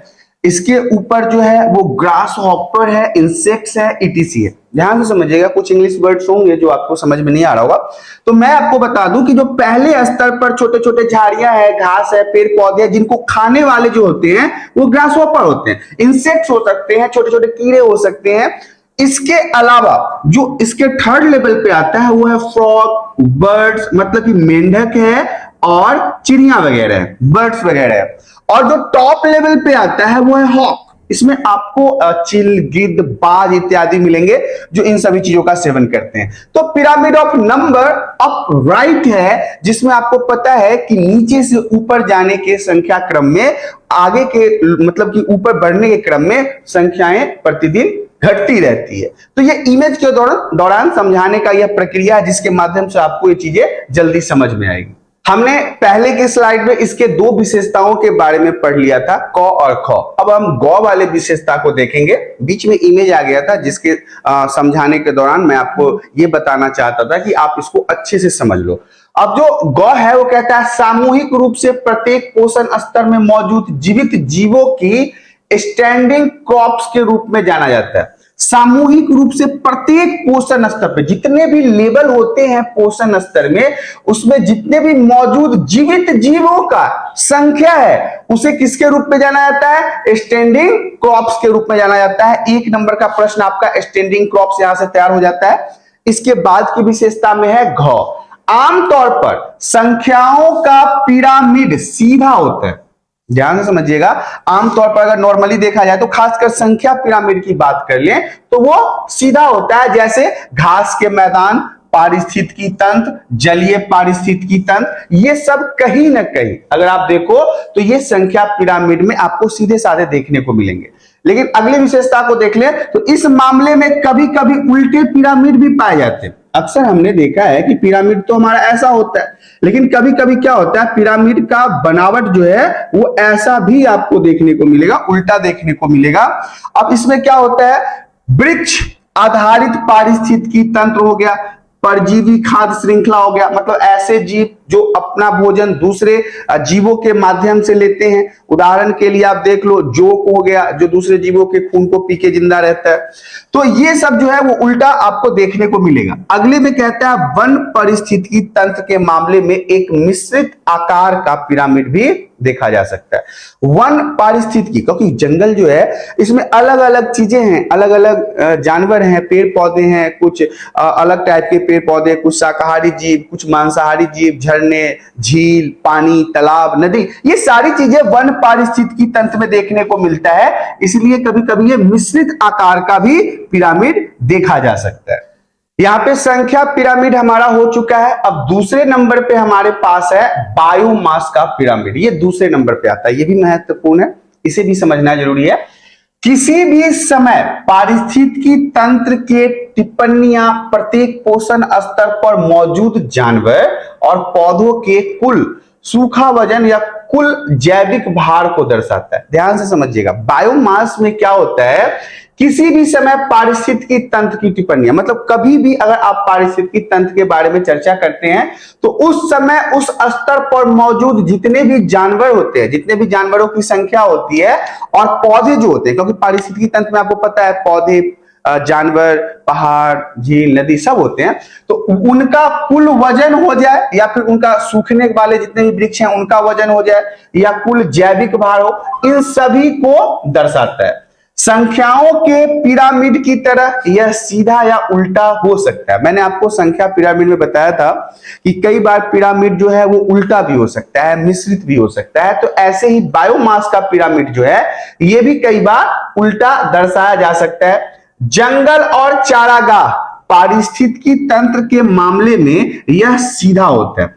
इसके ऊपर जो है वो ग्रास हॉपर है, इंसेक्ट्स है, ईटीसी है। ध्यान से समझिएगा, कुछ इंग्लिश वर्ड्स होंगे जो आपको समझ में नहीं आ रहा होगा। तो मैं आपको बता दूं कि जो पहले स्तर पर छोटे छोटे झाड़ियां है, घास है, पेड़ पौधे हैं, जिनको खाने वाले जो होते हैं वो ग्रास हॉपर होते हैं। इंसेक्ट्स हो सकते हैं, छोटे छोटे कीड़े हो सकते हैं। इसके अलावा जो इसके थर्ड लेवल पे आता है वो है फ्रॉग, बर्ड्स, मतलब कि मेंढक है और चिड़िया वगैरह है, बर्ड्स वगैरह है। और जो टॉप लेवल पे आता है वो है हॉक। इसमें आपको चिल, गिद्ध, बाज इत्यादि मिलेंगे जो इन सभी चीजों का सेवन करते हैं। तो pyramid of number up right है, जिसमें आपको पता है कि नीचे से ऊपर जाने के संख्या क्रम में, आगे के मतलब कि ऊपर बढ़ने के क्रम में संख्याएं प्रतिदिन घटती रहती है। तो ये इमेज के दौरान समझाने का यह प्रक्रिया है, जिसके माध्यम से आपको ये चीजें जल्दी समझ में आएगी। हमने पहले के स्लाइड में इसके दो विशेषताओं के बारे में पढ़ लिया था, क और ख। अब हम ग वाले विशेषता को देखेंगे। बीच में इमेज आ गया था, जिसके समझाने के दौरान मैं आपको ये बताना चाहता था कि आप इसको अच्छे से समझ लो। अब जो ग है वो कहता है सामूहिक रूप से प्रत्येक पोषण स्तर में मौजूद जीवित जीवों की स्टैंडिंग क्रॉप्स के रूप में जाना जाता है। सामूहिक रूप से प्रत्येक पोषण स्तर पे जितने भी लेवल होते हैं पोषण स्तर में, उसमें जितने भी मौजूद जीवित जीवों का संख्या है, उसे किसके रूप में जाना जाता है? स्टैंडिंग क्रॉप्स के रूप में जाना जाता है। 1 नंबर का प्रश्न आपका स्टैंडिंग क्रॉप्स यहां से तैयार हो जाता है। इसके बाद की विशेषता में है घ। आमतौर पर संख्याओं का पिरामिड सीधा होता है। ध्यान से समझिएगा, आमतौर पर अगर नॉर्मली देखा जाए तो खासकर संख्या पिरामिड की बात कर लें तो वो सीधा होता है, जैसे घास के मैदान, पारिस्थितिकी तंत्र, जलीय पारिस्थितिकी तंत्र, ये सब कहीं ना कहीं अगर आप देखो तो ये संख्या पिरामिड में आपको सीधे साधे देखने को मिलेंगे। लेकिन अगली विशेषता को देख लें तो इस मामले में कभी कभी उल्टे पिरामिड भी पाए जाते हैं। अक्सर हमने देखा है कि पिरामिड तो हमारा ऐसा होता है, लेकिन कभी कभी क्या होता है, पिरामिड का बनावट जो है वो ऐसा भी आपको देखने को मिलेगा, उल्टा देखने को मिलेगा। अब इसमें क्या होता है, वृक्ष आधारित पारिस्थितिकी तंत्र हो गया, परजीवी खाद्य श्रृंखला हो गया, मतलब ऐसे जीव जो अपना भोजन दूसरे जीवों के माध्यम से लेते हैं। उदाहरण के लिए आप देख लो, जोक हो गया जो दूसरे जीवों के खून को पी के जिंदा रहता है। तो ये सब जो है वो उल्टा आपको देखने को मिलेगा। अगले में कहता है वन पारिस्थितिकी तंत्र के मामले में एक मिश्रित आकार का पिरामिड भी देखा जा सकता है। वन पारिस्थितिकी, क्योंकि जंगल जो है इसमें अलग अलग चीजें हैं, अलग अलग जानवर हैं, पेड़ पौधे हैं, कुछ अलग टाइप के पेड़ पौधे, कुछ शाकाहारी जीव, कुछ मांसाहारी जीव, झरने, झील, पानी, तालाब, नदी, ये सारी चीजें वन पारिस्थितिकी तंत्र में देखने को मिलता है। इसलिए कभी कभी ये मिश्रित आकार का भी पिरामिड देखा जा सकता है। यहां पे संख्या पिरामिड हमारा हो चुका है। अब दूसरे नंबर पे हमारे पास है बायोमास का पिरामिड। ये दूसरे नंबर पे आता है, ये भी महत्वपूर्ण है, इसे भी समझना जरूरी है। किसी भी समय पारिस्थितिकी तंत्र के टिप्पणियां प्रत्येक पोषण स्तर पर मौजूद जानवर और पौधों के कुल सूखा वजन या कुल जैविक भार को दर्शाता है। ध्यान से समझिएगा, बायोमास में क्या होता है, किसी भी समय पारिस्थितिकी तंत्र की टिप्पणियां, मतलब कभी भी अगर आप पारिस्थितिकी तंत्र के बारे में चर्चा करते हैं तो उस समय उस स्तर पर मौजूद जितने भी जानवर होते हैं, जितने भी जानवरों की संख्या होती है और पौधे जो होते हैं, क्योंकि पारिस्थितिकी तंत्र में आपको पता है पौधे, जानवर, पहाड़, झील, नदी सब होते हैं, तो उनका कुल वजन हो जाए या फिर उनका सूखने वाले जितने भी वृक्ष हैं उनका वजन हो जाए या कुल जैविक भार हो, इन सभी को दर्शाता है। संख्याओं के पिरामिड की तरह यह सीधा या उल्टा हो सकता है। मैंने आपको संख्या पिरामिड में बताया था कि कई बार पिरामिड जो है वो उल्टा भी हो सकता है, मिश्रित भी हो सकता है। तो ऐसे ही बायोमास का पिरामिड जो है ये भी कई बार उल्टा दर्शाया जा सकता है। जंगल और चारागाह पारिस्थितिकी तंत्र के मामले में यह सीधा होता है।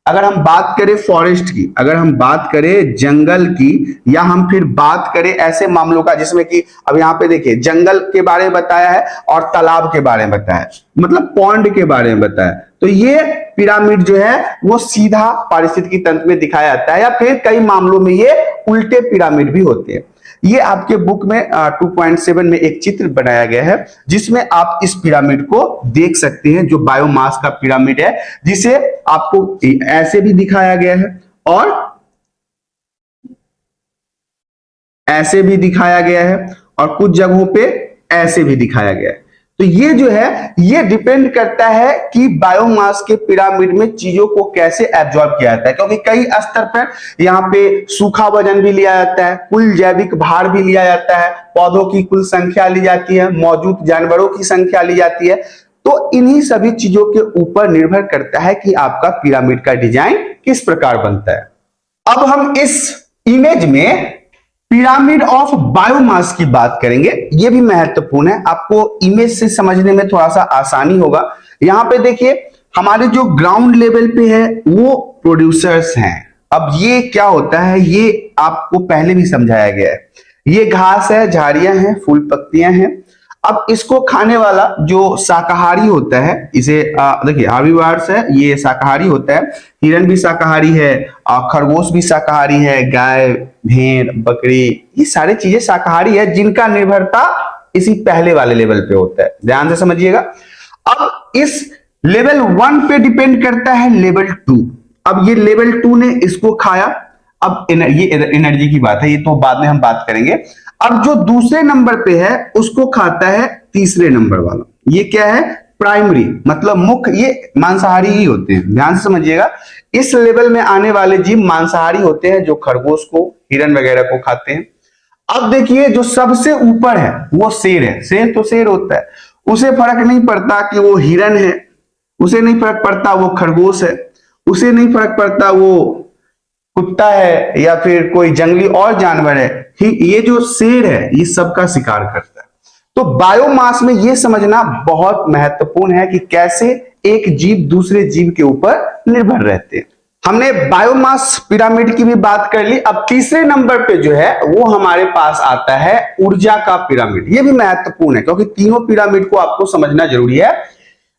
अगर हम बात करें फॉरेस्ट की, अगर हम बात करें जंगल की, या हम फिर बात करें ऐसे मामलों का जिसमें कि अब यहाँ पे देखिए जंगल के बारे में बताया है और तालाब के बारे में बताया है, मतलब पॉन्ड के बारे में बताया है, तो ये पिरामिड जो है वो सीधा पारिस्थितिकी तंत्र में दिखाया जाता है, या फिर कई मामलों में ये उल्टे पिरामिड भी होते हैं। ये आपके बुक में 2.7 में एक चित्र बनाया गया है जिसमें आप इस पिरामिड को देख सकते हैं, जो बायोमास का पिरामिड है, जिसे आपको ऐसे भी दिखाया गया है और ऐसे भी दिखाया गया है और कुछ जगहों पे ऐसे भी दिखाया गया है। तो ये जो है ये डिपेंड करता है कि बायोमास के पिरामिड में चीजों को कैसे एब्जॉर्ब किया जाता है, क्योंकि कई स्तर पर यहाँ पे सूखा वजन भी लिया जाता है, कुल जैविक भार भी लिया जाता है, पौधों की कुल संख्या ली जाती है, मौजूद जानवरों की संख्या ली जाती है। तो इन्हीं सभी चीजों के ऊपर निर्भर करता है कि आपका पिरामिड का डिजाइन किस प्रकार बनता है। अब हम इस इमेज में पिरामिड ऑफ बायोमास की बात करेंगे। यह भी महत्वपूर्ण है, आपको इमेज से समझने में थोड़ा सा आसानी होगा। यहां पे देखिए हमारे जो ग्राउंड लेवल पे है वो प्रोड्यूसर्स हैं। अब ये क्या होता है ये आपको पहले भी समझाया गया है। ये घास है, झाड़ियां हैं, फूल पत्तियां हैं। अब इसको खाने वाला जो शाकाहारी होता है, इसे देखिए हर्बीवोर्स है, ये शाकाहारी होता है। हिरन भी शाकाहारी है, खरगोश भी शाकाहारी है, गाय, भेड़, बकरी, ये सारी चीजें शाकाहारी है जिनका निर्भरता इसी पहले वाले लेवल पे होता है। ध्यान से समझिएगा। अब इस लेवल 1 पे डिपेंड करता है लेवल 2। अब ये लेवल 2 ने इसको खाया। अब ये एनर्जी की बात है, ये तो बाद में हम बात करेंगे। अब जो दूसरे नंबर पे है उसको खाता है तीसरे नंबर वाला। ये क्या है? प्राइमरी, मतलब मुख्य। ये मांसाहारी ही होते हैं, ध्यान से समझिएगा। इस लेवल में आने वाले जीव मांसाहारी होते हैं जो खरगोश को, हिरन वगैरह को खाते हैं। अब देखिए जो सबसे ऊपर है वो शेर है। शेर तो शेर होता है, उसे फर्क नहीं पड़ता कि वो हिरन है, उसे नहीं फर्क पड़ता वो खरगोश है, उसे नहीं फर्क पड़ता वो कुत्ता है या फिर कोई जंगली और जानवर है। ये जो शेर है ये सबका शिकार करता है। तो बायोमास में ये समझना बहुत महत्वपूर्ण है कि कैसे एक जीव दूसरे जीव के ऊपर निर्भर रहते हैं। हमने बायोमास पिरामिड की भी बात कर ली। अब तीसरे नंबर पे जो है वो हमारे पास आता है ऊर्जा का पिरामिड। ये भी महत्वपूर्ण है क्योंकि तीनों पिरामिड को आपको समझना जरूरी है।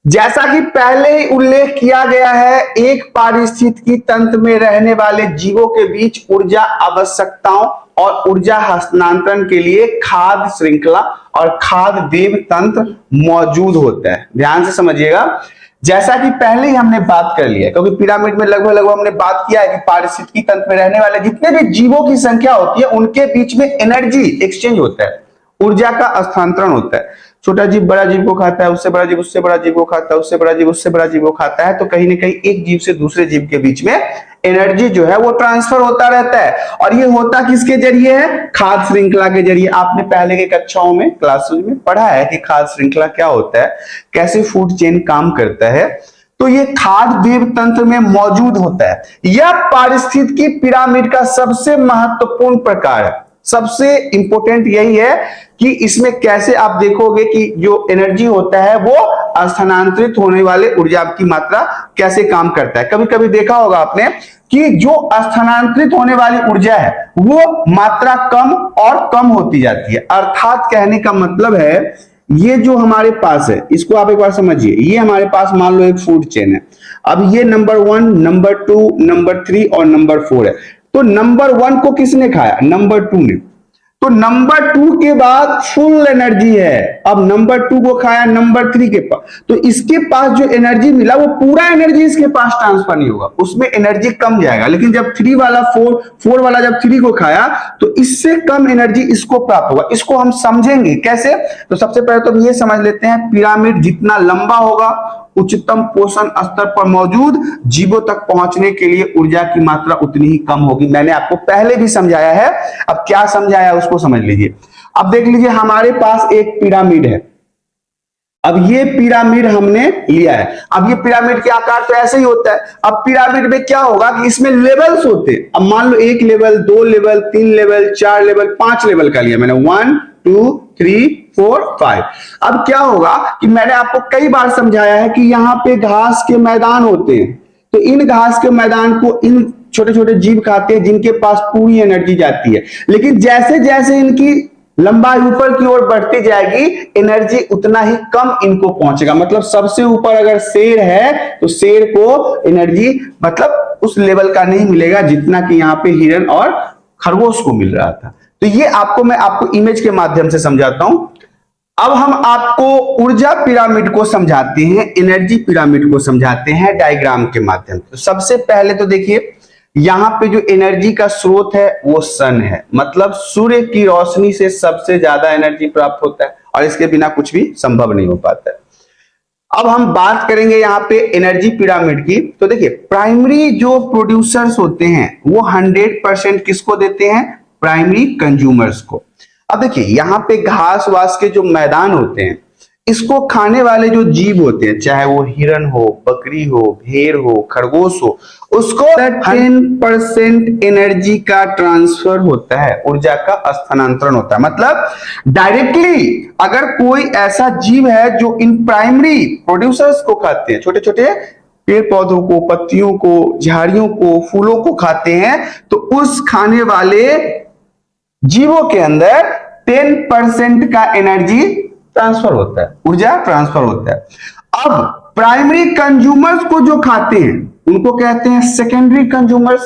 जैसा कि पहले ही उल्लेख किया गया है, एक पारिस्थितिकी तंत्र में रहने वाले जीवों के बीच ऊर्जा आवश्यकताओं और ऊर्जा हस्तांतरण के लिए खाद्य श्रृंखला और खाद्य देव तंत्र मौजूद होता है। ध्यान से समझिएगा। जैसा कि पहले ही हमने बात कर लिया, क्योंकि पिरामिड में लगभग हमने बात किया है कि पारिस्थितिकी तंत्र में रहने वाले जितने भी जीवों की संख्या होती है उनके बीच में एनर्जी एक्सचेंज होता है, ऊर्जा का स्थानांतरण होता है। छोटा जीव बड़ा जीव को खाता है, उससे बड़ा जीव उससे बड़ा जीव को खाता है, उससे बड़ा जीव उससे बड़ा जीव को खाता है। तो कहीं ना कहीं एक जीव से दूसरे जीव के बीच में एनर्जी जो है वो ट्रांसफर होता रहता है। और ये होता किसके जरिए है? खाद्य श्रृंखला के जरिए। आपने पहले के कक्षाओं में, क्लासेस में पढ़ा है कि खाद्य श्रृंखला क्या होता है, कैसे फूड चेन काम करता है। तो ये खाद्य देव तंत्र में मौजूद होता है। यह पारिस्थितिकी पिरामिड का सबसे महत्वपूर्ण प्रकार है। सबसे इंपॉर्टेंट यही है कि इसमें कैसे आप देखोगे कि जो एनर्जी होता है वो स्थानांतरित होने वाले ऊर्जा की मात्रा कैसे काम करता है। कभी कभी देखा होगा आपने कि जो स्थानांतरित होने वाली ऊर्जा है वो मात्रा कम और कम होती जाती है। अर्थात कहने का मतलब है ये जो हमारे पास है, इसको आप एक बार समझिए। ये हमारे पास मान लो एक फूड चेन है। अब ये नंबर 1, नंबर 2, नंबर 3 और नंबर 4 है। तो नंबर 1 को किसने खाया? नंबर 2 ने। तो नंबर 2 के बाद फुल एनर्जी है। अब नंबर 2 को खाया नंबर 3 के पास, तो इसके पास जो एनर्जी मिला वो पूरा एनर्जी इसके पास ट्रांसफर नहीं होगा, उसमें एनर्जी कम जाएगा। लेकिन जब 3 वाला 4 वाला जब 3 को खाया तो इससे कम एनर्जी इसको प्राप्त होगा। इसको हम समझेंगे कैसे। तो सबसे पहले तो हम ये समझ लेते हैं, पिरामिड जितना लंबा होगा उच्चतम पोषण स्तर पर मौजूद जीवों तक पहुंचने के लिए ऊर्जा की मात्रा उतनी ही कम होगी। मैंने आपको पहले भी समझाया है, अब क्या समझाया उसको समझ लीजिए। अब देख लीजिए हमारे पास एक पिरामिड है। अब ये पिरामिड हमने लिया है। अब ये पिरामिड के आकार तो ऐसे ही होता है। अब पिरामिड में क्या होगा कि इसमें लेवल्स होते हैं। अब मान लो 1 level, 2 level, 3 level, 4 level, 5 level का लिया मैंने। 1 2 3 4 5। अब क्या होगा कि मैंने आपको कई बार समझाया है कि यहाँ पे घास के मैदान होते हैं। तो इन घास के मैदान को इन छोटे छोटे जीव खाते हैं जिनके पास पूरी एनर्जी जाती है। लेकिन जैसे जैसे इनकी लंबाई ऊपर की ओर बढ़ती जाएगी एनर्जी उतना ही कम इनको पहुंचेगा। मतलब सबसे ऊपर अगर शेर है तो शेर को एनर्जी मतलब उस लेवल का नहीं मिलेगा जितना कि यहाँ पे हिरन और खरगोश को मिल रहा था। तो ये मैं आपको इमेज के माध्यम से समझाता हूं। अब हम आपको ऊर्जा पिरामिड को समझाते हैं, एनर्जी पिरामिड को समझाते हैं डायग्राम के माध्यम से। तो सबसे पहले तो देखिए यहाँ पे जो एनर्जी का स्रोत है वो सन है, मतलब सूर्य की रोशनी से सबसे ज्यादा एनर्जी प्राप्त होता है और इसके बिना कुछ भी संभव नहीं हो पाता है। अब हम बात करेंगे यहाँ पे एनर्जी पिरामिड की। तो देखिए, प्राइमरी जो प्रोड्यूसर्स होते हैं वो 100% किसको देते हैं? प्राइमरी कंज्यूमर्स को। अब देखिए, यहाँ पे घास वास के जो मैदान होते हैं, इसको खाने वाले जो जीव होते हैं, चाहे वो हिरन हो, बकरी हो, भेड़ हो, खरगोश हो, उसको 10% एनर्जी का ट्रांसफर होता है, ऊर्जा का स्थानांतरण होता है। मतलब डायरेक्टली अगर कोई ऐसा जीव है जो इन प्राइमरी प्रोड्यूसर्स को खाते हैं, छोटे छोटे पेड़ पौधों को, पत्तियों को, झाड़ियों को, फूलों को खाते हैं, तो उस खाने वाले जीवों के अंदर 10% का एनर्जी ट्रांसफर होता है, ऊर्जा ट्रांसफर होता है। अब प्राइमरी कंज्यूमर्स को जो खाते हैं उनको कहते हैं सेकेंडरी कंज्यूमर्स।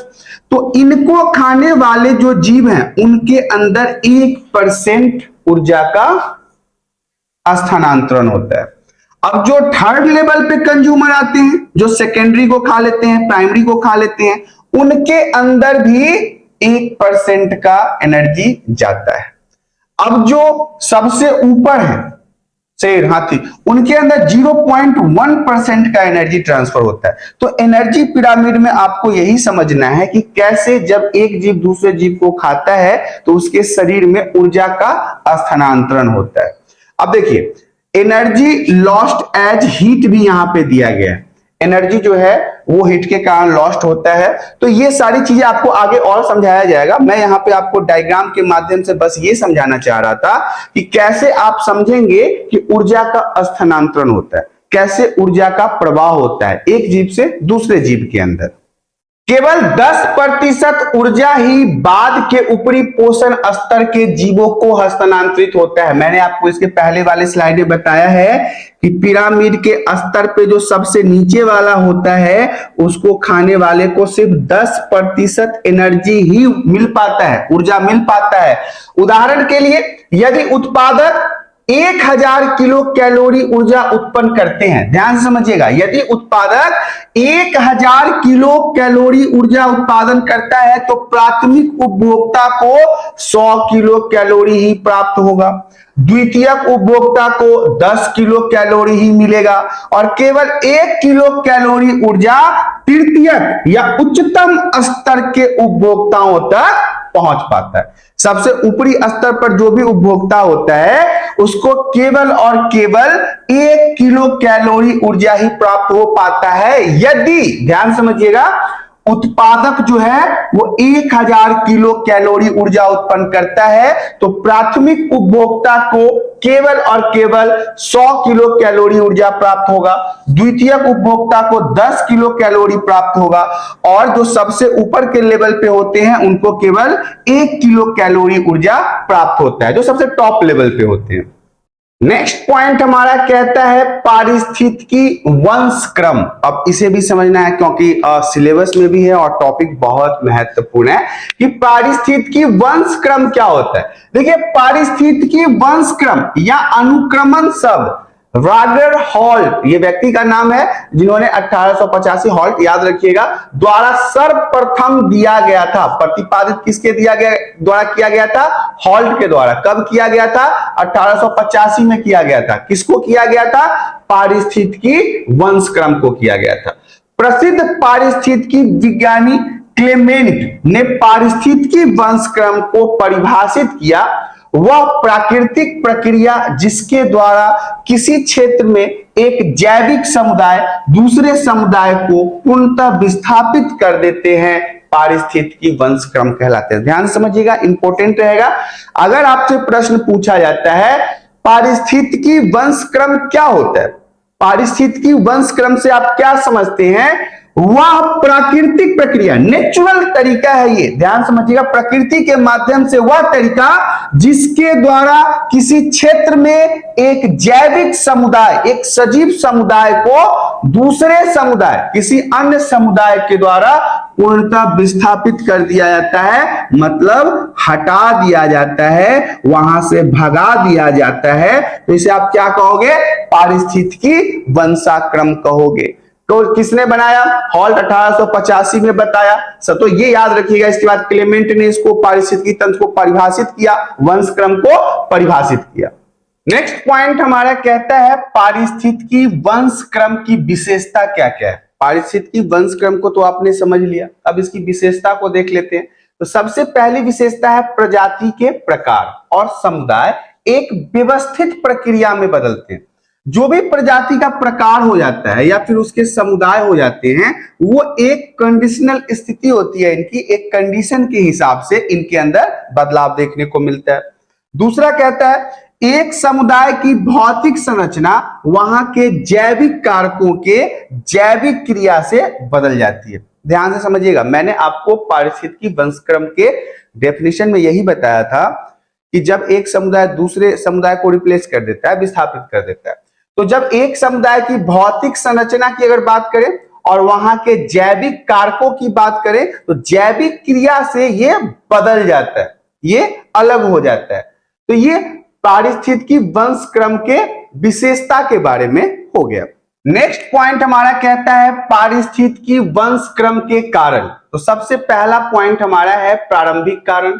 तो इनको खाने वाले जो जीव हैं उनके अंदर 1% ऊर्जा का स्थानांतरण होता है। अब जो थर्ड लेवल पे कंज्यूमर आते हैं, जो सेकेंडरी को खा लेते हैं, प्राइमरी को खा लेते हैं, उनके अंदर भी 1% का एनर्जी जाता है। अब जो सबसे ऊपर है, शेर, हाथी, उनके अंदर 0.1% का एनर्जी ट्रांसफर होता है। तो एनर्जी पिरामिड में आपको यही समझना है कि कैसे जब एक जीव दूसरे जीव को खाता है तो उसके शरीर में ऊर्जा का स्थानांतरण होता है। अब देखिए, एनर्जी लॉस्ट एज हीट भी यहां पे दिया गया है। एनर्जी जो है वो हीट के कारण लॉस्ट होता है। तो ये सारी चीजें आपको आगे और समझाया जाएगा। मैं यहाँ पे आपको डायग्राम के माध्यम से बस ये समझाना चाह रहा था कि कैसे आप समझेंगे कि ऊर्जा का स्थानांतरण होता है, कैसे ऊर्जा का प्रवाह होता है एक जीव से दूसरे जीव के अंदर। केवल 10% ऊर्जा ही बाद के ऊपरी पोषण स्तर के जीवों को हस्तांतरित होता है। मैंने आपको इसके पहले वाले स्लाइड में बताया है कि पिरामिड के स्तर पे जो सबसे नीचे वाला होता है उसको खाने वाले को सिर्फ 10% एनर्जी ही मिल पाता है, ऊर्जा मिल पाता है। उदाहरण के लिए, यदि उत्पादक 1000 किलो कैलोरी ऊर्जा उत्पन्न करते हैं, ध्यान से समझिएगा, यदि उत्पादक 1000 किलो कैलोरी ऊर्जा उत्पादन करता है तो प्राथमिक उपभोक्ता को 100 किलो कैलोरी ही प्राप्त होगा, द्वितीयक उपभोक्ता को 10 किलो कैलोरी ही मिलेगा और केवल 1 किलो कैलोरी ऊर्जा तृतीयक या उच्चतम स्तर के उपभोक्ताओं तक पहुंच पाता है। सबसे ऊपरी स्तर पर जो भी उपभोक्ता होता है उसको केवल और केवल 1 किलो कैलोरी ऊर्जा ही प्राप्त हो पाता है। यदि, ध्यान समझिएगा, उत्पादक जो है वो 1000 किलो कैलोरी ऊर्जा उत्पन्न करता है तो प्राथमिक उपभोक्ता को केवल और केवल 100 किलो कैलोरी ऊर्जा प्राप्त होगा, द्वितीयक उपभोक्ता को 10 किलो कैलोरी प्राप्त होगा और जो सबसे ऊपर के लेवल पे होते हैं उनको केवल 1 किलो कैलोरी ऊर्जा प्राप्त होता है, जो सबसे टॉप लेवल पे होते हैं। नेक्स्ट पॉइंट हमारा कहता है पारिस्थितिकी वंश क्रम। अब इसे भी समझना है क्योंकि सिलेबस में भी है और टॉपिक बहुत महत्वपूर्ण है कि पारिस्थितिकी वंश क्रम क्या होता है। देखिए, पारिस्थितिकी वंश क्रम या अनुक्रमण शब्द रॉजर हॉल्ट, ये व्यक्ति का नाम है जिन्होंने 1885, हॉल्ट याद रखिएगा, द्वारा सर्वप्रथम दिया गया था। प्रतिपादित किसके द्वारा किया गया था? हॉल्ट के द्वारा। कब किया गया था? 1885 में किया गया था। किसको किया गया था? पारिस्थितिकी वंश क्रम को किया गया था। प्रसिद्ध पारिस्थितिकी विज्ञानी क्लेमेंट ने पारिस्थितिकी वंश क्रम को परिभाषित किया। वह प्राकृतिक प्रक्रिया जिसके द्वारा किसी क्षेत्र में एक जैविक समुदाय दूसरे समुदाय को पूर्णतः विस्थापित कर देते हैं, पारिस्थितिकी वंश क्रम कहलाते हैं। ध्यान समझिएगा, इंपॉर्टेंट रहेगा। अगर आपसे प्रश्न पूछा जाता है पारिस्थितिकी वंश क्रम क्या होता है, पारिस्थितिकी वंश क्रम से आप क्या समझते हैं? वह प्राकृतिक प्रक्रिया, नेचुरल तरीका है ये, ध्यान समझिएगा, प्रकृति के माध्यम से वह तरीका जिसके द्वारा किसी क्षेत्र में एक जैविक समुदाय, एक सजीव समुदाय को दूसरे समुदाय, किसी अन्य समुदाय के द्वारा पूर्णतः विस्थापित कर दिया जाता है, मतलब हटा दिया जाता है, वहां से भगा दिया जाता है। तो इसे आप क्या कहोगे? पारिस्थितिकी वंशाक्रम कहोगे। तो किसने बनाया? हॉल्ट 1885 में बताया। तो ये याद रखिएगा। इसके बाद क्लेमेंट ने इसको पारिस्थितिकी तंत्र को परिभाषित किया, वंशक्रम को परिभाषित किया। नेक्स्ट पॉइंट हमारा कहता है पारिस्थितिकी वंशक्रम की विशेषता क्या क्या है। पारिस्थितिकी वंशक्रम को तो आपने समझ लिया, अब इसकी विशेषता को देख लेते हैं। तो सबसे पहली विशेषता है प्रजाति के प्रकार और समुदाय एक व्यवस्थित प्रक्रिया में बदलते हैं। जो भी प्रजाति का प्रकार हो जाता है या फिर उसके समुदाय हो जाते हैं, वो एक कंडीशनल स्थिति होती है इनकी, एक कंडीशन के हिसाब से इनके अंदर बदलाव देखने को मिलता है। दूसरा कहता है एक समुदाय की भौतिक संरचना वहां के जैविक कारकों के जैविक क्रिया से बदल जाती है। ध्यान से समझिएगा, मैंने आपको पारिस्थितिकी वंशक्रम के डेफिनेशन में यही बताया था कि जब एक समुदाय दूसरे समुदाय को रिप्लेस कर देता है, विस्थापित कर देता है, तो जब एक समुदाय की भौतिक संरचना की अगर बात करें और वहां के जैविक कारकों की बात करें, तो जैविक क्रिया से ये बदल जाता है, ये अलग हो जाता है। तो ये पारिस्थितिकी वंशक्रम के विशेषता के बारे में हो गया। नेक्स्ट पॉइंट हमारा कहता है पारिस्थितिकी वंशक्रम के कारण। तो सबसे पहला पॉइंट हमारा है प्रारंभिक कारण।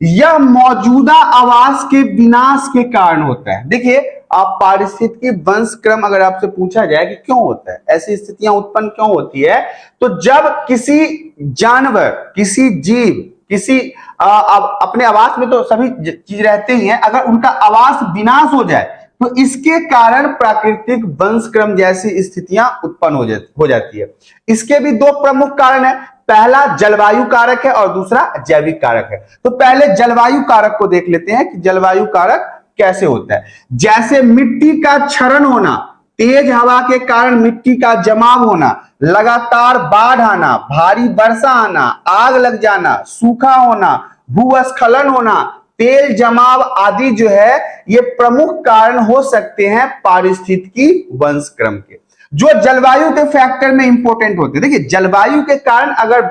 यह मौजूदा आवास के विनाश के कारण होता है। देखिए, आप पारिस्थितिकी वंशक्रम अगर आपसे पूछा जाए कि क्यों होता है, ऐसी स्थितियां उत्पन्न क्यों होती है, तो जब किसी जानवर, किसी जीव, किसी अपने आवास में तो सभी चीज रहते ही हैं, अगर उनका आवास विनाश हो जाए तो इसके कारण प्राकृतिक वंशक्रम जैसी स्थितियां उत्पन्न हो जाती है। इसके भी दो प्रमुख कारण है, पहला जलवायु कारक है और दूसरा जैविक कारक है। तो पहले जलवायु कारक को देख लेते हैं कि जलवायु कारक कैसे होता है। जैसे मिट्टी का क्षरण होना, तेज हवा के कारण मिट्टी का जमाव होना, लगातार बाढ़ आना, भारी वर्षा आना, आग लग जाना, सूखा होना, भूस्खलन होना, तेल जमाव आदि जो है ये प्रमुख कारण हो सकते हैं पारिस्थितिकी वंशक्रम के, जो जलवायु के फैक्टर में इंपॉर्टेंट होते हैं। देखिए, जलवायु के कारण अगर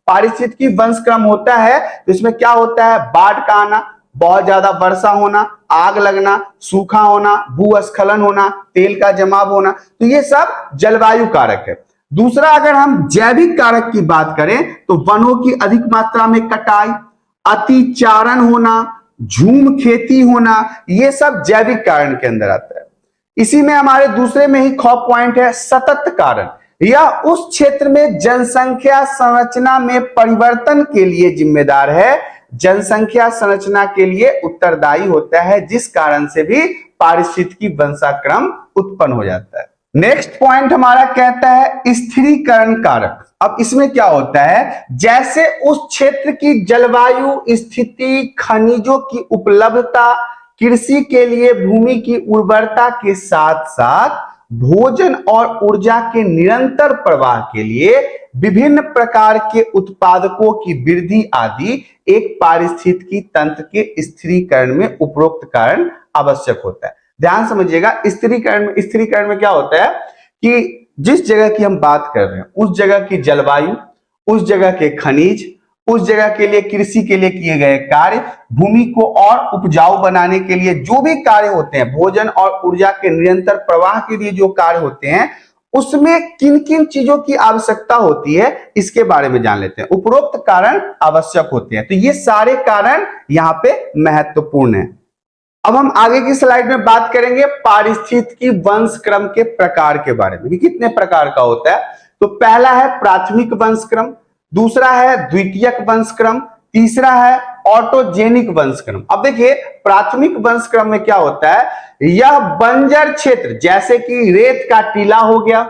पारिस्थितिकी वंशक्रम होता है तो इसमें क्या होता है? बाढ़ का आना, बहुत ज्यादा वर्षा होना, आग लगना, सूखा होना, भूस्खलन होना, तेल का जमाव होना, तो ये सब जलवायु कारक है। दूसरा, अगर हम जैविक कारक की बात करें तो वनों की अधिक मात्रा में कटाई, अतिचारण होना, झूम खेती होना, ये सब जैविक कारण के अंदर आता है। इसी में हमारे दूसरे में ही खौ पॉइंट है सतत कारण। यह उस क्षेत्र में जनसंख्या संरचना में परिवर्तन के लिए जिम्मेदार है, जनसंख्या संरचना के लिए उत्तरदायी होता है, जिस कारण से भी पारिस्थितिकी वंशाक्रम उत्पन्न हो जाता है। नेक्स्ट पॉइंट हमारा कहता है स्थिरीकरण कारक। अब इसमें क्या होता है? जैसे उस क्षेत्र की जलवायु स्थिति, खनिजों की उपलब्धता, कृषि के लिए भूमि की उर्वरता के साथ साथ भोजन और ऊर्जा के निरंतर प्रवाह के लिए विभिन्न प्रकार के उत्पादकों की वृद्धि आदि एक पारिस्थितिकी तंत्र के स्थिरीकरण में उपरोक्त कारण आवश्यक होता है। ध्यान समझिएगा, स्थिरीकरण में क्या होता है कि जिस जगह की हम बात कर रहे हैं उस जगह की जलवायु, उस जगह के खनिज, उस जगह के लिए कृषि के लिए किए गए कार्य, भूमि को और उपजाऊ बनाने के लिए जो भी कार्य होते हैं, भोजन और ऊर्जा के निरंतर प्रवाह के लिए जो कार्य होते हैं, उसमें किन किन चीजों की आवश्यकता होती है इसके बारे में जान लेते हैं। उपरोक्त कारण आवश्यक होते हैं, तो ये सारे कारण यहाँ पे महत्वपूर्ण है। अब हम आगे की स्लाइड में बात करेंगे पारिस्थितिकी वंशक्रम के प्रकार के बारे में कि कितने प्रकार का होता है। तो पहला है प्राथमिक वंशक्रम, दूसरा है द्वितीयक वंशक्रम, तीसरा है ऑटोजेनिक वंशक्रम। अब देखिए, प्राथमिक वंशक्रम में क्या होता है? यह बंजर क्षेत्र जैसे कि रेत का टीला हो गया,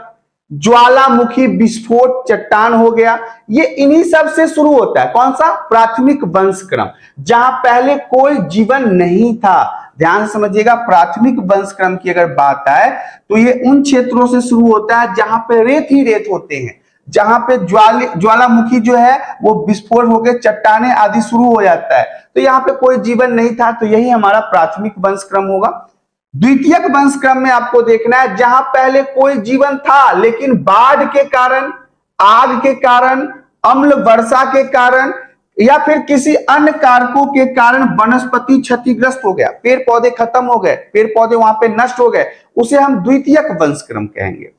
ज्वालामुखी विस्फोट चट्टान हो गया, ये इन्हीं सब से शुरू होता है। कौन सा? प्राथमिक वंशक्रम, जहां पहले कोई जीवन नहीं था। ध्यान समझिएगा, प्राथमिक वंशक्रम की अगर बात आए तो ये उन क्षेत्रों से शुरू होता है जहां पे रेत ही रेत होते हैं, जहां पे ज्वालामुखी जो है वो विस्फोट होकर चट्टाने आदि शुरू हो जाता है, तो यहाँ पे कोई जीवन नहीं था, तो यही हमारा प्राथमिक वंशक्रम होगा। द्वितीयक वंशक्रम में आपको देखना है जहां पहले कोई जीवन था लेकिन बाढ़ के कारण, आग के कारण, अम्ल वर्षा के कारण या फिर किसी अन्य कारकों के कारण वनस्पति क्षतिग्रस्त हो गया, पेड़ पौधे खत्म हो गए, पेड़ पौधे वहां पे नष्ट हो गए, उसे हम द्वितीयक वंशक्रम कहेंगे।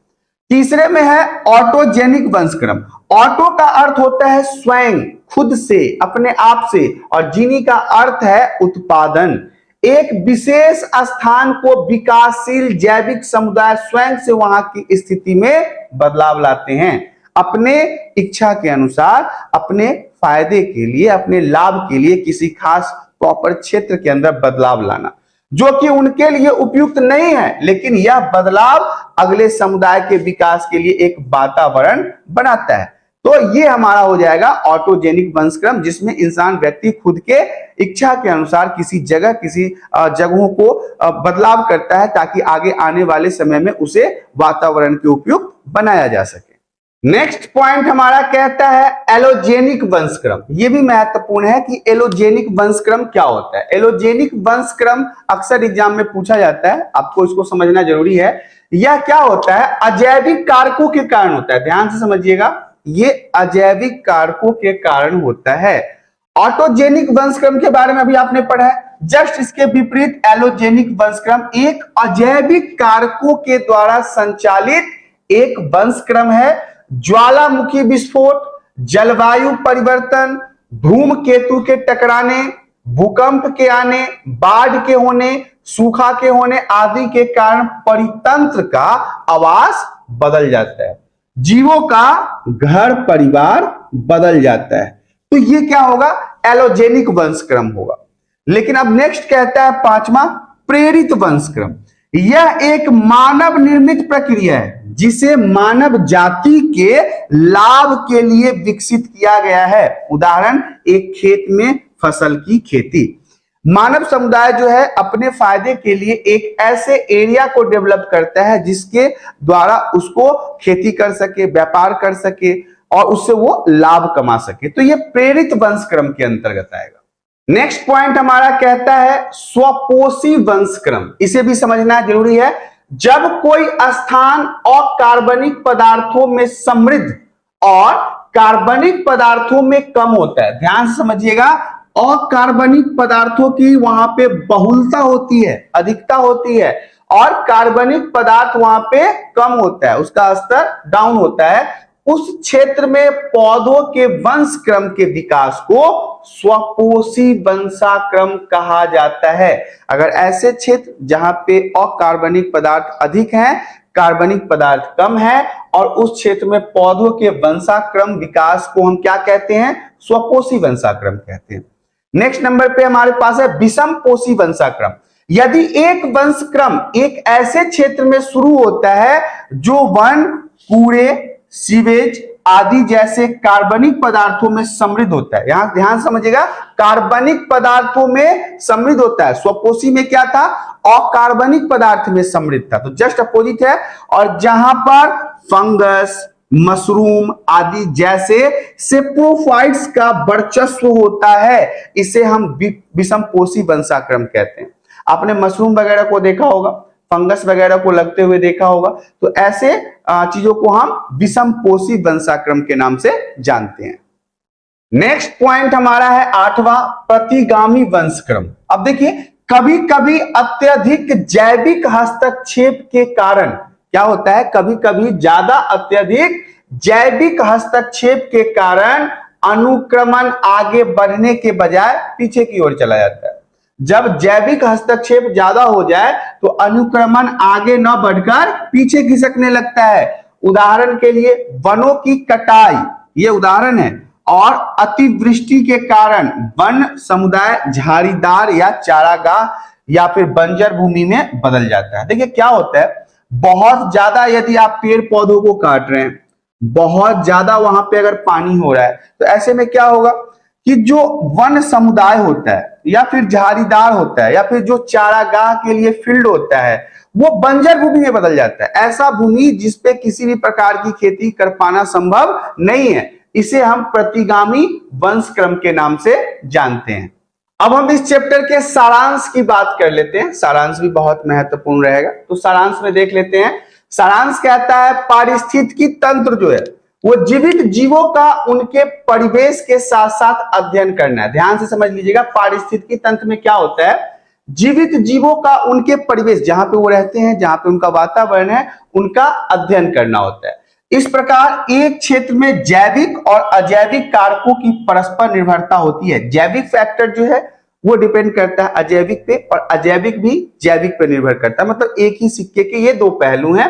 तीसरे में है ऑटोजेनिक वंशक्रम। ऑटो का अर्थ होता है स्वयं, खुद से, अपने आप से, और जीनी का अर्थ है उत्पादन। एक विशेष स्थान को विकासशील जैविक समुदाय स्वयं से वहां की स्थिति में बदलाव लाते हैं, अपने इच्छा के अनुसार, अपने फायदे के लिए, अपने लाभ के लिए किसी खास प्रॉपर क्षेत्र के अंदर बदलाव लाना, जो कि उनके लिए उपयुक्त नहीं है, लेकिन यह बदलाव अगले समुदाय के विकास के लिए एक वातावरण बनाता है। तो ये हमारा हो जाएगा ऑटोजेनिक वंशक्रम, जिसमें इंसान व्यक्ति खुद के इच्छा के अनुसार किसी जगह, किसी जगहों को बदलाव करता है ताकि आगे आने वाले समय में उसे वातावरण के उपयुक्त बनाया जा सके। नेक्स्ट पॉइंट हमारा कहता है एलोजेनिक वंशक्रम। यह भी महत्वपूर्ण है कि एलोजेनिक वंशक्रम क्या होता है। एलोजेनिक वंशक्रम अक्सर एग्जाम में पूछा जाता है, आपको इसको समझना जरूरी है। यह क्या होता है? अजैविक कारकों के कारण होता है। ध्यान से समझिएगा, ये अजैविक कारकों के कारण होता है। ऑटोजेनिक वंशक्रम के बारे में अभी आपने पढ़ा है, जस्ट इसके विपरीत एलोजेनिक वंशक्रम एक अजैविक कारकों के द्वारा संचालित एक वंशक्रम है। ज्वालामुखी विस्फोट, जलवायु परिवर्तन, धूमकेतु के टकराने, भूकंप के आने, बाढ़ के होने, सूखा के होने आदि के कारण परितंत्र का आवास बदल जाता है, जीवों का घर परिवार बदल जाता है। तो ये क्या होगा? एलोजेनिक वंशक्रम होगा। लेकिन अब नेक्स्ट कहता है पांचवा, प्रेरित वंशक्रम। यह एक मानव निर्मित प्रक्रिया है जिसे मानव जाति के लाभ के लिए विकसित किया गया है। उदाहरण, एक खेत में फसल की खेती। मानव समुदाय जो है अपने फायदे के लिए एक ऐसे एरिया को डेवलप करता है जिसके द्वारा उसको खेती कर सके, व्यापार कर सके और उससे वो लाभ कमा सके। तो ये प्रेरित वंशक्रम के अंतर्गत आएगा। नेक्स्ट पॉइंट हमारा कहता है स्वपोषी वंशक्रम। इसे भी समझना जरूरी है। जब कोई स्थान अकार्बनिक पदार्थों में समृद्ध और कार्बनिक पदार्थों में कम होता है, ध्यान से समझिएगा, अकार्बनिक पदार्थों की वहां पे बहुलता होती है, अधिकता होती है, और कार्बनिक पदार्थ वहां पे कम होता है, उसका स्तर डाउन होता है, उस क्षेत्र में पौधों के वंशक्रम के विकास को स्वपोषी वंशाक्रम कहा जाता है। अगर ऐसे क्षेत्र जहां पे अकार्बनिक पदार्थ अधिक हैं, कार्बनिक पदार्थ कम है, और उस क्षेत्र में पौधों के वंशाक्रम विकास को हम क्या कहते हैं? स्वपोषी वंशाक्रम कहते हैं। नेक्स्ट नंबर पे हमारे पास है विषम पोषी वंशाक्रम। यदि एक वंशक्रम एक ऐसे क्षेत्र में शुरू होता है जो वन, कूड़े, सीवेज आदि जैसे कार्बनिक पदार्थों में समृद्ध होता है, यहां ध्यान समझिएगा, कार्बनिक पदार्थों में समृद्ध होता है। स्वपोषी में क्या था? अकार्बनिक पदार्थ में समृद्ध था, तो जस्ट अपोजिट है। और जहां पर फंगस, मशरूम आदि जैसे सेप्रोफाइट्स का वर्चस्व होता है, इसे हम विषम पोषी वंशाक्रम कहते हैं। आपने मशरूम वगैरह को देखा होगा, फंगस वगैरह को लगते हुए देखा होगा, तो ऐसे चीजों को हम विषम पोषी वंशाक्रम के नाम से जानते हैं। नेक्स्ट पॉइंट हमारा है आठवां, प्रतिगामी वंशक्रम। अब देखिए, कभी कभी अत्यधिक जैविक हस्तक्षेप के कारण क्या होता है? कभी कभी ज्यादा अत्यधिक जैविक हस्तक्षेप के कारण अनुक्रमण आगे बढ़ने के बजाय पीछे की ओर चला जाता है। जब जैविक हस्तक्षेप ज्यादा हो जाए तो अनुक्रमण आगे न बढ़कर पीछे खिसकने लगता है। उदाहरण के लिए वनों की कटाई, ये उदाहरण है, और अतिवृष्टि के कारण वन समुदाय झाड़ीदार या चारागाह या फिर बंजर भूमि में बदल जाता है। देखिए क्या होता है, बहुत ज्यादा यदि आप पेड़ पौधों को काट रहे हैं, बहुत ज्यादा वहां पे अगर पानी हो रहा है, तो ऐसे में क्या होगा कि जो वन समुदाय होता है या फिर झाड़ीदार होता है या फिर जो चारागाह के लिए फील्ड होता है, वो बंजर भूमि में बदल जाता है। ऐसा भूमि जिसपे किसी भी प्रकार की खेती कर पाना संभव नहीं है, इसे हम प्रतिगामी वंशक्रम के नाम से जानते हैं। अब हम इस चैप्टर के सारांश की बात कर लेते हैं। सारांश भी बहुत महत्वपूर्ण रहेगा, तो सारांश में देख लेते हैं। सारांश कहता है पारिस्थितिकी तंत्र जो है वो जीवित जीवों का उनके परिवेश के साथ साथ अध्ययन करना है। ध्यान से समझ लीजिएगा, पारिस्थितिकी तंत्र में क्या होता है, जीवित जीवों का उनके परिवेश जहां पे वो रहते हैं, जहां पे उनका वातावरण है, उनका अध्ययन करना होता है। इस प्रकार एक क्षेत्र में जैविक और अजैविक कारकों की परस्पर निर्भरता होती है। जैविक फैक्टर जो है वो डिपेंड करता है अजैविक पे, और अजैविक भी जैविक पे निर्भर करता है। मतलब एक ही सिक्के के ये दो पहलू हैं।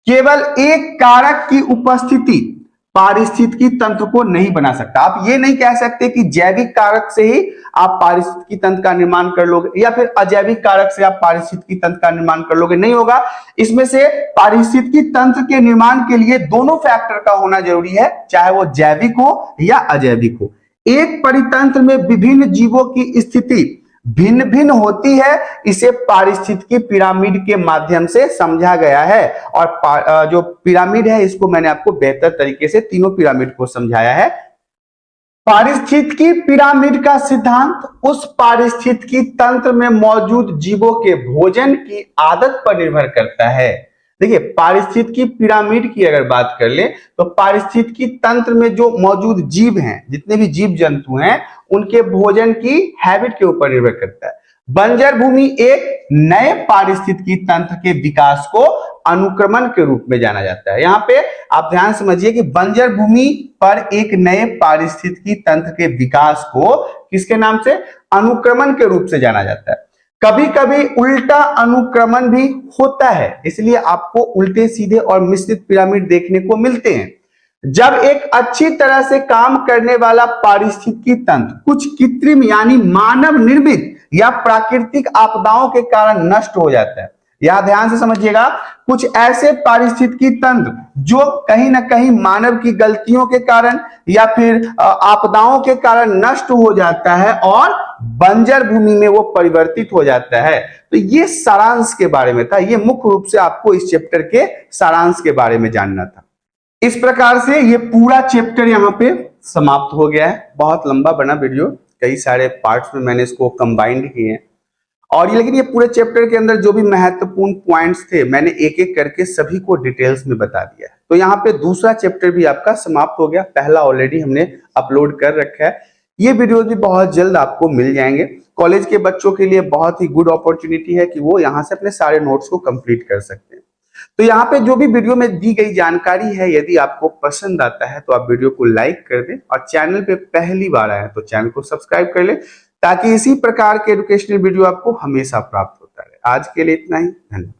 केवल एक कारक की उपस्थिति पारिस्थितिकी तंत्र को नहीं बना सकता। आप ये नहीं कह सकते कि जैविक कारक से ही आप पारिस्थितिकी तंत्र का निर्माण कर लोगे या फिर अजैविक कारक से आप पारिस्थितिकी तंत्र का निर्माण कर लोगे, नहीं होगा। इसमें से पारिस्थितिकी तंत्र के निर्माण के लिए दोनों फैक्टर का होना जरूरी है, चाहे वो जैविक हो या अजैविक हो। एक परितंत्र में विभिन्न जीवों की स्थिति भिन्न भिन्न होती है, इसे पारिस्थितिकी पिरामिड के माध्यम से समझा गया है। और जो पिरामिड है इसको मैंने आपको बेहतर तरीके से तीनों पिरामिड को समझाया है। पारिस्थितिकी पिरामिड का सिद्धांत उस पारिस्थितिकी तंत्र में मौजूद जीवों के भोजन की आदत पर निर्भर करता है। देखिए, पारिस्थितिकी पिरामिड की अगर बात कर ले तो पारिस्थितिकी तंत्र में जो मौजूद जीव हैं, जितने भी जीव जंतु हैं, उनके भोजन की हैबिट के ऊपर निर्भर करता है। बंजर भूमि एक नए पारिस्थितिकी तंत्र के विकास को अनुक्रमण के रूप में जाना जाता है। यहाँ पे आप ध्यान समझिए कि बंजर भूमि पर एक नए पारिस्थितिकी तंत्र के विकास को किसके नाम से, अनुक्रमण के रूप से जाना जाता है। कभी कभी उल्टा अनुक्रमण भी होता है, इसलिए आपको उल्टे सीधे और मिश्रित पिरामिड देखने को मिलते हैं। जब एक अच्छी तरह से काम करने वाला पारिस्थितिकी तंत्र कुछ कृत्रिम यानी मानव निर्मित या प्राकृतिक आपदाओं के कारण नष्ट हो जाता है, यहां ध्यान से समझिएगा, कुछ ऐसे पारिस्थितिकी तंत्र जो कहीं ना कहीं मानव की गलतियों के कारण या फिर आपदाओं के कारण नष्ट हो जाता है और बंजर भूमि में वो परिवर्तित हो जाता है। तो ये सारांश के बारे में था, ये मुख्य रूप से आपको इस चैप्टर के सारांश के बारे में जानना था। इस प्रकार से ये पूरा चैप्टर यहाँ पे समाप्त हो गया है। बहुत लंबा बना वीडियो, कई सारे पार्ट्स में मैंने इसको कंबाइंड किए हैं। और ये लेकिन ये पूरे चैप्टर के अंदर जो भी महत्वपूर्ण पॉइंट्स थे मैंने एक एक करके सभी को डिटेल्स में बता दिया है। तो यहाँ पे दूसरा चैप्टर भी आपका समाप्त हो गया, पहला ऑलरेडी हमने अपलोड कर रखा है। ये वीडियो भी बहुत जल्द आपको मिल जाएंगे। कॉलेज के बच्चों के लिए बहुत ही गुड अपॉर्चुनिटी है कि वो यहाँ से अपने सारे नोट्स को कंप्लीट कर सकते हैं। तो यहाँ पे जो भी वीडियो में दी गई जानकारी है, यदि आपको पसंद आता है तो आप वीडियो को लाइक कर दें, और चैनल पे पहली बार आए तो चैनल को सब्सक्राइब कर ले, ताकि इसी प्रकार के एजुकेशनल वीडियो आपको हमेशा प्राप्त होता रहे। आज के लिए इतना ही, धन्यवाद।